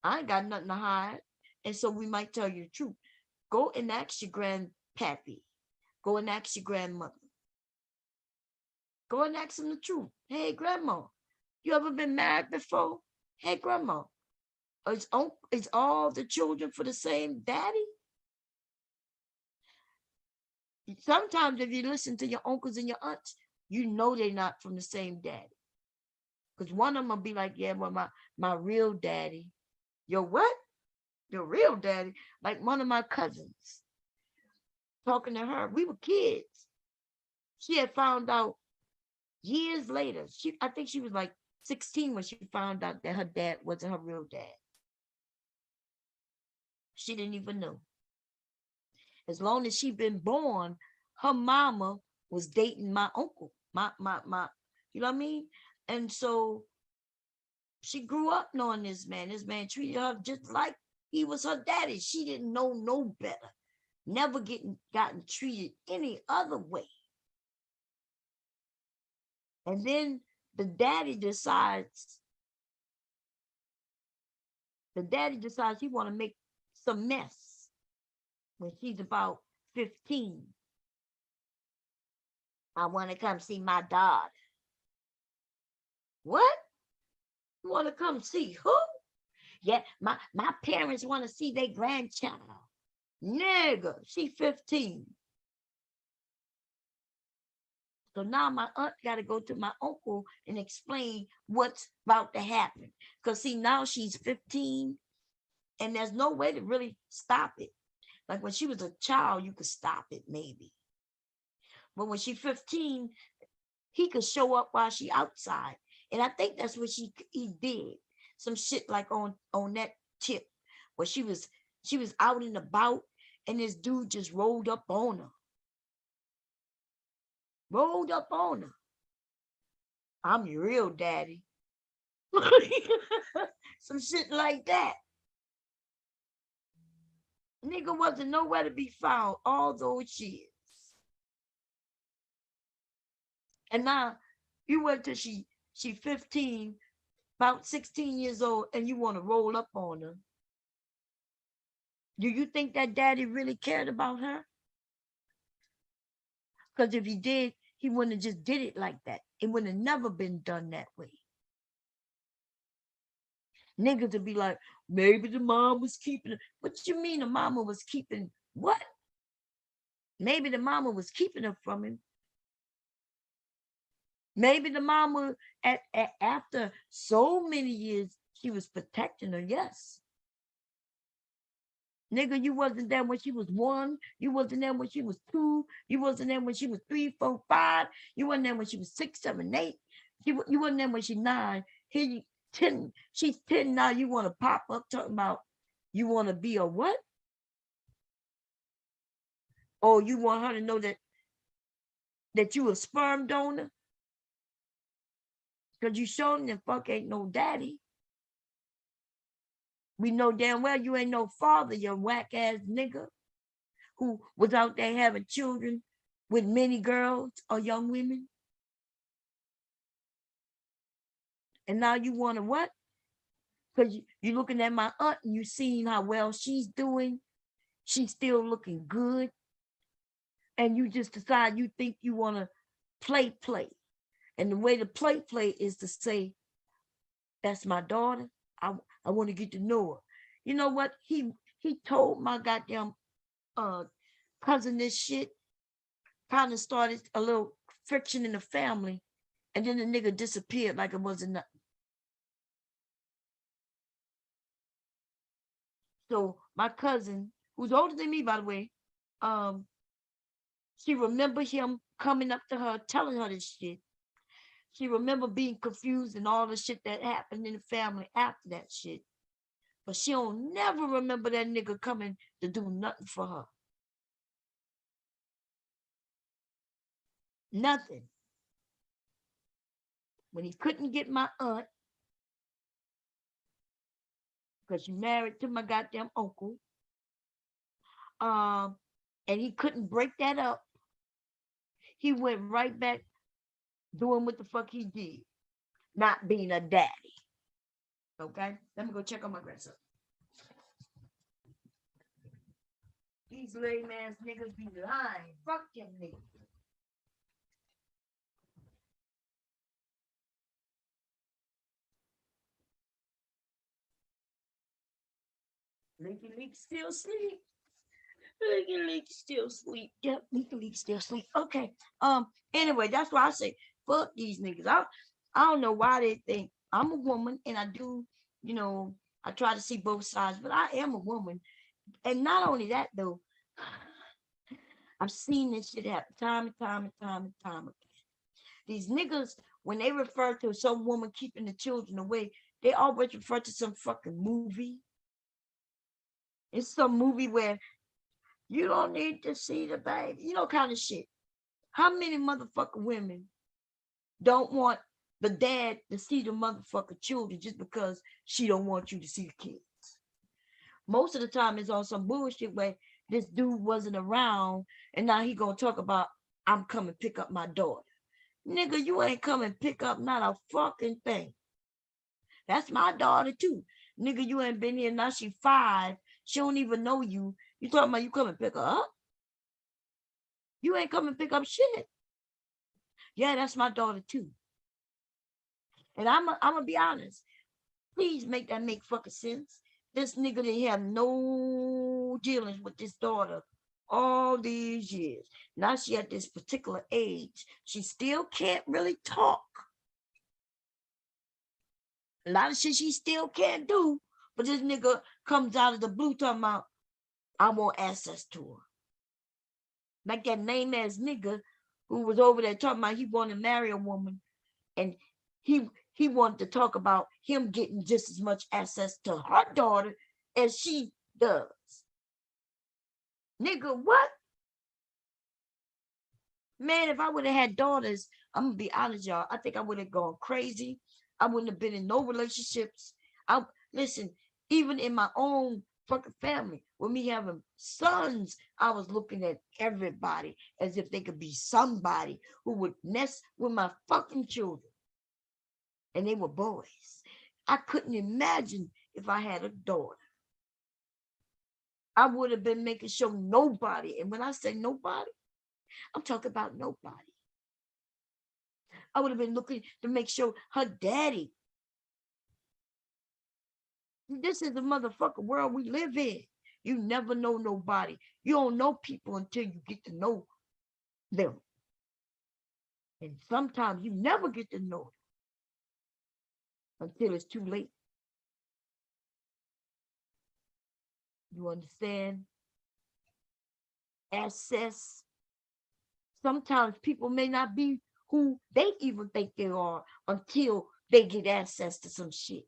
[SPEAKER 1] I ain't got nothing to hide. And so we might tell you the truth. Go and ask your grandpappy. Go and ask your grandmother. Go and ask them the truth. Hey, grandma, you ever been married before? Hey, grandma, is all the children for the same daddy? Sometimes if you listen to your uncles and your aunts, you know they're not from the same daddy. Because one of them will be like, yeah, well, my real daddy. Your what? Your real daddy? Like one of my cousins. Talking to her, we were kids. She had found out years later. I think she was like 16 when she found out that her dad wasn't her real dad. She didn't even know. As long as she been born, her mama was dating my uncle. My, you know what I mean? And so she grew up knowing this man. This man treated her just like he was her daddy. She didn't know no better. Never gotten treated any other way. And then the daddy decides he want to make some mess when she's about 15. I want to come see my daughter. What? You want to come see who? Yeah, my parents want to see their grandchild. Nigga, she 15. So now my aunt got to go to my uncle and explain what's about to happen. Because see, now she's 15 and there's no way to really stop it. Like when she was a child, you could stop it maybe. But when she's 15, he could show up while she outside. And I think that's what he did. Some shit like on that tip where she was out and about and this dude just rolled up on her. Rolled up on her. I'm your real daddy. Some shit like that. Nigga wasn't nowhere to be found all those years. And now you wait till she 15, about 16 years old, and you want to roll up on her. Do you think that daddy really cared about her? Because if he did, he wouldn't have just did it like that. It would have never been done that way. Niggas would be like, maybe the mom was keeping it. What you mean the mama was keeping what? Maybe the mama was keeping her from him. Maybe the mama, after so many years, she was protecting her, yes. Nigga, you wasn't there when she was 1. You wasn't there when she was 2. You wasn't there when she was 3, 4, 5. You wasn't there when she was 6, 7, 8. You wasn't there when she's 9. Here you 10. She's 10 now. You want to pop up talking about you want to be a what? Or you want her to know that you a sperm donor? Because you showing that fuck ain't no daddy. We know damn well you ain't no father, you whack ass nigga who was out there having children with many girls or young women. And now you want to what? Because you're looking at my aunt and you seeing how well she's doing. She's still looking good. And you just decide you think you want to play. And the way to play is to say, that's my daughter. I want to get to know her. You know what? He told my goddamn cousin this shit. Kind of started a little friction in the family. And then the nigga disappeared like it wasn't nothing. So my cousin, who's older than me, by the way, um, she remember him coming up to her, telling her this shit. She remember being confused and all the shit that happened in the family after that shit. But she don't never remember that nigga coming to do nothing for her. Nothing. When he couldn't get my aunt, because she married to my goddamn uncle, um, and he couldn't break that up, he went right back doing what the fuck he did, not being a daddy. Okay? Let me go check on my grandson. These lame ass niggas be lying. Fuck them niggas. Leaky Leak still sleep. Leaky Leak still sleep. Yep, Leaky Leak still sleep. Okay. Anyway, that's why I say fuck these niggas. I don't know why they think I'm a woman and I do, you know, I try to see both sides, but I am a woman. And not only that though, I've seen this shit happen time and time and time and time again. These niggas, when they refer to some woman keeping the children away, they always refer to some fucking movie. It's some movie where you don't need to see the baby, you know, kind of shit. How many motherfucking women don't want the dad to see the motherfucking children just because she don't want you to see the kids? Most of the time it's on some bullshit where this dude wasn't around and now he gonna talk about I'm coming pick up my daughter. Nigga, you ain't coming pick up not a fucking thing. That's my daughter too. Nigga, you ain't been here now. She 5. She don't even know you. You talking about you coming pick her up? You ain't coming pick up shit. Yeah, that's my daughter too. And I'm gonna be honest. Please make that make fucking sense. This nigga didn't have no dealings with this daughter all these years. Now she at this particular age. She still can't really talk. A lot of shit she still can't do. But this nigga comes out of the blue talking about, I want access to her. Like that name ass nigga who was over there talking about he wanted to marry a woman and he wanted to talk about him getting just as much access to her daughter as she does. Nigga, what? Man, if I would have had daughters, I'm gonna be honest, y'all. I think I would have gone crazy. I wouldn't have been in no relationships. Listen, even in my own fucking family, with me having sons, I was looking at everybody as if they could be somebody who would mess with my fucking children. And they were boys. I couldn't imagine if I had a daughter. I would have been making sure nobody, and when I say nobody, I'm talking about nobody. I would have been looking to make sure her daddy. This is the motherfucking world we live in. You never know nobody. You don't know people until you get to know them. And sometimes you never get to know them until it's too late. You understand? Access. Sometimes people may not be who they even think they are until they get access to some shit.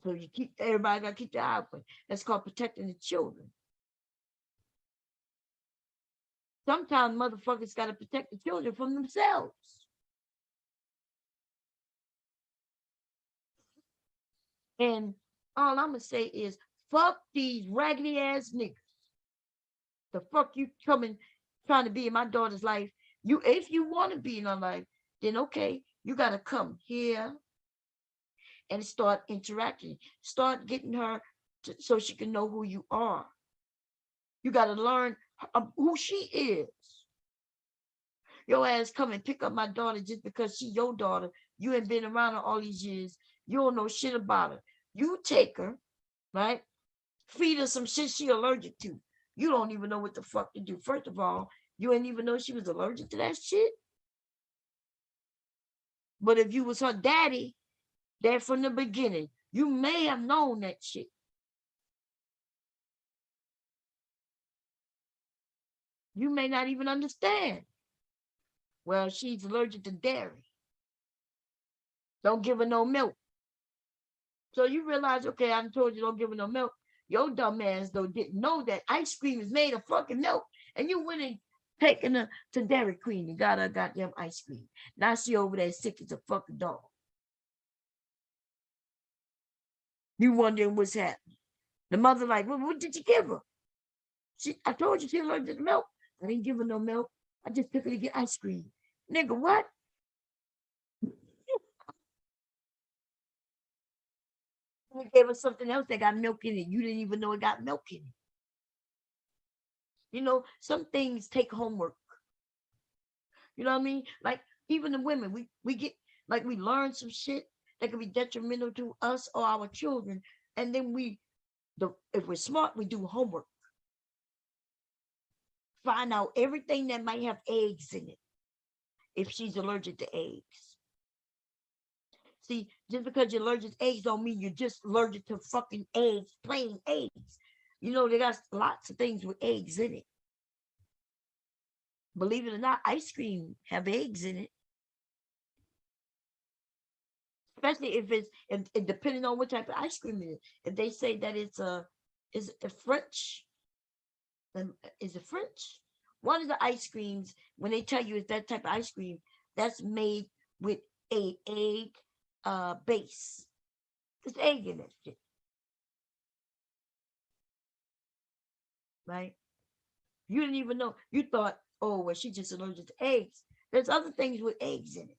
[SPEAKER 1] So everybody gotta keep their eye open. That's called protecting the children. Sometimes motherfuckers gotta protect the children from themselves. And all I'm gonna say is fuck these raggedy ass niggas. The fuck you coming trying to be in my daughter's life? If you want to be in her life, then okay, you gotta come here and start interacting. Start getting her so she can know who you are. You gotta learn who she is. Your ass come and pick up my daughter just because she your daughter. You ain't been around her all these years. You don't know shit about her. You take her, right? Feed her some shit she allergic to. You don't even know what the fuck to do. First of all, you ain't even know she was allergic to that shit. But if you was her daddy, there from the beginning, You may have known that shit. You may not even understand. Well, she's allergic to dairy. Don't give her no milk. So you realize, okay, I told you don't give her no milk. Your dumb ass, though, didn't know that ice cream is made of fucking milk. And you went and taken her to Dairy Queen and got her goddamn ice cream. Now she over there sick as a fucking dog. You wondering what's happening. The mother like, well, what did you give her? I told you she allergic to milk. I didn't give her no milk. I just took her to get ice cream. Nigga, what? We gave her something else that got milk in it. You didn't even know it got milk in it. You know, some things take homework. You know what I mean? Like even the women, we get like we learn some shit that could be detrimental to us or our children, and then if we're smart, we do homework. Find out everything that might have eggs in it. If she's allergic to eggs. See, just because you're allergic to eggs don't mean you're just allergic to fucking eggs, plain eggs. You know, they got lots of things with eggs in it. Believe it or not, ice cream have eggs in it. Especially if depending on what type of ice cream it is. If they say that it's a French, is it French? One of the ice creams, when they tell you it's that type of ice cream, that's made with a egg base. There's egg in that shit. Right? You didn't even know. You thought, oh, well, she's just allergic to eggs. There's other things with eggs in it.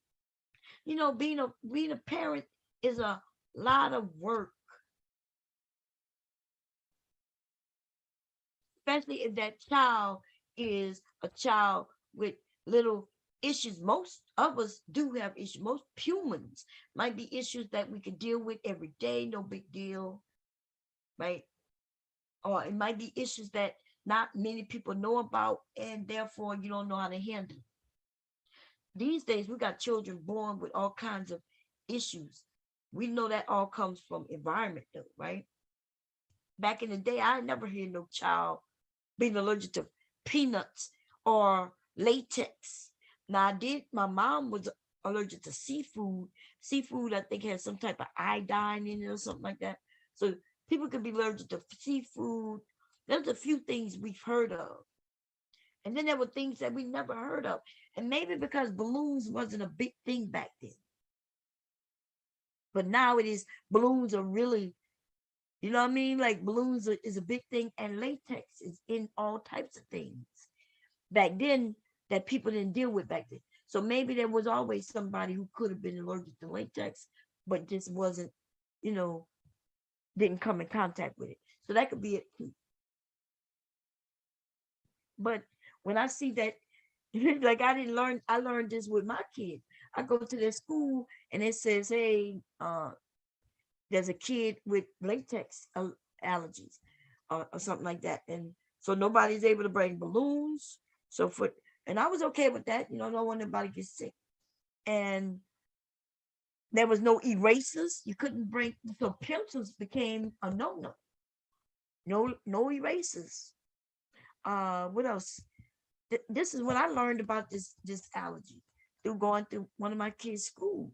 [SPEAKER 1] You know, being a parent is a lot of work. Especially if that child is a child with little issues. Most of us do have issues. Most humans might be issues that we can deal with every day, no big deal, right? Or it might be issues that not many people know about, and therefore you don't know how to handle. These days, we got children born with all kinds of issues. We know that all comes from environment, though, right? Back in the day, I never heard no child being allergic to peanuts or latex. Now, my mom was allergic to seafood. Seafood, I think, has some type of iodine in it or something like that. So people could be allergic to seafood. There's a few things we've heard of. And then there were things that we never heard of. And maybe because balloons wasn't a big thing back then. But now it is. Balloons are really, you know what I mean? Like balloons is a big thing, and latex is in all types of things back then that people didn't deal with back then. So maybe there was always somebody who could have been allergic to latex, but just wasn't, you know, didn't come in contact with it. So that could be it too. But when I see that, like I learned this with my kids. I go to their school and it says, hey, there's a kid with latex allergies or something like that. And so nobody's able to bring balloons. And I was okay with that. You know, no one anybody gets sick. And there was no erasers. You couldn't bring, so pencils became a no-no. No erasers. What else? This is what I learned about this allergy through going through one of my kids' schools.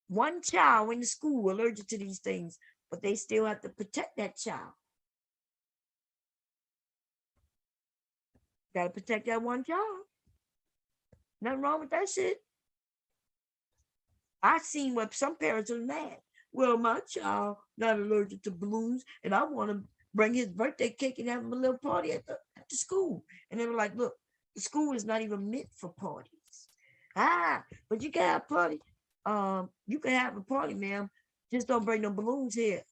[SPEAKER 1] One child in the school allergic to these things, but they still have to protect that child. Got to protect that one child. Nothing wrong with that shit. I seen what some parents are mad. Well, my child not allergic to balloons, and I want to bring his birthday cake and have him a little party at the school. And they were like, look, the school is not even meant for parties. But you can have a party. You can have a party, ma'am. Just don't bring no balloons here.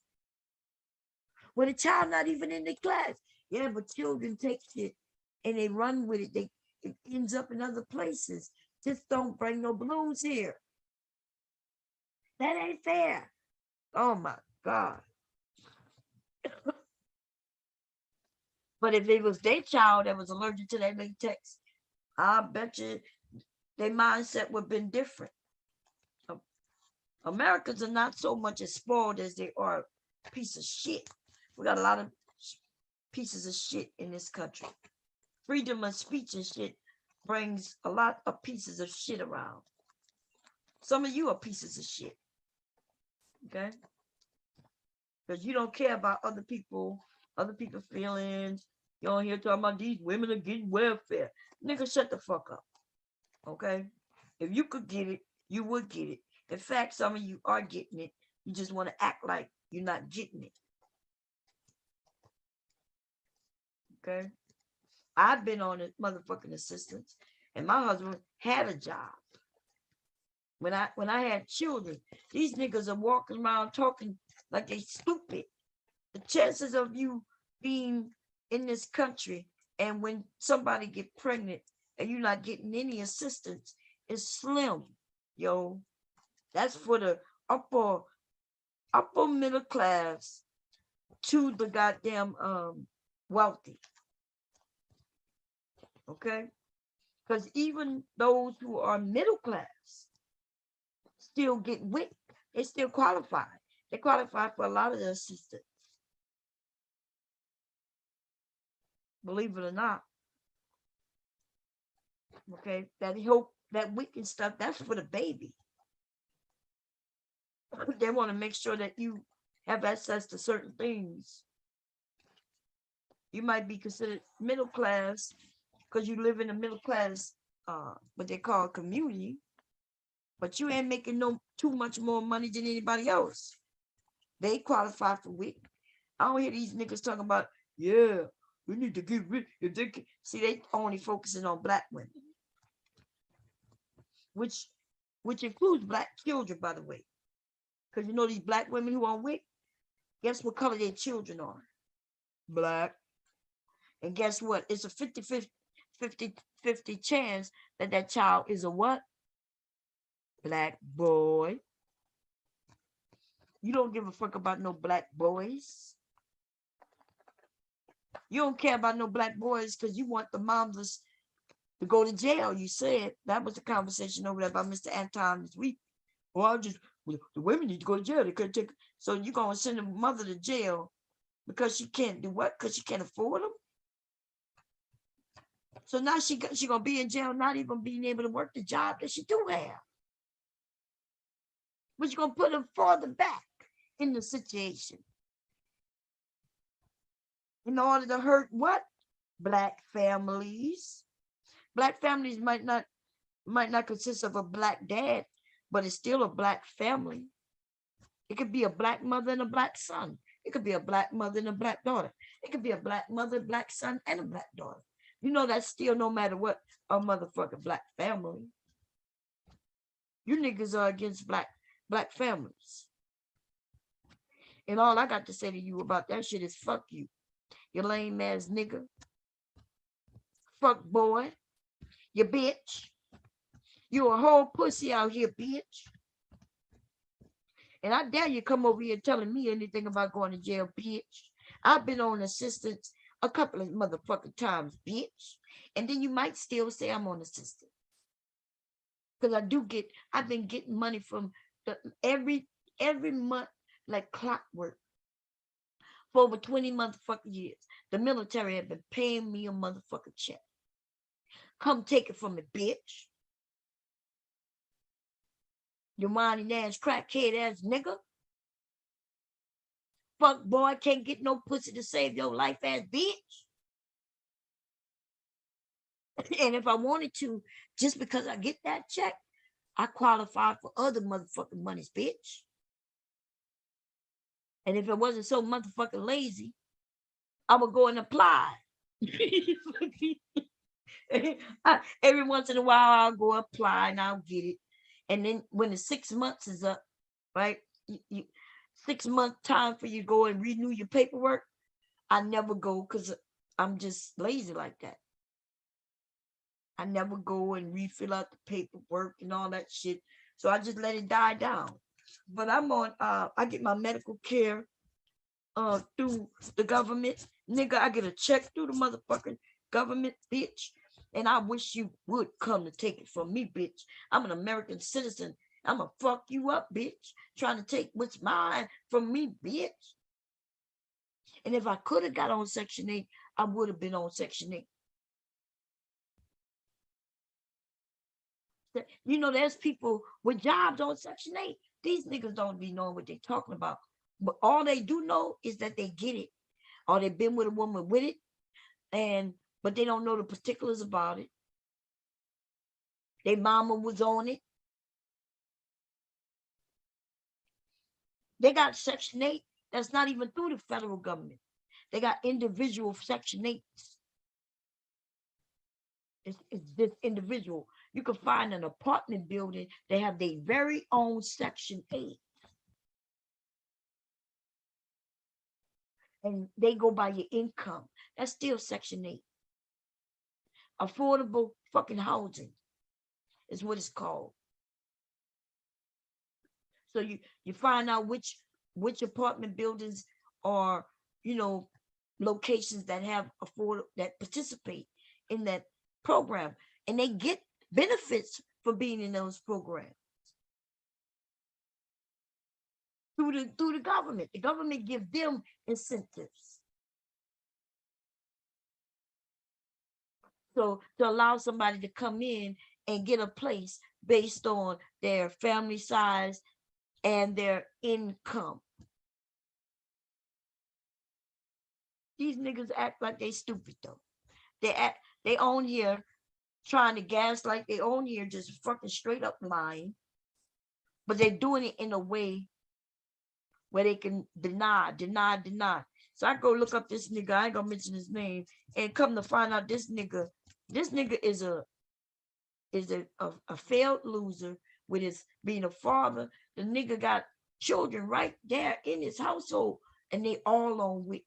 [SPEAKER 1] Well, the child not even in the class. Yeah, but children take shit and they run with it. It ends up in other places. Just don't bring no balloons here. That ain't fair. Oh my God. But if it was their child that was allergic to that latex, I bet you their mindset would have been different. Americans are not so much as spoiled as they are a piece of shit. We got a lot of pieces of shit in this country. Freedom of speech and shit brings a lot of pieces of shit around. Some of you are pieces of shit. Okay? Because you don't care about other people's feelings. You don't hear talking about these women are getting welfare. Nigga, shut the fuck up. Okay? If you could get it, you would get it. In fact, some of you are getting it. You just want to act like you're not getting it. Okay? I've been on a motherfucking assistance, and my husband had a job. When I had children, these niggas are walking around talking like they stupid. The chances of you being in this country and when somebody get pregnant and you're not getting any assistance is slim, yo. That's for the upper middle class to the goddamn wealthy. Okay? Because even those who are middle class still get WIC. They still qualify. They qualify for a lot of the assistance. Believe it or not. Okay, that hope, that WIC and stuff, that's for the baby. They want to make sure that you have access to certain things. You might be considered middle class because you live in a middle class, what they call community, but you ain't making too much more money than anybody else. They qualify for WIC. I don't hear these niggas talking about, yeah, we need to get rid. If they can, see, they only focusing on black women, which includes black children, by the way. Because you know these black women who are WIC, guess what color their children are? Black. And guess what? It's a 50 chance that child is a what? Black boy. You don't give a fuck about no black boys. You don't care about no black boys because you want the moms to go to jail. You said that was the conversation over there by Mr. Anton this week. Well, the women need to go to jail. They couldn't take. So you're gonna send the mother to jail because she can't do what? Because she can't afford them. So now she gonna be in jail, not even being able to work the job that she do have. But you're gonna put them further back in the situation in order to hurt what? Black families. Black families might not consist of a black dad, but it's still a black family. It could be a black mother and a black son. It could be a black mother and a black daughter. It could be a black mother, black son, and a black daughter. You know that's still, no matter what, a motherfucking black family. You niggas are against black families. And all I got to say to you about that shit is fuck you. You lame ass nigga. Fuck boy. You bitch. You a whole pussy out here, bitch. And I dare you come over here telling me anything about going to jail, bitch. I've been on assistance a couple of motherfucking times, bitch. And then you might still say I'm on assistance. Because I've been getting money from every month like clockwork. For over 20 motherfucking years. The military have been paying me a motherfucking check. Come take it from me, bitch. You whining ass, crackhead ass nigga. Fuck boy, can't get no pussy to save your life ass bitch. And if I wanted to, just because I get that check, I qualify for other motherfucking monies, bitch. And if it wasn't so motherfucking lazy, I would go and apply. Every once in a while, I'll go apply and I'll get it. And then when the 6 months is up, right? 6 month time for you to go and renew your paperwork. I never go because I'm just lazy like that. I never go and refill out the paperwork and all that shit. So I just let it die down. But I'm on, I get my medical care through the government. Nigga, I get a check through the motherfucking government, bitch. And I wish you would come to take it from me, bitch. I'm an American citizen. I'm gonna fuck you up, bitch. Trying to take what's mine from me, bitch. And if I could have got on Section 8, I would have been on Section 8. You know, there's people with jobs on Section 8. These niggas don't be knowing what they're talking about. But all they do know is that they get it. Or they've been with a woman with it. But they don't know the particulars about it. Their mama was on it. They got Section 8 that's not even through the federal government. They got individual Section 8s. It's this individual. You can find an apartment building. They have their very own Section 8. And they go by your income. That's still Section 8. Affordable fucking housing is what it's called. So you find out which apartment buildings are, locations that have that participate in that program, and they get benefits for being in those programs through the government. The government gives them incentives. So to allow somebody to come in and get a place based on their family size and their income. These niggas act like they stupid though. They own here trying to gaslight. They own here just fucking straight up lying. But they're doing it in a way where they can deny. So I go look up this nigga. I ain't gonna mention his name. And come to find out this nigga is a failed loser with his being a father. The nigga got children right there in his household, and they all on WIC.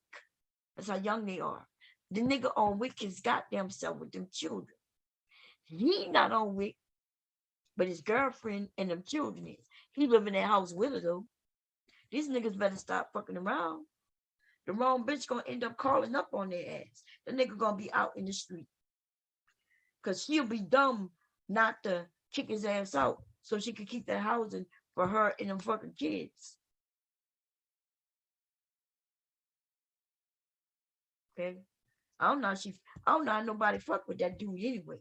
[SPEAKER 1] That's how young they are. The nigga on WIC has goddamn self with them children. He not on WIC, but his girlfriend and them children is. He live in that house with her though. These niggas better stop fucking around. The wrong bitch gonna end up calling up on their ass. The nigga gonna be out in the street. Cause she'll be dumb not to kick his ass out so she can keep that housing for her and them fucking kids. Okay. I don't know how nobody fuck with that dude anyway.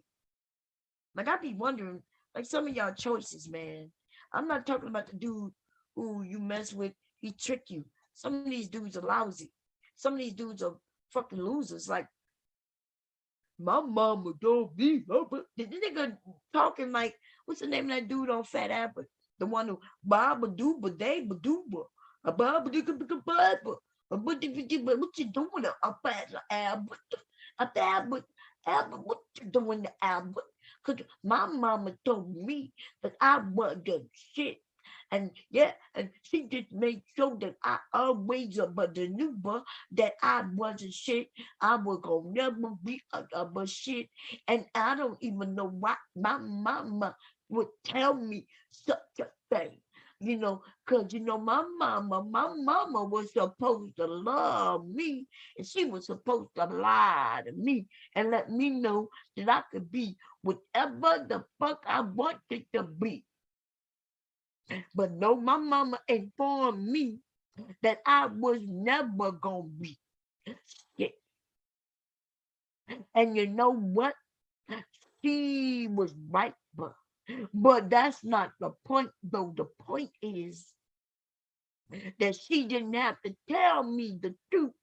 [SPEAKER 1] Like I be wondering, like some of y'all choices, man. I'm not talking about the dude who you mess with, he trick you. Some of these dudes are lousy. Some of these dudes are fucking losers. Like my mama told me, the nigga talking like, what's the name of that dude on Fat Albert? The one who Baba Dooba Day Baduba. A Baba Dooba Baba. What you doing up at Albert? Up Albert, what you doing to Albert? Because my mama told me that I wasn't shit. And yeah, and she just made sure that I always about the new that I wasn't shit. I was gonna never be a shit. And I don't even know why my mama would tell me such a thing. Because my mama was supposed to love me, and she was supposed to lie to me and let me know that I could be whatever the fuck I wanted to be. But no, my mama informed me that I was never gonna be shit. And you know what? She was right, but that's not the point, though. The point is that she didn't have to tell me the truth.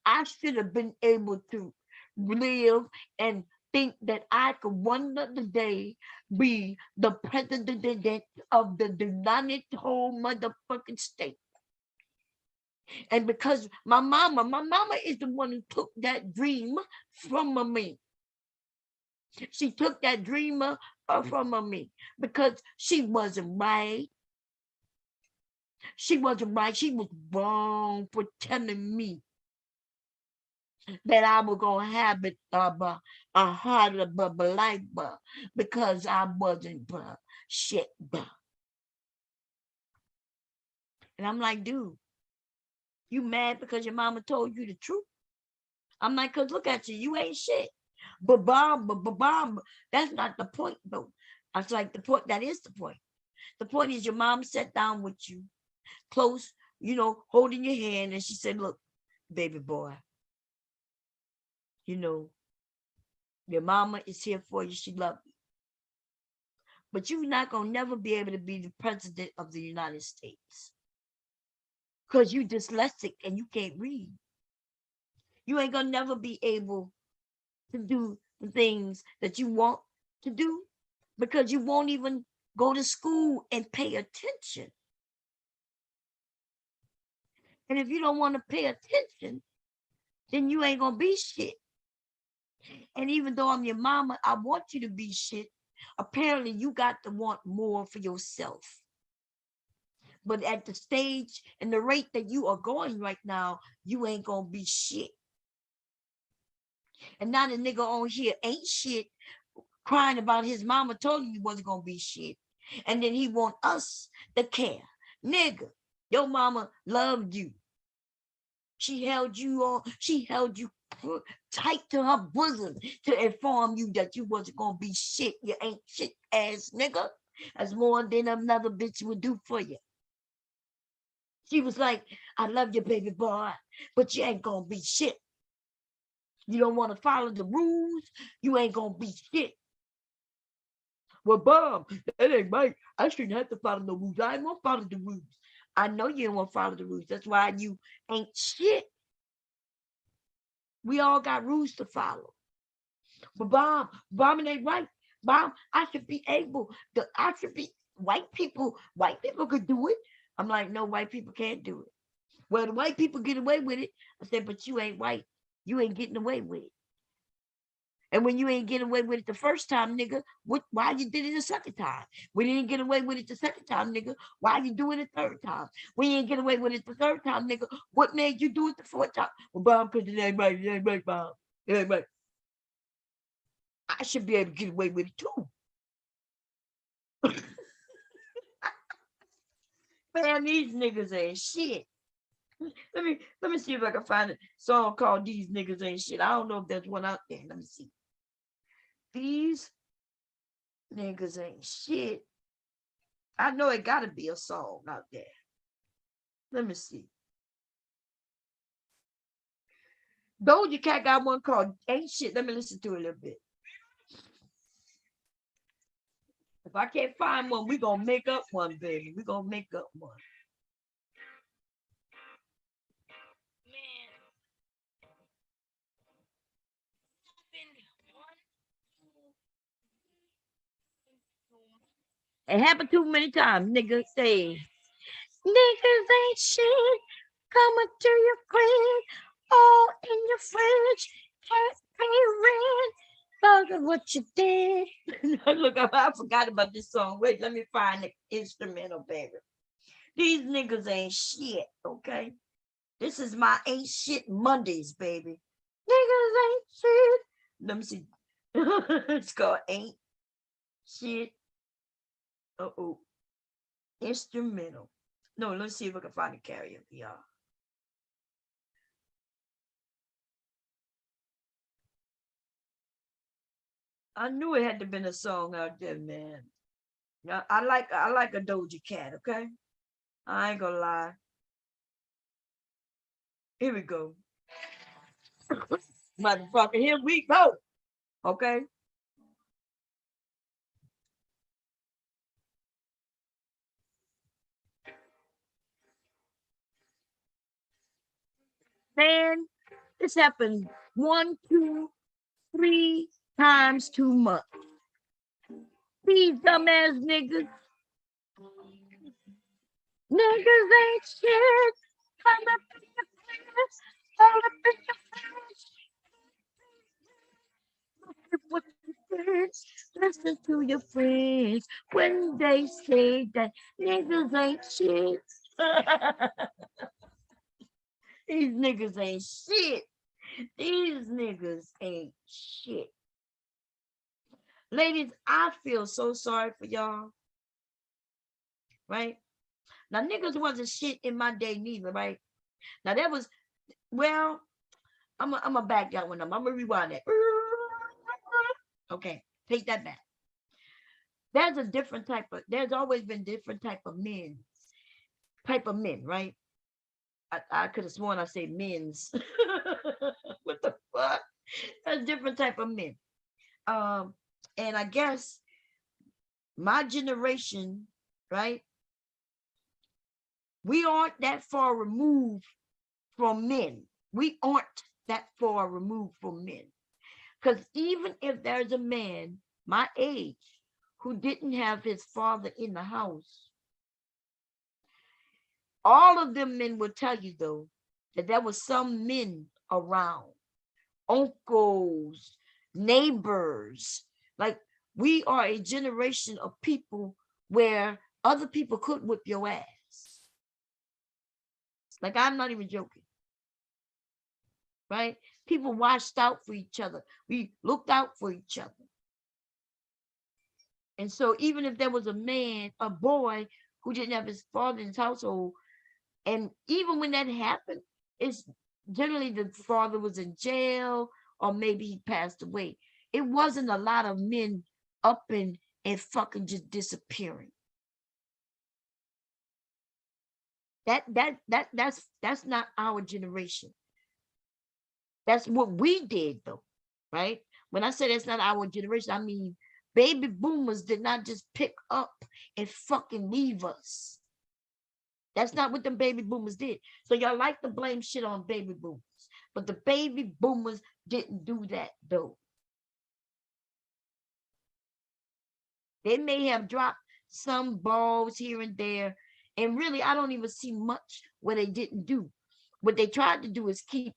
[SPEAKER 1] I should have been able to live and think that I could one of the day be the president of the United whole motherfucking state. And because my mama is the one who took that dream from me. She took that dreamer from me because she wasn't right. She wasn't right. She was wrong for telling me that I was gonna have it a harder life because I wasn't shit. And I'm like, dude, you mad because your mama told you the truth? I'm like, cause look at you, you ain't shit. But that's not the point though. I was like, the point, that is the point. The point is your mom sat down with you close, holding your hand, and she said, look, baby boy, your mama is here for you. She loves you. But you're not going to never be able to be the president of the United States because you dyslexic and you can't read. You ain't going to never be able to do the things that you want to do because you won't even go to school and pay attention. And if you don't want to pay attention, then you ain't going to be shit. And even though I'm your mama, I want you to be shit. Apparently, you got to want more for yourself. But at the stage and the rate that you are going right now, you ain't going to be shit. And now the nigga on here ain't shit, crying about his mama told him he wasn't going to be shit. And then he want us to care. Nigga, your mama loved you. She held you on. She held you tight to her bosom to inform you that you wasn't going to be shit. You ain't shit ass nigga. That's more than another bitch would do for you. She was like, I love you, baby boy, but you ain't going to be shit. You don't want to follow the rules. You ain't going to be shit. Well, Bob, that ain't right. I shouldn't have to follow the rules. I ain't want to follow the rules. I know you don't want to follow the rules. That's why you ain't shit. We all got rules to follow. But Bob, it ain't right. Bob, I should be white people could do it. I'm like, no, white people can't do it. Well, the white people get away with it. I said, but you ain't white. You ain't getting away with it. And when you ain't getting away with it the first time, nigga, why you did it the second time? When you didn't get away with it the second time, nigga, why you doing it the third time? When you ain't get away with it the third time, nigga, what made you do it the fourth time? Well, Bob, because it ain't right. It ain't right, Bob. It ain't right. I should be able to get away with it too. Man, these niggas ain't shit. Let me see if I can find a song called These Niggas Ain't Shit. I don't know if there's one out there. Let me see. These niggas ain't shit. I know it gotta be a song out there. Let me see. Doja Cat got one called Ain't Shit. Let me listen to it a little bit. If I can't find one, we gonna make up one, baby. We gonna make up one. It happened too many times. Niggas say, niggas ain't shit. Coming to your crib, all in your fridge. Can't pay rent. Look at what you did. Look, I forgot about this song. Wait, let me find the instrumental, baby. These niggas ain't shit, okay? This is my Ain't Shit Mondays, baby. Niggas ain't shit. Let me see. It's called Ain't Shit. Uh-oh. Instrumental. No, let's see if I can find a karaoke, y'all. I knew it had to been a song out there, man. Yeah, I like a Doja Cat, okay? I ain't gonna lie. Here we go. Motherfucker, here we go. Okay. Man, this happened 1, 2, 3 times too much. These dumbass niggas. Niggas ain't shit. Come up in your face. All up in your face. Look at what you did. Listen to your friends when they say that niggas ain't shit. These niggas ain't shit. These niggas ain't shit. Ladies, I feel so sorry for y'all. Right? Now, niggas wasn't shit in my day neither, right? Now, that was, well, I'm going to back that one up. I'm going to rewind that. Okay, take that back. there's a different type of, there's always been different type of men, right? I could have sworn I said men's. What the fuck? There's different type of men. Um, and I guess my generation, right? We aren't that far removed from men. We aren't that far removed from men. Because even if there's a man my age who didn't have his father in the house, all of them men will tell you, though, that there was some men around, uncles, neighbors. Like, we are a generation of people where other people could whip your ass. Like, I'm not even joking. Right? People watched out for each other. We looked out for each other. And so even if there was a man, a boy who didn't have his father in his household, and even when that happened, it's generally the father was in jail or maybe he passed away. It wasn't a lot of men up and fucking just disappearing. That's not our generation. That's what we did, though, right? When I say that's not our generation, I mean baby boomers did not just pick up and fucking leave us. That's not what them baby boomers did. So y'all like to blame shit on baby boomers, but the baby boomers didn't do that, though. They may have dropped some balls here and there, and really, I don't even see much where they didn't do. What they tried to do is keep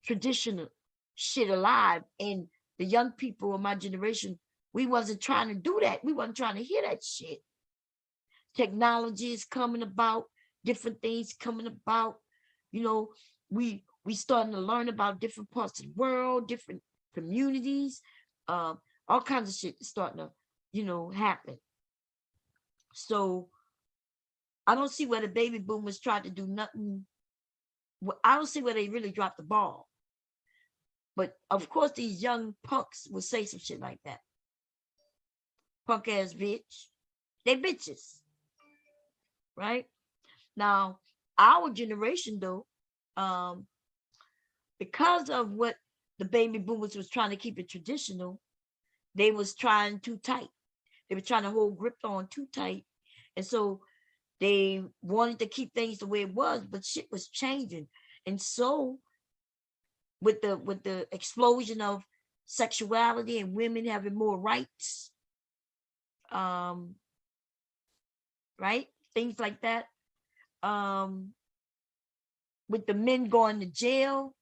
[SPEAKER 1] traditional shit alive, and the young people of my generation, we wasn't trying to do that. We wasn't trying to hear that shit. Technology is coming about, different things coming about. You know, we starting to learn about different parts of the world, different communities, all kinds of shit is starting to happen. So I don't see where the baby boomers tried to do nothing. I don't see where they really dropped the ball. But of course, these young punks will say some shit like that. Punk ass bitch. They bitches. Right? Now, our generation, though, because of what the baby boomers was trying to keep it traditional, they was trying too tight. They were trying to hold grip on too tight. And so they wanted to keep things the way it was, but shit was changing. And so with the explosion of sexuality and women having more rights, right? Things like that. With the men going to jail,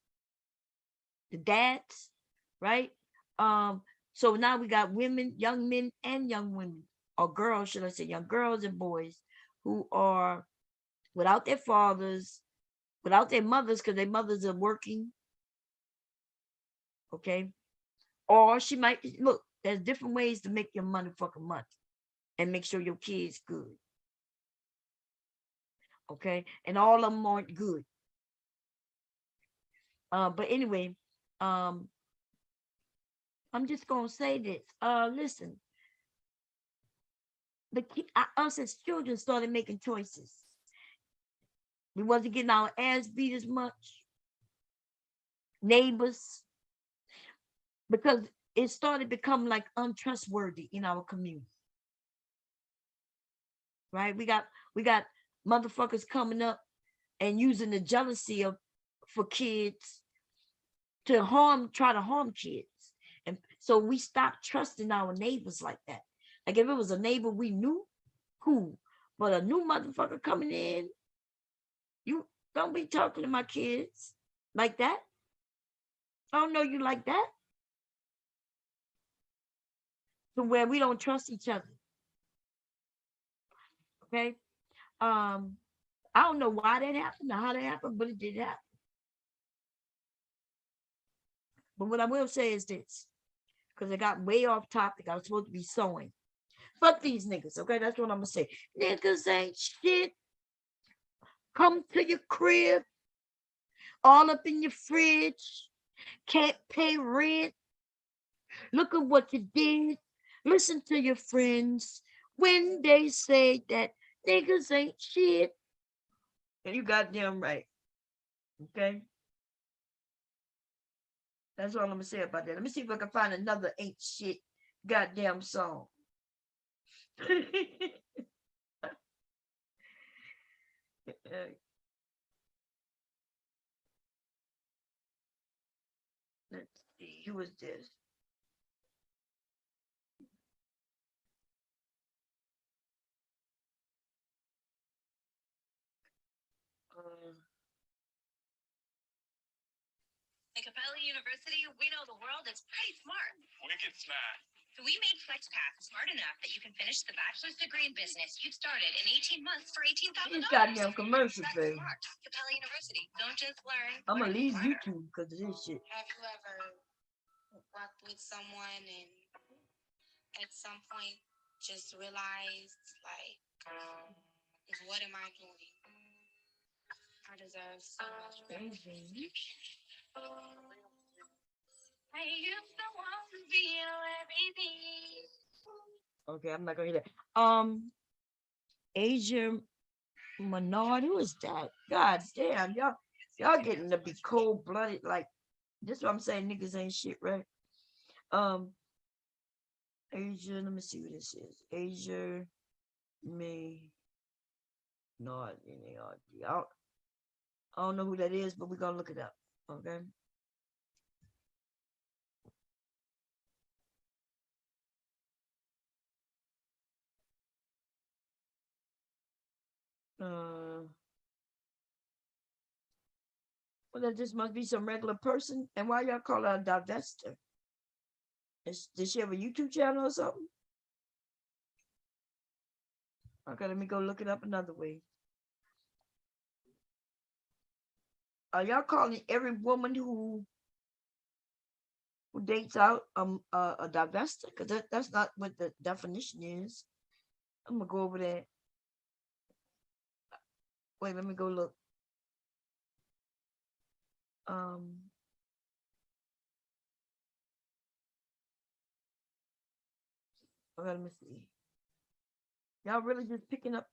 [SPEAKER 1] the dads, right? So now we got women, young men and young women, or girls, should I say, young girls and boys who are without their fathers, without their mothers, because their mothers are working. Okay. Or she might look, there's different ways to make your motherfucking money and make sure your kids good. Okay. And all of them aren't good. But anyway, I'm just gonna say this. Listen, us as children started making choices. We wasn't getting our ass beat as much. Neighbors, because it started becoming like untrustworthy in our community. Right? We got motherfuckers coming up and using the jealousy for kids to try to harm kids. And so we stopped trusting our neighbors like that. Like if it was a neighbor we knew, cool. But a new motherfucker coming in, you don't be talking to my kids like that. I don't know you like that. To where we don't trust each other. Okay. I don't know why that happened or how that happened, but it did happen. But what I will say is this, because I got way off topic. I was supposed to be sewing. Fuck these niggas, okay? That's what I'm gonna say. Niggas ain't shit. Come to your crib, all up in your fridge, can't pay rent. Look at what you did. Listen to your friends when they say that niggas ain't shit. And you goddamn right. Okay? That's all I'm gonna say about that. Let me see if I can find another ain't shit goddamn song. Let's see, who is this?
[SPEAKER 4] At Capella University, we know the world is pretty smart. Wicked smart. So we made FlexPath smart enough that you can finish the bachelor's degree in business you started in 18 months for $18,000.
[SPEAKER 1] These goddamn commercials,
[SPEAKER 4] That's
[SPEAKER 1] baby.
[SPEAKER 4] smart. Capella University. Don't just learn.
[SPEAKER 1] I'm gonna
[SPEAKER 4] learn
[SPEAKER 1] leave
[SPEAKER 4] smarter.
[SPEAKER 1] YouTube because of this shit.
[SPEAKER 4] Have you ever worked with someone and at some point just realized, like, what am I doing? I deserve so much better. I used to want to be your everything.
[SPEAKER 1] Okay, I'm not gonna hear that. Asia Menard, who is that? God damn, y'all getting to be cold blooded. Like this, what I'm saying, niggas ain't shit, right? Asia, let me see what this is. Asia May not N-A-R-D. I don't know who that is, but we're gonna look it up. Okay. Well, that just must be some regular person. And why y'all call her a divester? Does she have a YouTube channel or something? Okay, let me go look it up another way. Are y'all calling every woman who dates out a divester? Because that's not what the definition is. I'm gonna go over there. Wait, let me go look. Okay, let me see. Y'all really just picking up.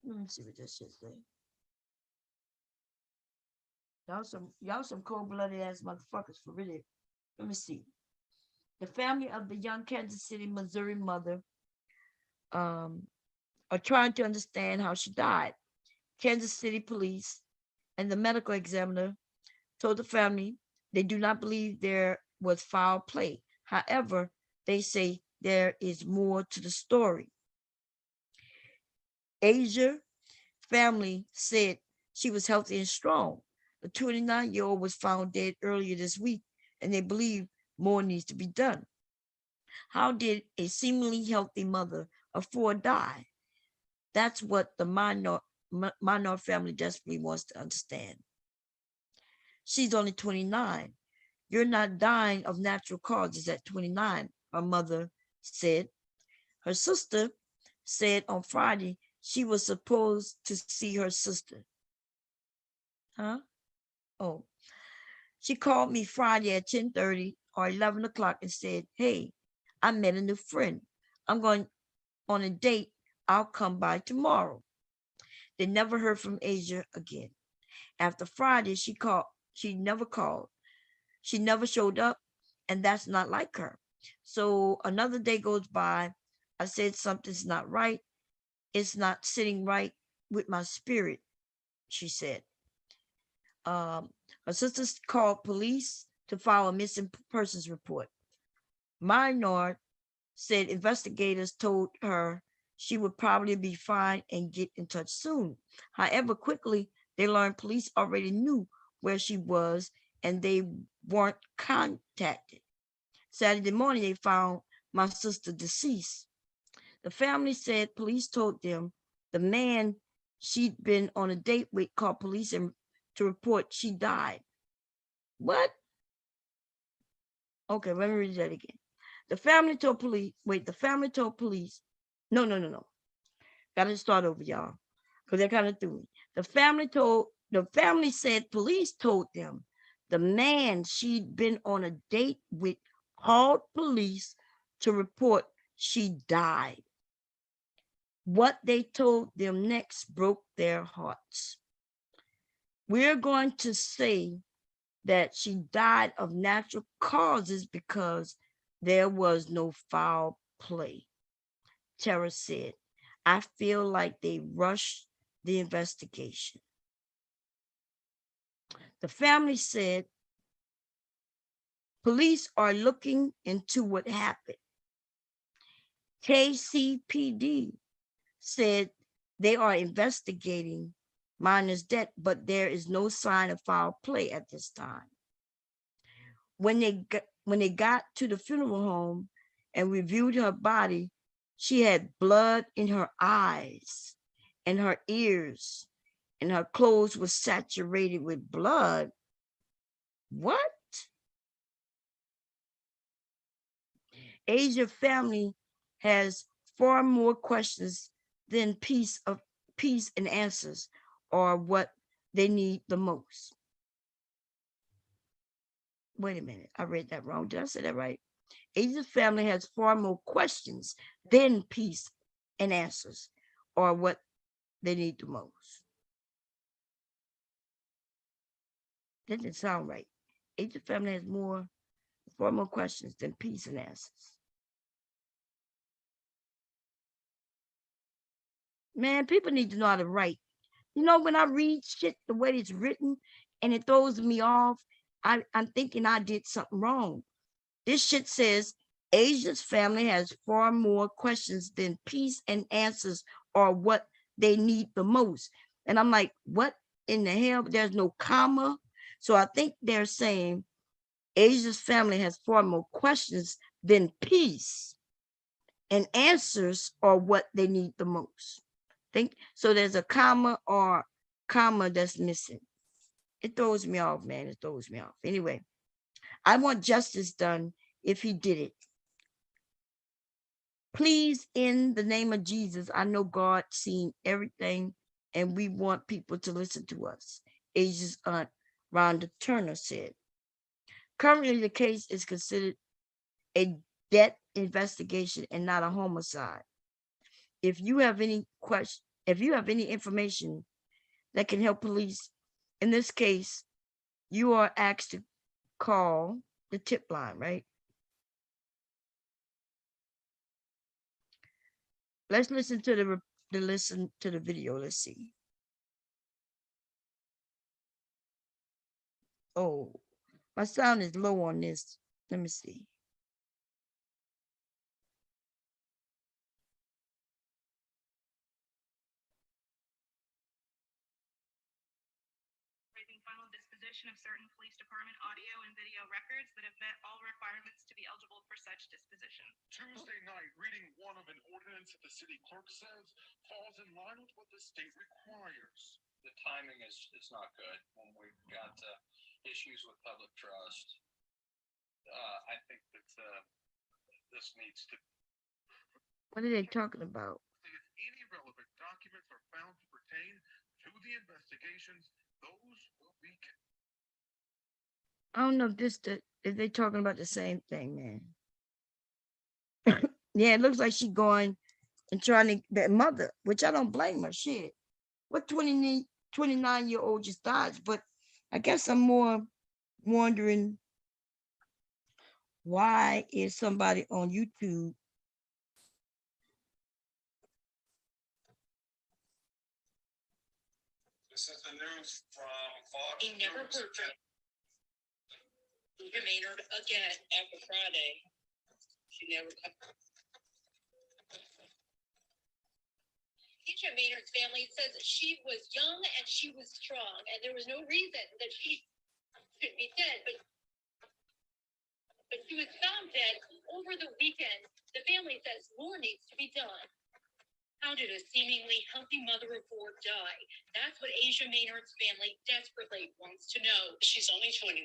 [SPEAKER 1] Let me see what this shit say. Y'all some cold-blooded ass motherfuckers for really. Let me see. The family of the young Kansas City, Missouri mother are trying to understand how she died. Kansas City police and the medical examiner told the family they do not believe there was foul play. However, they say there is more to the story. Asia family said she was healthy and strong. The 29-year-old was found dead earlier this week, and they believe more needs to be done. How did a seemingly healthy mother of four die? That's what the Minor family desperately wants to understand. She's only 29. You're not dying of natural causes at 29, her mother said. Her sister said on Friday she was supposed to see her sister. Huh? Oh. She called me Friday at 10:30 or 11 o'clock and said, hey, I met a new friend. I'm going on a date. I'll come by tomorrow. They never heard from Asia again. After Friday, she never called. She never showed up, and that's not like her. So another day goes by. I said something's not right. It's not sitting right with my spirit, she said. Her sisters called police to file a missing persons report. Minor said investigators told her she would probably be fine and get in touch soon. However, quickly they learned police already knew where she was and they weren't contacted. Saturday morning, they found my sister deceased. The family said police told them the man she'd been on a date with called police and to report she died. What? Okay, let me read that again. The family told police, no. Gotta start over, y'all. Because they're kind of through me. The family said police told them the man she'd been on a date with called police to report she died. What they told them next broke their hearts. We're going to say that she died of natural causes because there was no foul play. Tara said, I feel like they rushed the investigation. The family said, police are looking into what happened. KCPD said they are investigating Minor's death, but there is no sign of foul play at this time. When they got to the funeral home and reviewed her body, she had blood in her eyes and her ears, and her clothes were saturated with blood. What? Asia family has far more questions than peace and answers are what they need the most. Wait a minute, I read that wrong. Did I say that right? Asia's family has far more questions than peace and answers are what they need the most. That didn't sound right. Asia's family has far more questions than peace and answers. Man, people need to know how to write. You know, when I read shit the way it's written and it throws me off, I'm thinking I did something wrong. This shit says Asia's family has far more questions than peace and answers are what they need the most. And I'm like, what in the hell? There's no comma. So I think they're saying Asia's family has far more questions than peace and answers are what they need the most. Think so there's a comma or comma that's missing. It throws me off, man. It throws me off. Anyway, I want justice done if he did it. Please, in the name of Jesus, I know God seen everything and we want people to listen to us. Asia's aunt, Rhonda Turner, said. Currently, the case is considered a death investigation and not a homicide. If you have any information that can help police, in this case, you are asked to call the tip line, right? Let's listen to the video. Let's see. Oh, my sound is low on this. Let me see.
[SPEAKER 5] Final disposition of certain police department audio and video records that have met all requirements to be eligible for such disposition.
[SPEAKER 6] Tuesday night, reading one of an ordinance that the city clerk says falls in line with what the state requires.
[SPEAKER 7] The timing is not good when we've got issues with public trust. I think that this needs to.
[SPEAKER 1] What are they talking about?
[SPEAKER 6] If any relevant documents are found to pertain to the investigations, those will be kept.
[SPEAKER 1] I don't know if they talking about the same thing, man. Yeah, it looks like she going and trying to that mother, which I don't blame her. Shit, what 29-year-old just died? But I guess I'm more wondering why is somebody on YouTube.
[SPEAKER 6] This is the news from Fox.
[SPEAKER 8] He never heard from Asia Maynard again after Friday. She never come. Asia Maynard's family says that she was young and she was strong, and there was no reason that she should be dead. But she was found dead over the weekend. The family says more needs to be done. How did a seemingly healthy mother of four die? That's what Asia Maynard's family desperately wants to know. She's only 29.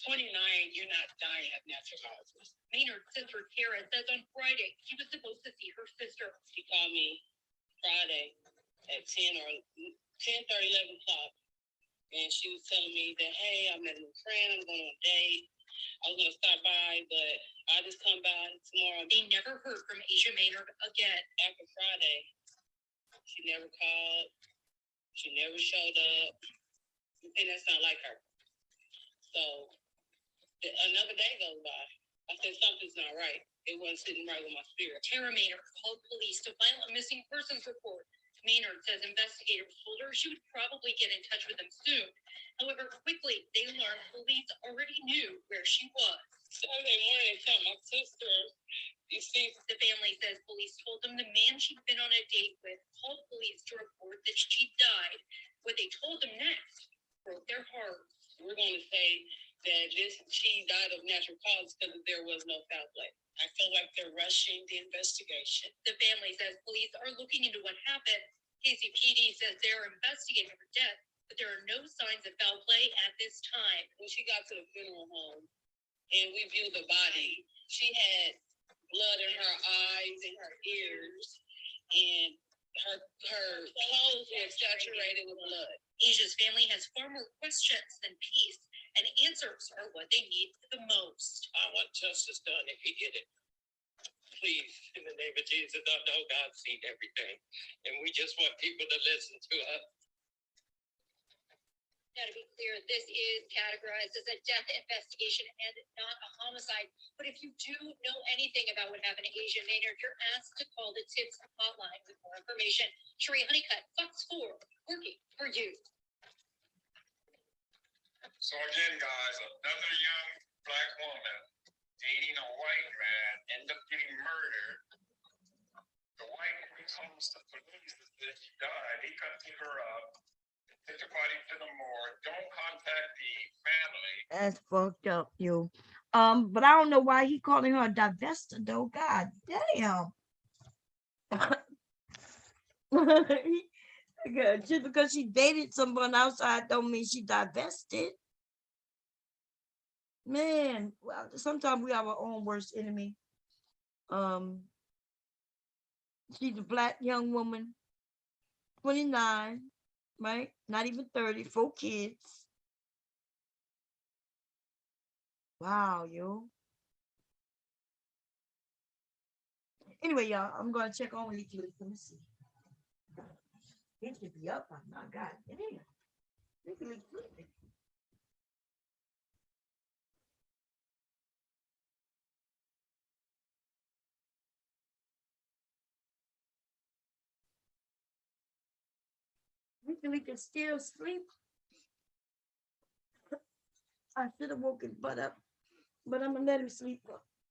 [SPEAKER 8] 29, you're not dying of natural causes. Maynard's sister Tara says on Friday she was supposed to see her sister. She called me Friday at 10 or 10:30, 11 o'clock. And she was telling me that, hey, I met a new friend, I'm going on a date. I was gonna stop by, but I just come by tomorrow. They never heard from Asia Maynard again after Friday. She never called. She never showed up. And that's not like her. So another day goes by. I said something's not right. It wasn't sitting right with my spirit. Tara Maynard called police to file a missing persons report. Maynard says investigators told her she would probably get in touch with them soon. However, quickly they learned police already knew where she was. Saturday morning, they tell my sister. You see, the family says police told them the man she'd been on a date with called police to report that she died. What they told them next broke their hearts. We're going to say that she died of natural causes because there was no foul play. I feel like they're rushing the investigation. The family says police are looking into what happened. KCPD says they're investigating her death, but there are no signs of foul play at this time. When she got to the funeral home and we viewed the body, she had blood in her eyes and her ears, and her clothes were saturated with blood. Asia's family has far more questions than peace, and answers are what they need the most. I want justice done if he did it. Please, in the name of Jesus, I know God's seen everything, and we just want people to listen to us. Now, to be clear, this is categorized as a death investigation and not a homicide. But if you do know anything about what happened to Asia Maynard, you're asked to call the TIPS hotline with more information. Sheree Honeycutt, Fox 4, working for you.
[SPEAKER 6] So again, guys, another young black woman dating a white man end up getting murdered. The white man comes to police and says she died. He comes to pick her up, take the body to the morgue. Don't contact the family.
[SPEAKER 1] That's fucked up, you. But I don't know why he calling her a divester though. God damn. Just because she dated someone outside don't mean she divested. Man, well, sometimes we have our own worst enemy. She's a black young woman, 29, right? Not even 30, 4 kids. Wow, yo. Anyway, y'all, I'm gonna check on with you. Let me see. It should be up by now. God damn. Sleeping. We can still sleep. I should have woken butt up, but I'm gonna let him sleep.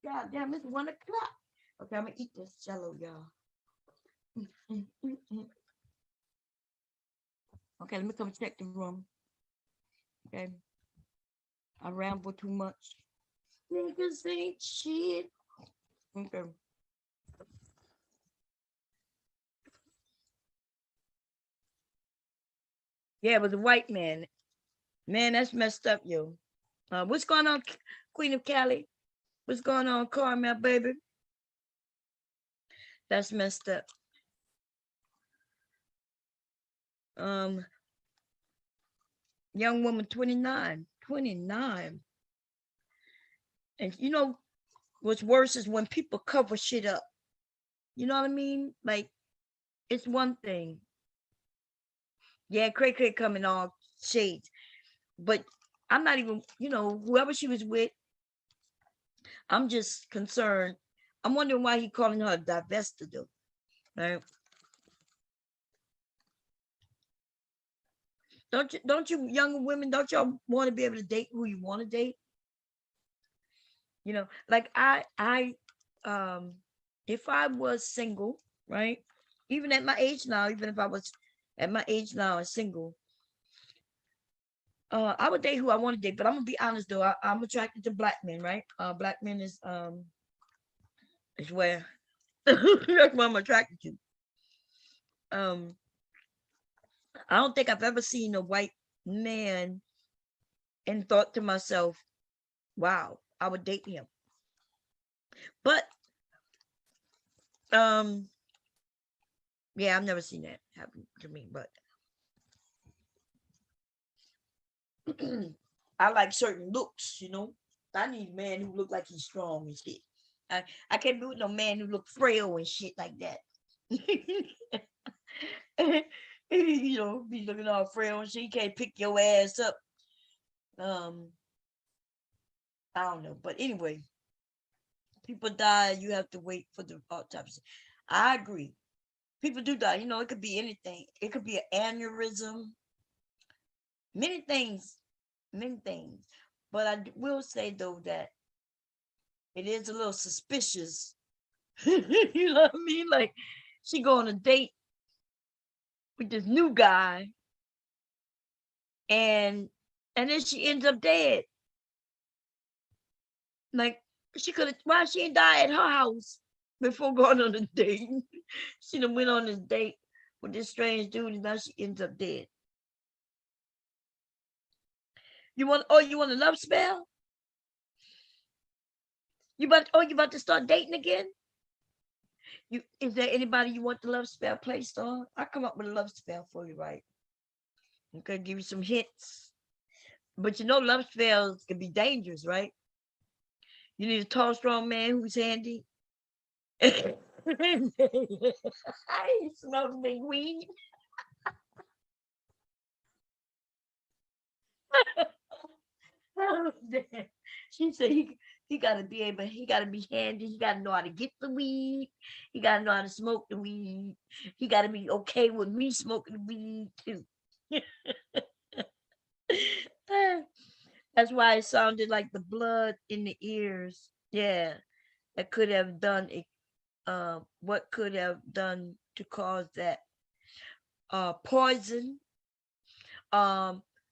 [SPEAKER 1] God damn, it's 1 o'clock. Okay, I'm gonna eat this jello, y'all. Okay, let me come check the room. Okay. I ramble too much. Niggas ain't shit. Okay. Yeah, it was a white man. Man, that's messed up, yo. What's going on, Queen of Cali? What's going on, Carmel, baby? That's messed up. Young woman, 29. And you know what's worse is when people cover shit up. You know what I mean? Like, it's one thing. Yeah, cray coming all shades. But I'm not even, whoever she was with, I'm just concerned. I'm wondering why he calling her a divester, though. Right? Don't you young women, don't y'all want to be able to date who you want to date? Like if I was single, right? Even at my age now, even if I was at my age now and single, I would date who I want to date. But I'm gonna be honest though, I'm attracted to black men, right? Black men is where that's what I'm attracted to. I don't think I've ever seen a white man and thought to myself, wow, I would date him. But yeah, I've never seen that happen to me, but I like certain looks, I need a man who look like he's strong and shit. I can't be with no man who look frail and shit like that. You know, be looking all frail and shit. You can't pick your ass up. I don't know, but anyway, people die. You have to wait for the autopsy. I agree. People do die. You know, it could be anything. It could be an aneurysm. Many things. Many things. But I will say though that it is a little suspicious. You know what I mean? Like she go on a date with this new guy, and then she ends up dead. Like she could have. Why she didn't die at her house before going on a date? She done went on this date with this strange dude, and now she ends up dead. You want? Oh, you want a love spell? You about to start dating again? Is there anybody you want the love spell placed on? I come up with a love spell for you, right? I'm gonna give you some hints. But you know love spells can be dangerous, right? You need a tall, strong man who's handy. I smoke big weed. She said he gotta be able, he gotta be handy, he gotta know how to get the weed, he gotta know how to smoke the weed, he gotta be okay with me smoking the weed too. That's why it sounded like the blood in the ears. Yeah, that could have done it. What could have done to cause that? Poison,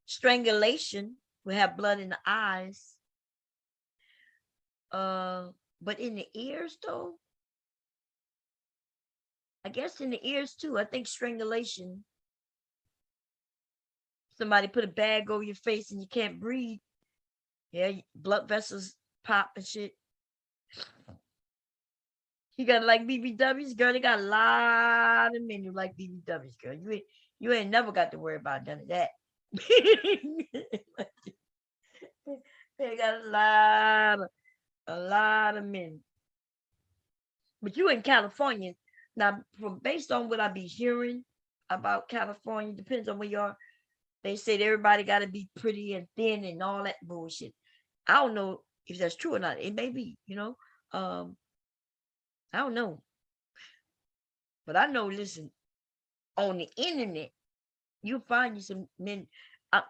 [SPEAKER 1] strangulation. We have blood in the eyes. But in the ears though, I guess in the ears too. I think strangulation. Somebody put a bag over your face and you can't breathe. Yeah, blood vessels pop and shit. You got like BBWs, girl. They got a lot of men who like BBWs, girl. You ain't never got to worry about none of that. They got a lot of men. But you in California now. From based on what I be hearing about California, depends on where you are. They said everybody got to be pretty and thin and all that bullshit. I don't know if that's true or not. It may be, you know. I don't know, but I know. Listen, on the internet, you find you some men.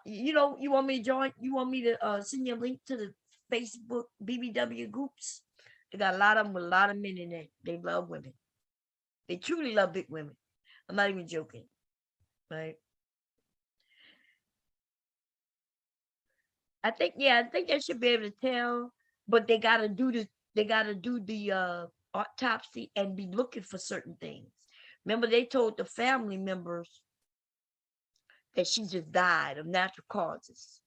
[SPEAKER 1] You know, you want me to join? You want me to send you a link to the Facebook BBW groups? They got a lot of them with a lot of men in there. They love women. They truly love big women. I'm not even joking, right? I think they should be able to tell, but they gotta do this. They gotta do the autopsy and be looking for certain things. Remember, they told the family members that she just died of natural causes,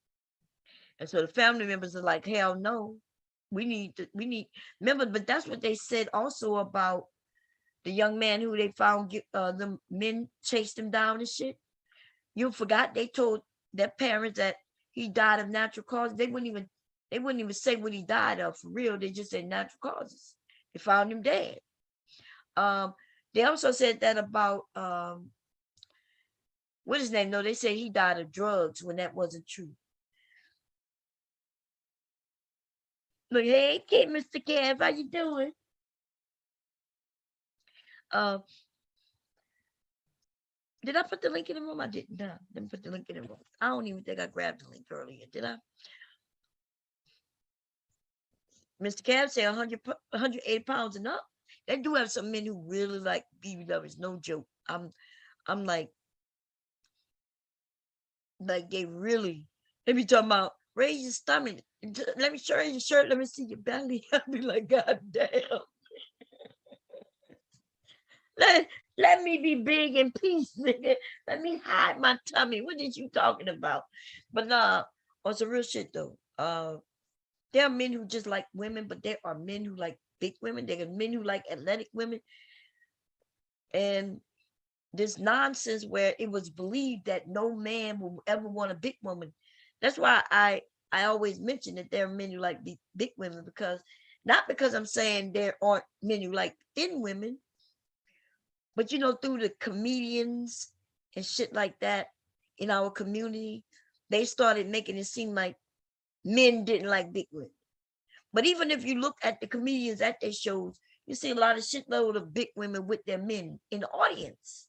[SPEAKER 1] and so the family members are like, "Hell no, we need." Remember, but that's what they said also about the young man who they found. The men chased him down and shit. You forgot they told their parents that he died of natural causes. They wouldn't even say what he died of for real. They just said natural causes. They found him dead. They also said that about what is his name? No, they said he died of drugs when that wasn't true. Look, hey kid, Mr. Kev, how you doing? Did I put the link in the room? I didn't. No, didn't put the link in the room. I don't even think I grabbed the link earlier. Did I? Mr. Kev said 180 pounds and up. They do have some men who really like BBWs. No joke. I'm like they really. They be talking about raise your stomach. Let me show you your shirt. Let me see your belly. I'll be like, God damn. Let me be big in peace, nigga. Let me hide my tummy. What is you talking about? But nah, on some real shit though. There are men who just like women, but there are men who like big women. There are men who like athletic women. And this nonsense where it was believed that no man will ever want a big woman. That's why I always mention that there are men who like big women, because not because I'm saying there aren't men who like thin women, but you know, through the comedians and shit like that in our community, they started making it seem like men didn't like big women. But even if you look at the comedians at their shows, you see a lot of shitload of big women with their men in the audience.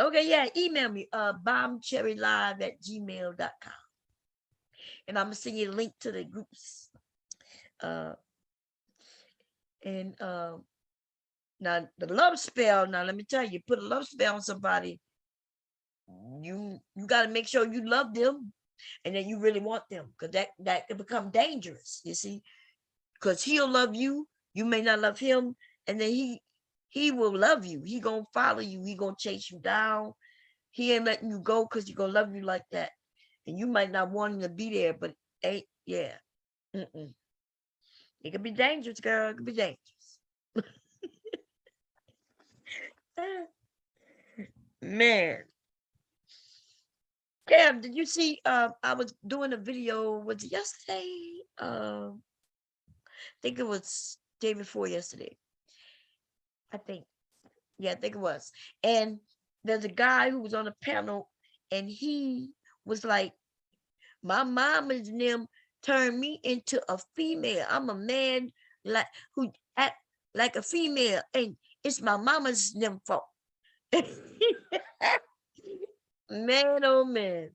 [SPEAKER 1] Okay, yeah, email me, bombcherrylive@gmail.com. And I'm gonna send you a link to the groups. And now the love spell, now let me tell you, put a love spell on somebody, you gotta make sure you love them and that you really want them, because that can become dangerous, you see, because he'll love you, you may not love him, and then he will love you, he gonna follow you, he gonna chase you down, he ain't letting you go because he gonna love you like that, and you might not want him to be there, but ain't, yeah, it could be dangerous, girl, it could be dangerous. Man, Cam, did you see? I was doing a video. Was it yesterday? I think it was day before yesterday. I think, yeah, I think it was. And there's a guy who was on a panel, and he was like, "My mom and them turned me into a female. I'm a man like who act like a female, and it's my mama's them fault." Man, oh man.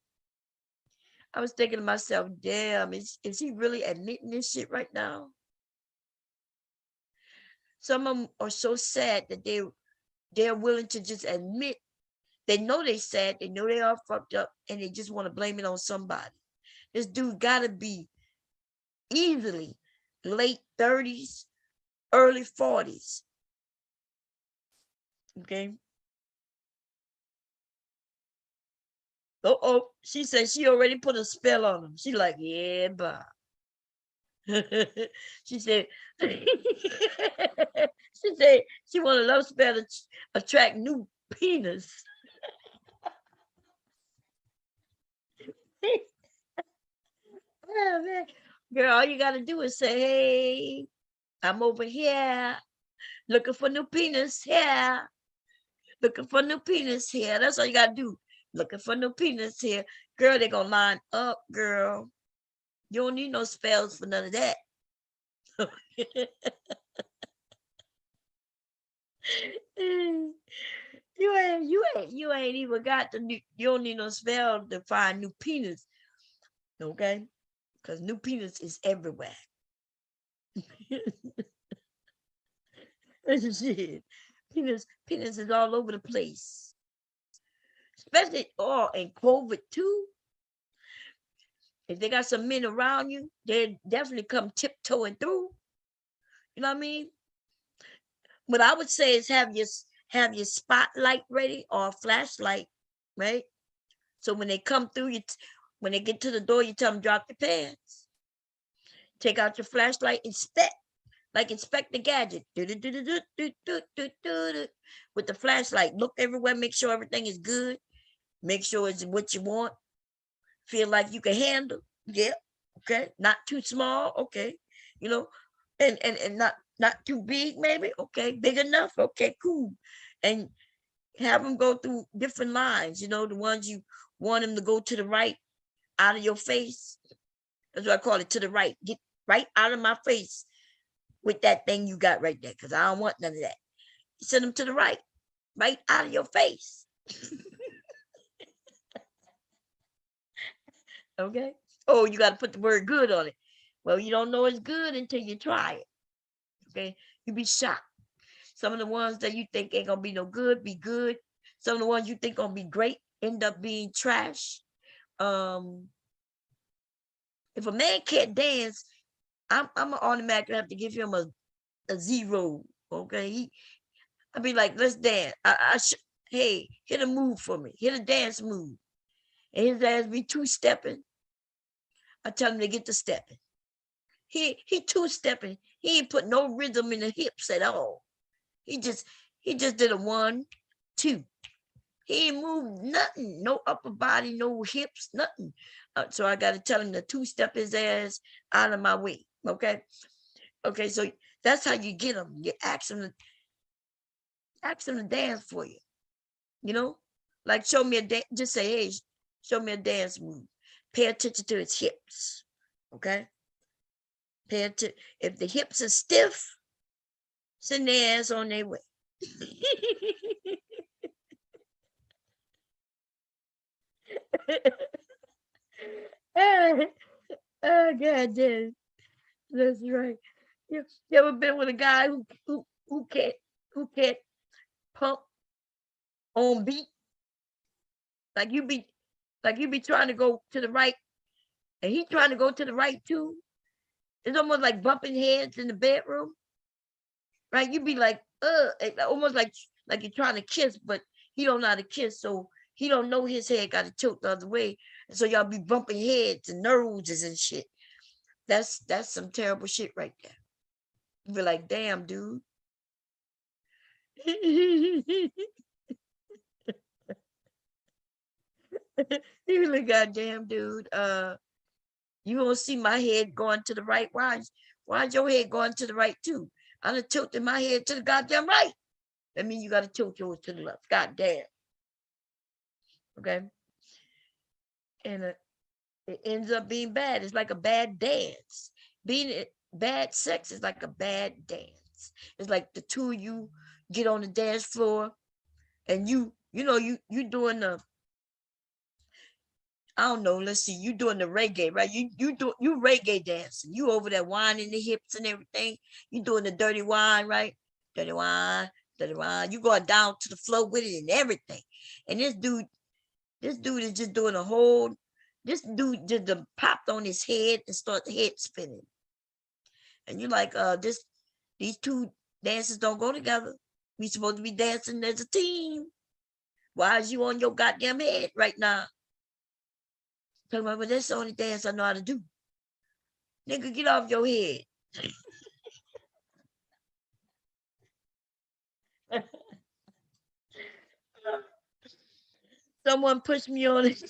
[SPEAKER 1] I was thinking to myself, damn, is he really admitting this shit right now? Some of them are so sad that they're willing to just admit they know they sad, they know they are fucked up, and they just want to blame it on somebody. This dude gotta be easily late 30s, early 40s. Okay. Uh-oh, she said she already put a spell on him. She like, yeah, bye. She said, she said she want a love spell to attract new penis. Oh, man. Girl, all you gotta do is say, hey, I'm over here looking for new penis here. Looking for new penis here. That's all you gotta do. Looking for new penis here. Girl, they gonna line up, girl. You don't need no spells for none of that. You ain't even got the new, you don't need no spell to find new penis. Okay? Because new penis is everywhere. Shit. Penis is all over the place. Especially in COVID too. If they got some men around you, they definitely come tiptoeing through. You know what I mean? What I would say is have your spotlight ready or a flashlight, right? So when they come through, when they get to the door, you tell them drop your pants. Take out your flashlight, inspect the gadget. With the flashlight, look everywhere, make sure everything is good. Make sure it's what you want. Feel like you can handle. Yeah. Okay. Not too small. Okay. You know, and not too big, maybe. Okay. Big enough. Okay, cool. And have them go through different lines, you know, the ones you want them to go to the right out of your face. That's what I call it, to the right. Get right out of my face with that thing you got right there, because I don't want none of that. You send them to the right out of your face. Okay. Oh, you got to put the word good on it. Well, you don't know it's good until you try it. Okay. You be shocked. Some of the ones that you think ain't gonna be no good, be good. Some of the ones you think gonna be great end up being trash. If a man can't dance, I'm gonna automatically have to give him a 0. Okay. I'd be like, let's dance. Hey, hit a move for me. Hit a dance move. And his ass be two-stepping. I tell him to get to stepping. He two-stepping. He ain't put no rhythm in the hips at all. He just did a 1, 2. He ain't move nothing, no upper body, no hips, nothing. So I got to tell him to two-step his ass out of my way. Okay. Okay. So that's how you get him. You ask him to dance for you. You know, like show me a dance. Just say, hey, show me a dance move. Pay attention to his hips. Okay. Pay attention. If the hips are stiff, send their ass on their way. Oh, God damn. That's right. You ever been with a guy who can't pump on beat? Like you be trying to go to the right and he trying to go to the right too. It's almost like bumping heads in the bedroom. Right? You be like, almost like you're trying to kiss, but he don't know how to kiss, so he don't know his head got to tilt the other way. And so y'all be bumping heads and noses and shit. That's some terrible shit right there. You be like, damn, dude. You really goddamn dude. You gonna see my head going to the right. Why's your head going to the right too? I done tilted my head to the goddamn right. That means you gotta tilt yours to the left. Goddamn. Okay. And it ends up being bad. It's like a bad dance. Bad sex is like a bad dance. It's like the two of you get on the dance floor and you doing the, I don't know, let's see, you doing the reggae, right? You reggae dancing. You over there whining the hips and everything. You doing the dirty wine, right? Dirty wine, dirty wine. You going down to the floor with it and everything. And this dude is just doing a whole, this dude just popped on his head and start the head spinning. And you're like, these two dances don't go together. We supposed to be dancing as a team. Why is you on your goddamn head right now? Talking about, well, that's the only dance I know how to do. Nigga, get off your head. Someone pushed me on it.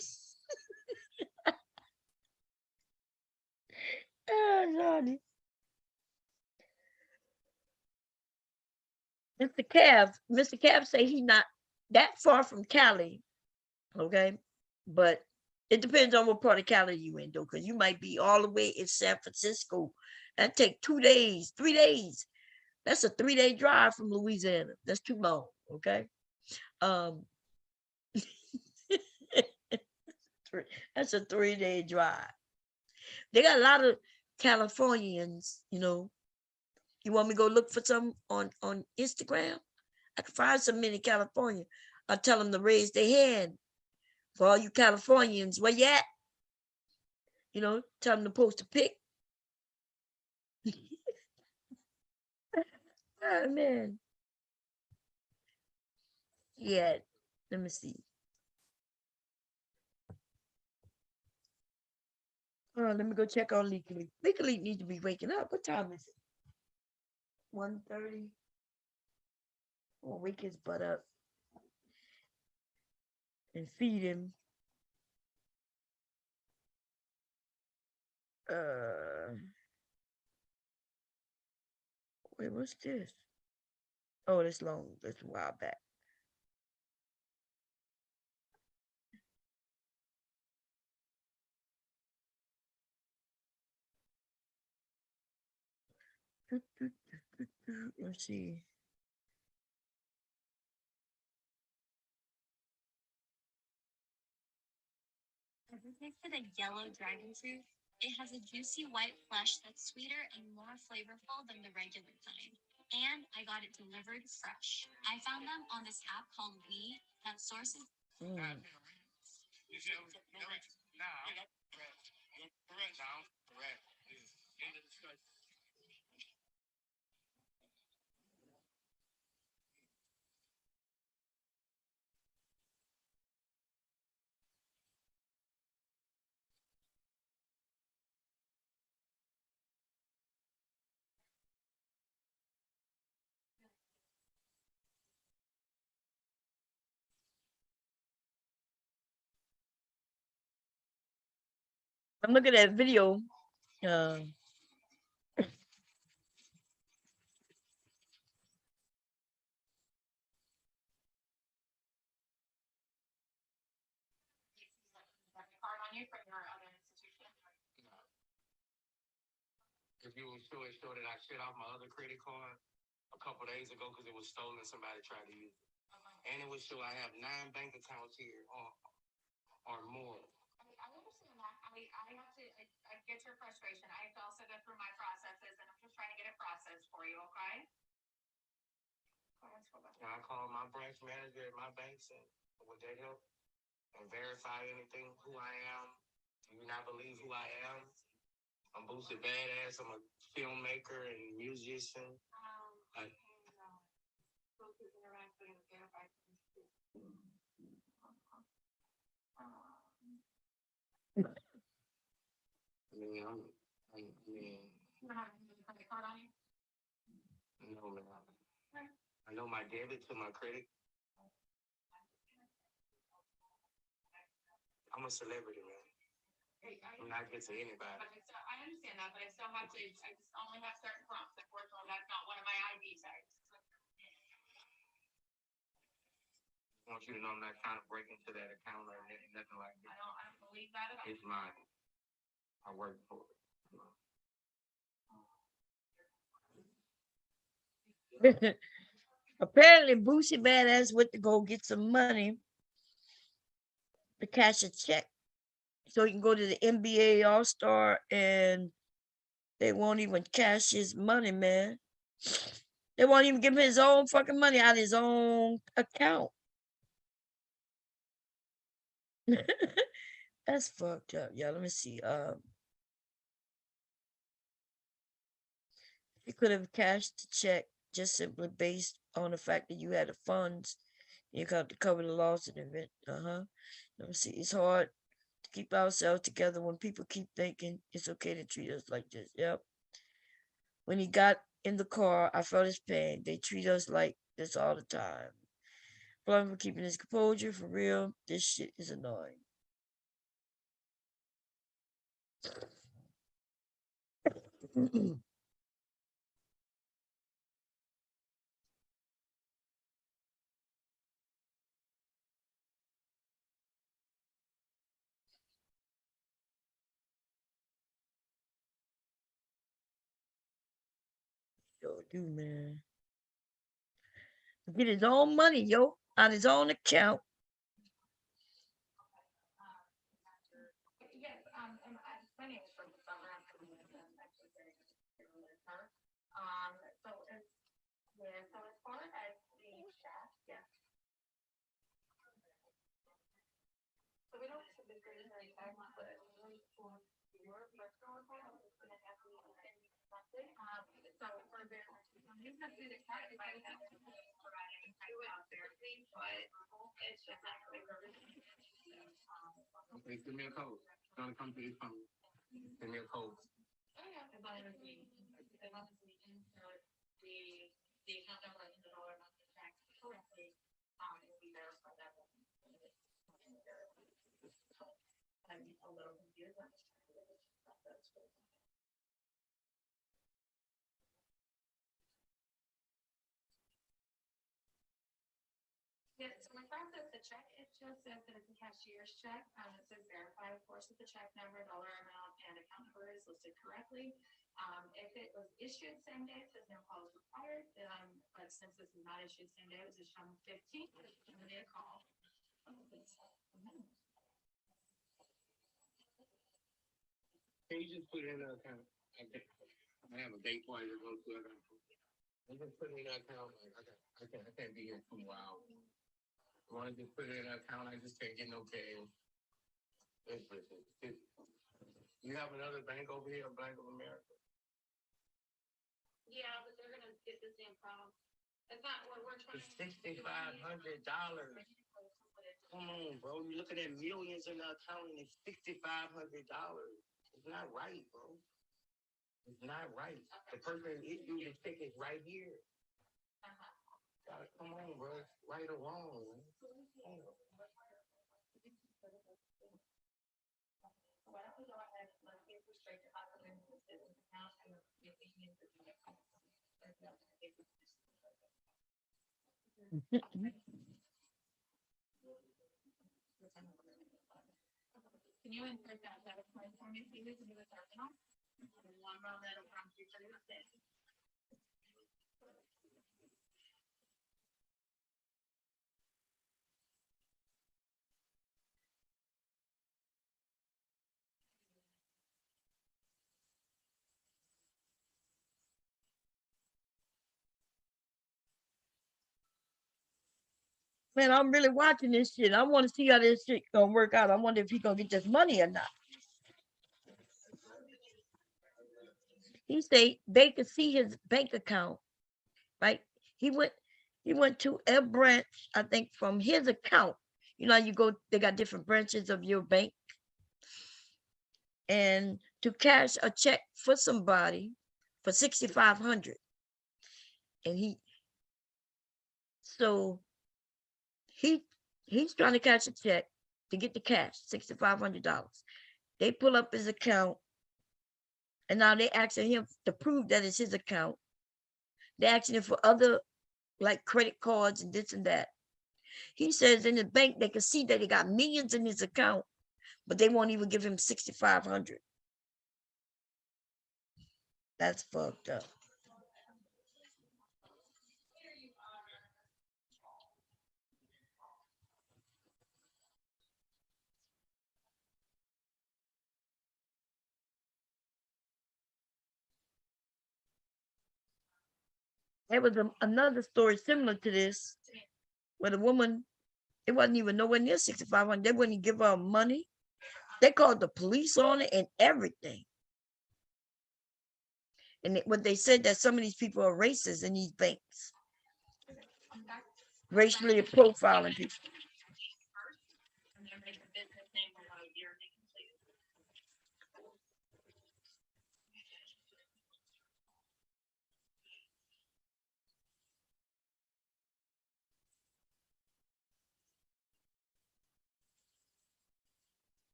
[SPEAKER 1] Oh, Lordy. Mr. Cav say he not that far from Cali, okay? But it depends on what part of Cali you in, though, because you might be all the way in San Francisco. That take 2 days, 3 days. That's a 3-day drive from Louisiana. That's too long, okay? That's a 3-day drive. They got a lot of Californians, You want me to go look for some on Instagram? I can find some in California. I'll tell them to raise their hand. For all you Californians, where you at? Tell them to post a pic. Oh, man. Yeah, let me see. Let me go check on Leaky Leak. Leaky Leak needs to be waking up. What time is it? 1:30. We'll wake his butt up and feed him. Wait, what's this? Oh, that's long. That's a while back. Let's see.
[SPEAKER 8] Ever tasted a yellow dragon fruit? It has a juicy white flesh that's sweeter and more flavorful than the regular kind. And I got it delivered fresh. I found them on this app called We that sources.
[SPEAKER 1] I'm looking at video.
[SPEAKER 6] Card on you from your other institution?
[SPEAKER 7] If you were sure that I shut off my other credit card a couple days ago because it was stolen, somebody tried to use it. And it was sure I have 9 bank accounts here or more.
[SPEAKER 6] I understand that. I have to, I get your frustration. I have to also go through my processes and I'm just trying to get a process for you, okay?
[SPEAKER 7] Can I call my branch manager at my bank and would they help and verify anything, who I am? Do you not believe who I am? I'm Boosie Badass. I'm a filmmaker and musician. I mean,
[SPEAKER 6] You don't have a credit card on you?
[SPEAKER 7] no, man. I know my debit to my credit. I'm a celebrity, man. I'm not good to anybody.
[SPEAKER 6] I understand that, but I still have to, I just only have certain prompts. Unfortunately, that's not one of my ID tags.
[SPEAKER 7] I want you to know I'm not trying to break into that account or nothing like that.
[SPEAKER 6] I don't believe that at all.
[SPEAKER 7] It's mine. I work for it.
[SPEAKER 1] Apparently, Boosie Badass went to go get some money to cash a check so he can go to the NBA All Star, and they won't even cash his money, man. They won't even give him his own fucking money out of his own account. That's fucked up. Yeah, let me see. You could have cashed the check just simply based on the fact that you had the funds. You got to cover the loss of the event. Let me see. It's hard to keep ourselves together when people keep thinking it's okay to treat us like this. Yep. When he got in the car, I felt his pain. They treat us like this all the time. Blame for keeping his composure. For real, this shit is annoying. Yo, dude, man. Get his own money, yo, on his own account.
[SPEAKER 6] Yes, my name is from the summer. I'm from the actually very good with her. So as far as the chef, yes. So we don't typically very time, but really for your personal account, I'm just gonna have to something. So for their, you have to decide if I have to provide any type of therapy, but it's just not really.
[SPEAKER 7] Okay, send me a code. Don't come to this phone. Send me a code.
[SPEAKER 6] Oh, yeah. As long as we, the account number and the dollar amount is tracked correctly, and we verify that. I'm a little confused. Yeah, so when I process the check, it just says that it's a cashier's check. It says verify, of course, with the check number, dollar amount, and account number is listed correctly. If it was issued same day, it says no calls required. But since this is not issued same day, it was issued on the 15th, it's gonna be a call.
[SPEAKER 7] Can you just put it in an account? I have a date party to go to. I just put it in an account. I can't be here 2 hours. I want to just put it in an account. I just can't get no cash. You have another bank over here, Bank of America?
[SPEAKER 6] Yeah, but they're gonna get the same problem. It's not what we're trying.
[SPEAKER 7] It's $6,500. Come on, bro. You're looking at millions in the account and it's $6,500. It's not right, bro. It's not right. The person that issued the check is right here. Come on, bro. It's right or wrong, man.
[SPEAKER 5] Can you insert that debit card for me, please, into the terminal? One moment, I'll prompt you for your PIN.
[SPEAKER 1] Man, I'm really watching this shit. I want to see how this shit gonna work out. I wonder if he gonna get this money or not. He said they could see his bank account, right? He went to a branch, I think, from his account. You know, you go, they got different branches of your bank. And to cash a check for somebody for 6,500. And he's trying to cash a check to get the cash, $6,500. They pull up his account, and now they asking him to prove that it's his account. They're asking him for other, like, credit cards and this and that. He says in the bank they can see that he got millions in his account, but they won't even give him 6,500. That's fucked up. There was another story similar to this, where the woman, it wasn't even nowhere near 6,500. They wouldn't give her money. They called the police on it and everything. And what they said, that some of these people are racist in these banks, racially profiling people.
[SPEAKER 5] And then make the business name below your name, please.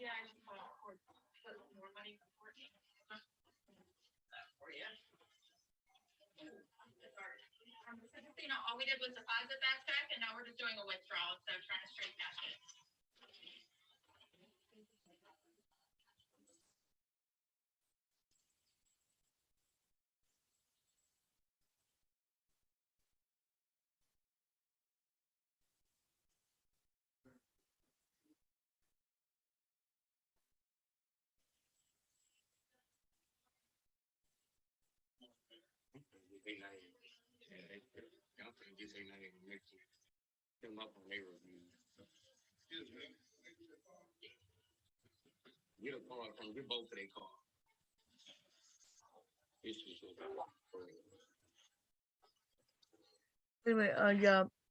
[SPEAKER 5] Yeah, I just want to put more money for you. For you. Just so you know, all we did was deposit that check, and now we're just doing a withdrawal, so trying to straight cash it.
[SPEAKER 7] Get a card from, get both of their cards. This is
[SPEAKER 1] Anyway,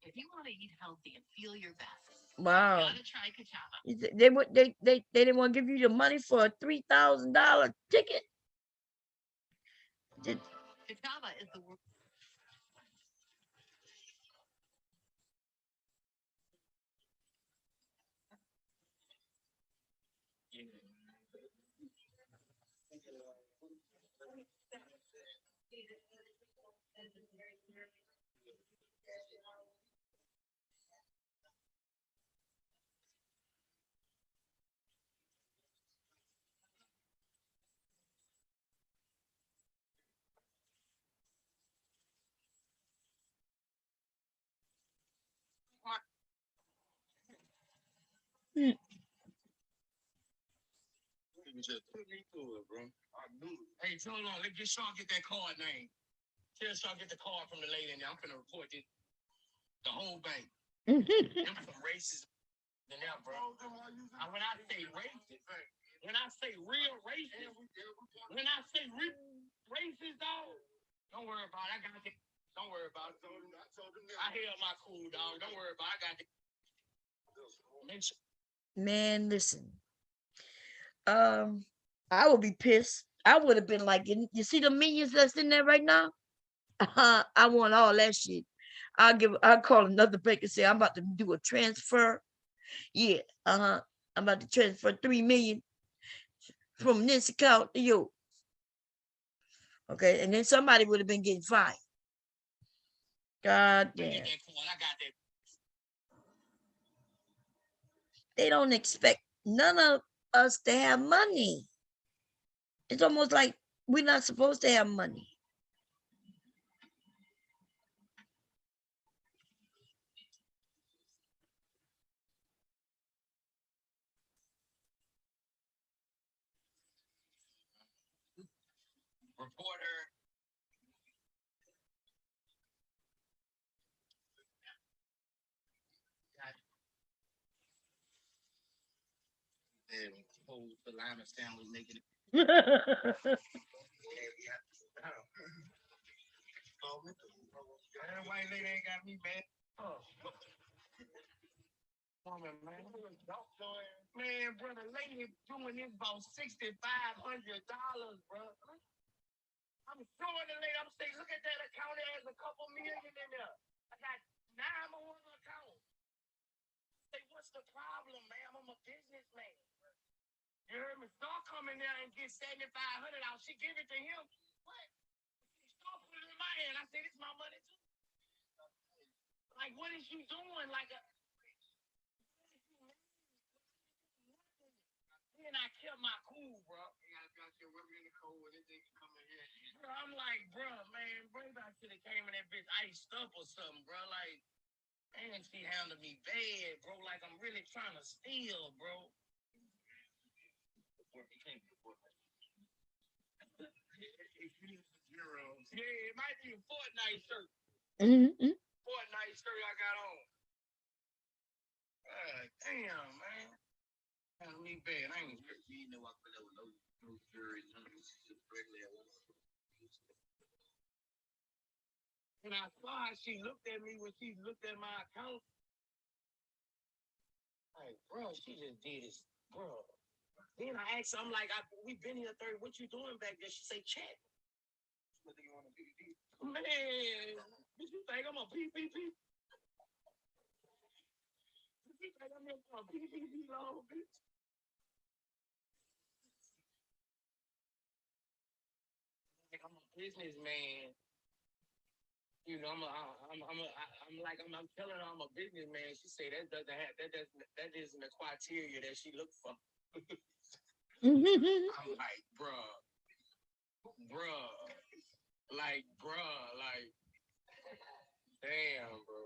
[SPEAKER 8] If you want to eat healthy and feel your best,
[SPEAKER 1] wow.
[SPEAKER 8] you gotta try Kachava.
[SPEAKER 1] They didn't want to give you the money for a $3,000 ticket.
[SPEAKER 8] Kachava is the world.
[SPEAKER 1] Hmm.
[SPEAKER 7] just put me through it, bro. I knew it. Hey, hold on. Let's get Sean get that card name. Tell Sean get the card from the lady in there. I'm finna report it. The whole bank. Them some racist than that, bro. When I say racist, when I say real racist, when I say real racist, dog, don't worry about it. I got it. Don't worry about it. I held my cool, dog. Don't worry about it. I got it.
[SPEAKER 1] Man, listen. I would be pissed. I would have been like, you see the millions that's in there right now? I want all that shit. I'll call another bank and say, I'm about to do a transfer. Yeah, I'm about to transfer 3 million from this account to you. Okay, and then somebody would have been getting fined. God damn. They don't expect none of us to have money. It's almost like we're not supposed to have money.
[SPEAKER 7] Reporter. And hold the line of family making it. That white lady ain't got me, man. Woman, man. Man, brother, lady doing this about $6,500, bro. I'm showing the lady, I'm saying, look at that account, it has a couple million in there. I got 9 more accounts. Say, what's the problem, ma'am? I'm a businessman. You heard me? Start coming there and get 7,500 out. She give it to him. What? She start putting it in my hand. I said, it's my money too. Like, what is you doing? Like a. Then I kept my cool, bro. You gotta got your women in the cold when this nigga come in here. Bro, I'm like, bro, man, bro, I should have came in that bitch iced up or something, bro. Like, man, she handled me bad, bro. Like, I'm really trying to steal, bro. Yeah, it might be a Fortnite shirt.
[SPEAKER 1] Mm-hmm.
[SPEAKER 7] Fortnite shirt I got on. Damn, man. Handled me bad. I ain't hurt me. No, I put up no jury, none of this shit regularly at once. And I saw how she looked at me when she looked at my account. Like, bro, she just did this, bro. Then I asked her, I'm like, we've been here 30. What you doing back there? She say, check. What do you want to do? Man, did you think I'm a PPP? Did you think I'm a PPP loan, bitch? Like, I'm a businessman. You know, I'm telling her I'm a businessman. She say that isn't the criteria that she looked for. I'm like, bruh, like, damn, bro.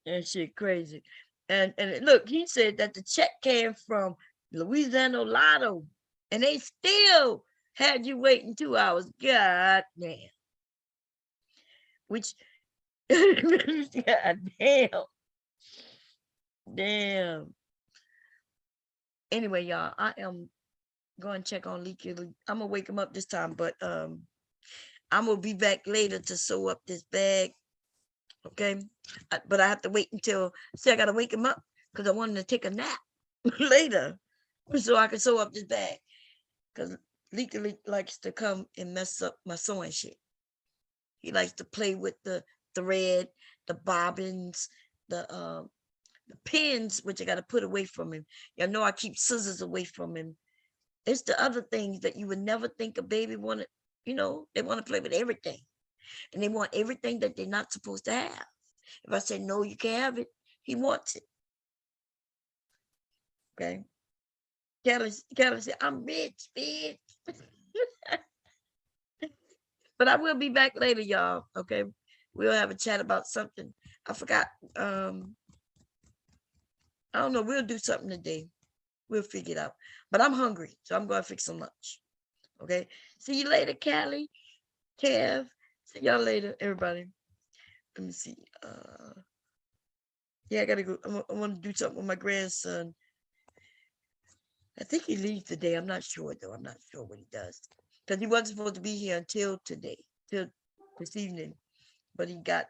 [SPEAKER 1] That shit crazy. And look, he said that the check came from Louisiana Lotto, and they still had you waiting 2 hours. God damn. Which, God damn. Damn. Anyway, y'all, I am going to check on Leaky. I'm gonna wake him up this time, but I'm gonna be back later to sew up this bag. Okay, but I have to wait until. See, I gotta wake him up because I wanted to take a nap later, so I can sew up this bag. Because Leaky likes to come and mess up my sewing shit. He likes to play with the thread, the bobbins, the pins, which I got to put away from him. Y'all know I keep scissors away from him. It's the other things that you would never think a baby wanted. You know, they want to play with everything. And they want everything that they're not supposed to have. If I say, no, you can't have it, he wants it. Okay. Kelly said, I'm rich, bitch. But I will be back later, y'all. Okay. We'll have a chat about something. I forgot. I don't know. We'll do something today. We'll figure it out. But I'm hungry, so I'm going to fix some lunch. Okay. See you later, Callie, Kev. See y'all later, everybody. Let me see. Yeah, I gotta go. I want to do something with my grandson. I think he leaves today. I'm not sure though. I'm not sure what he does because he wasn't supposed to be here until today, till this evening. But he got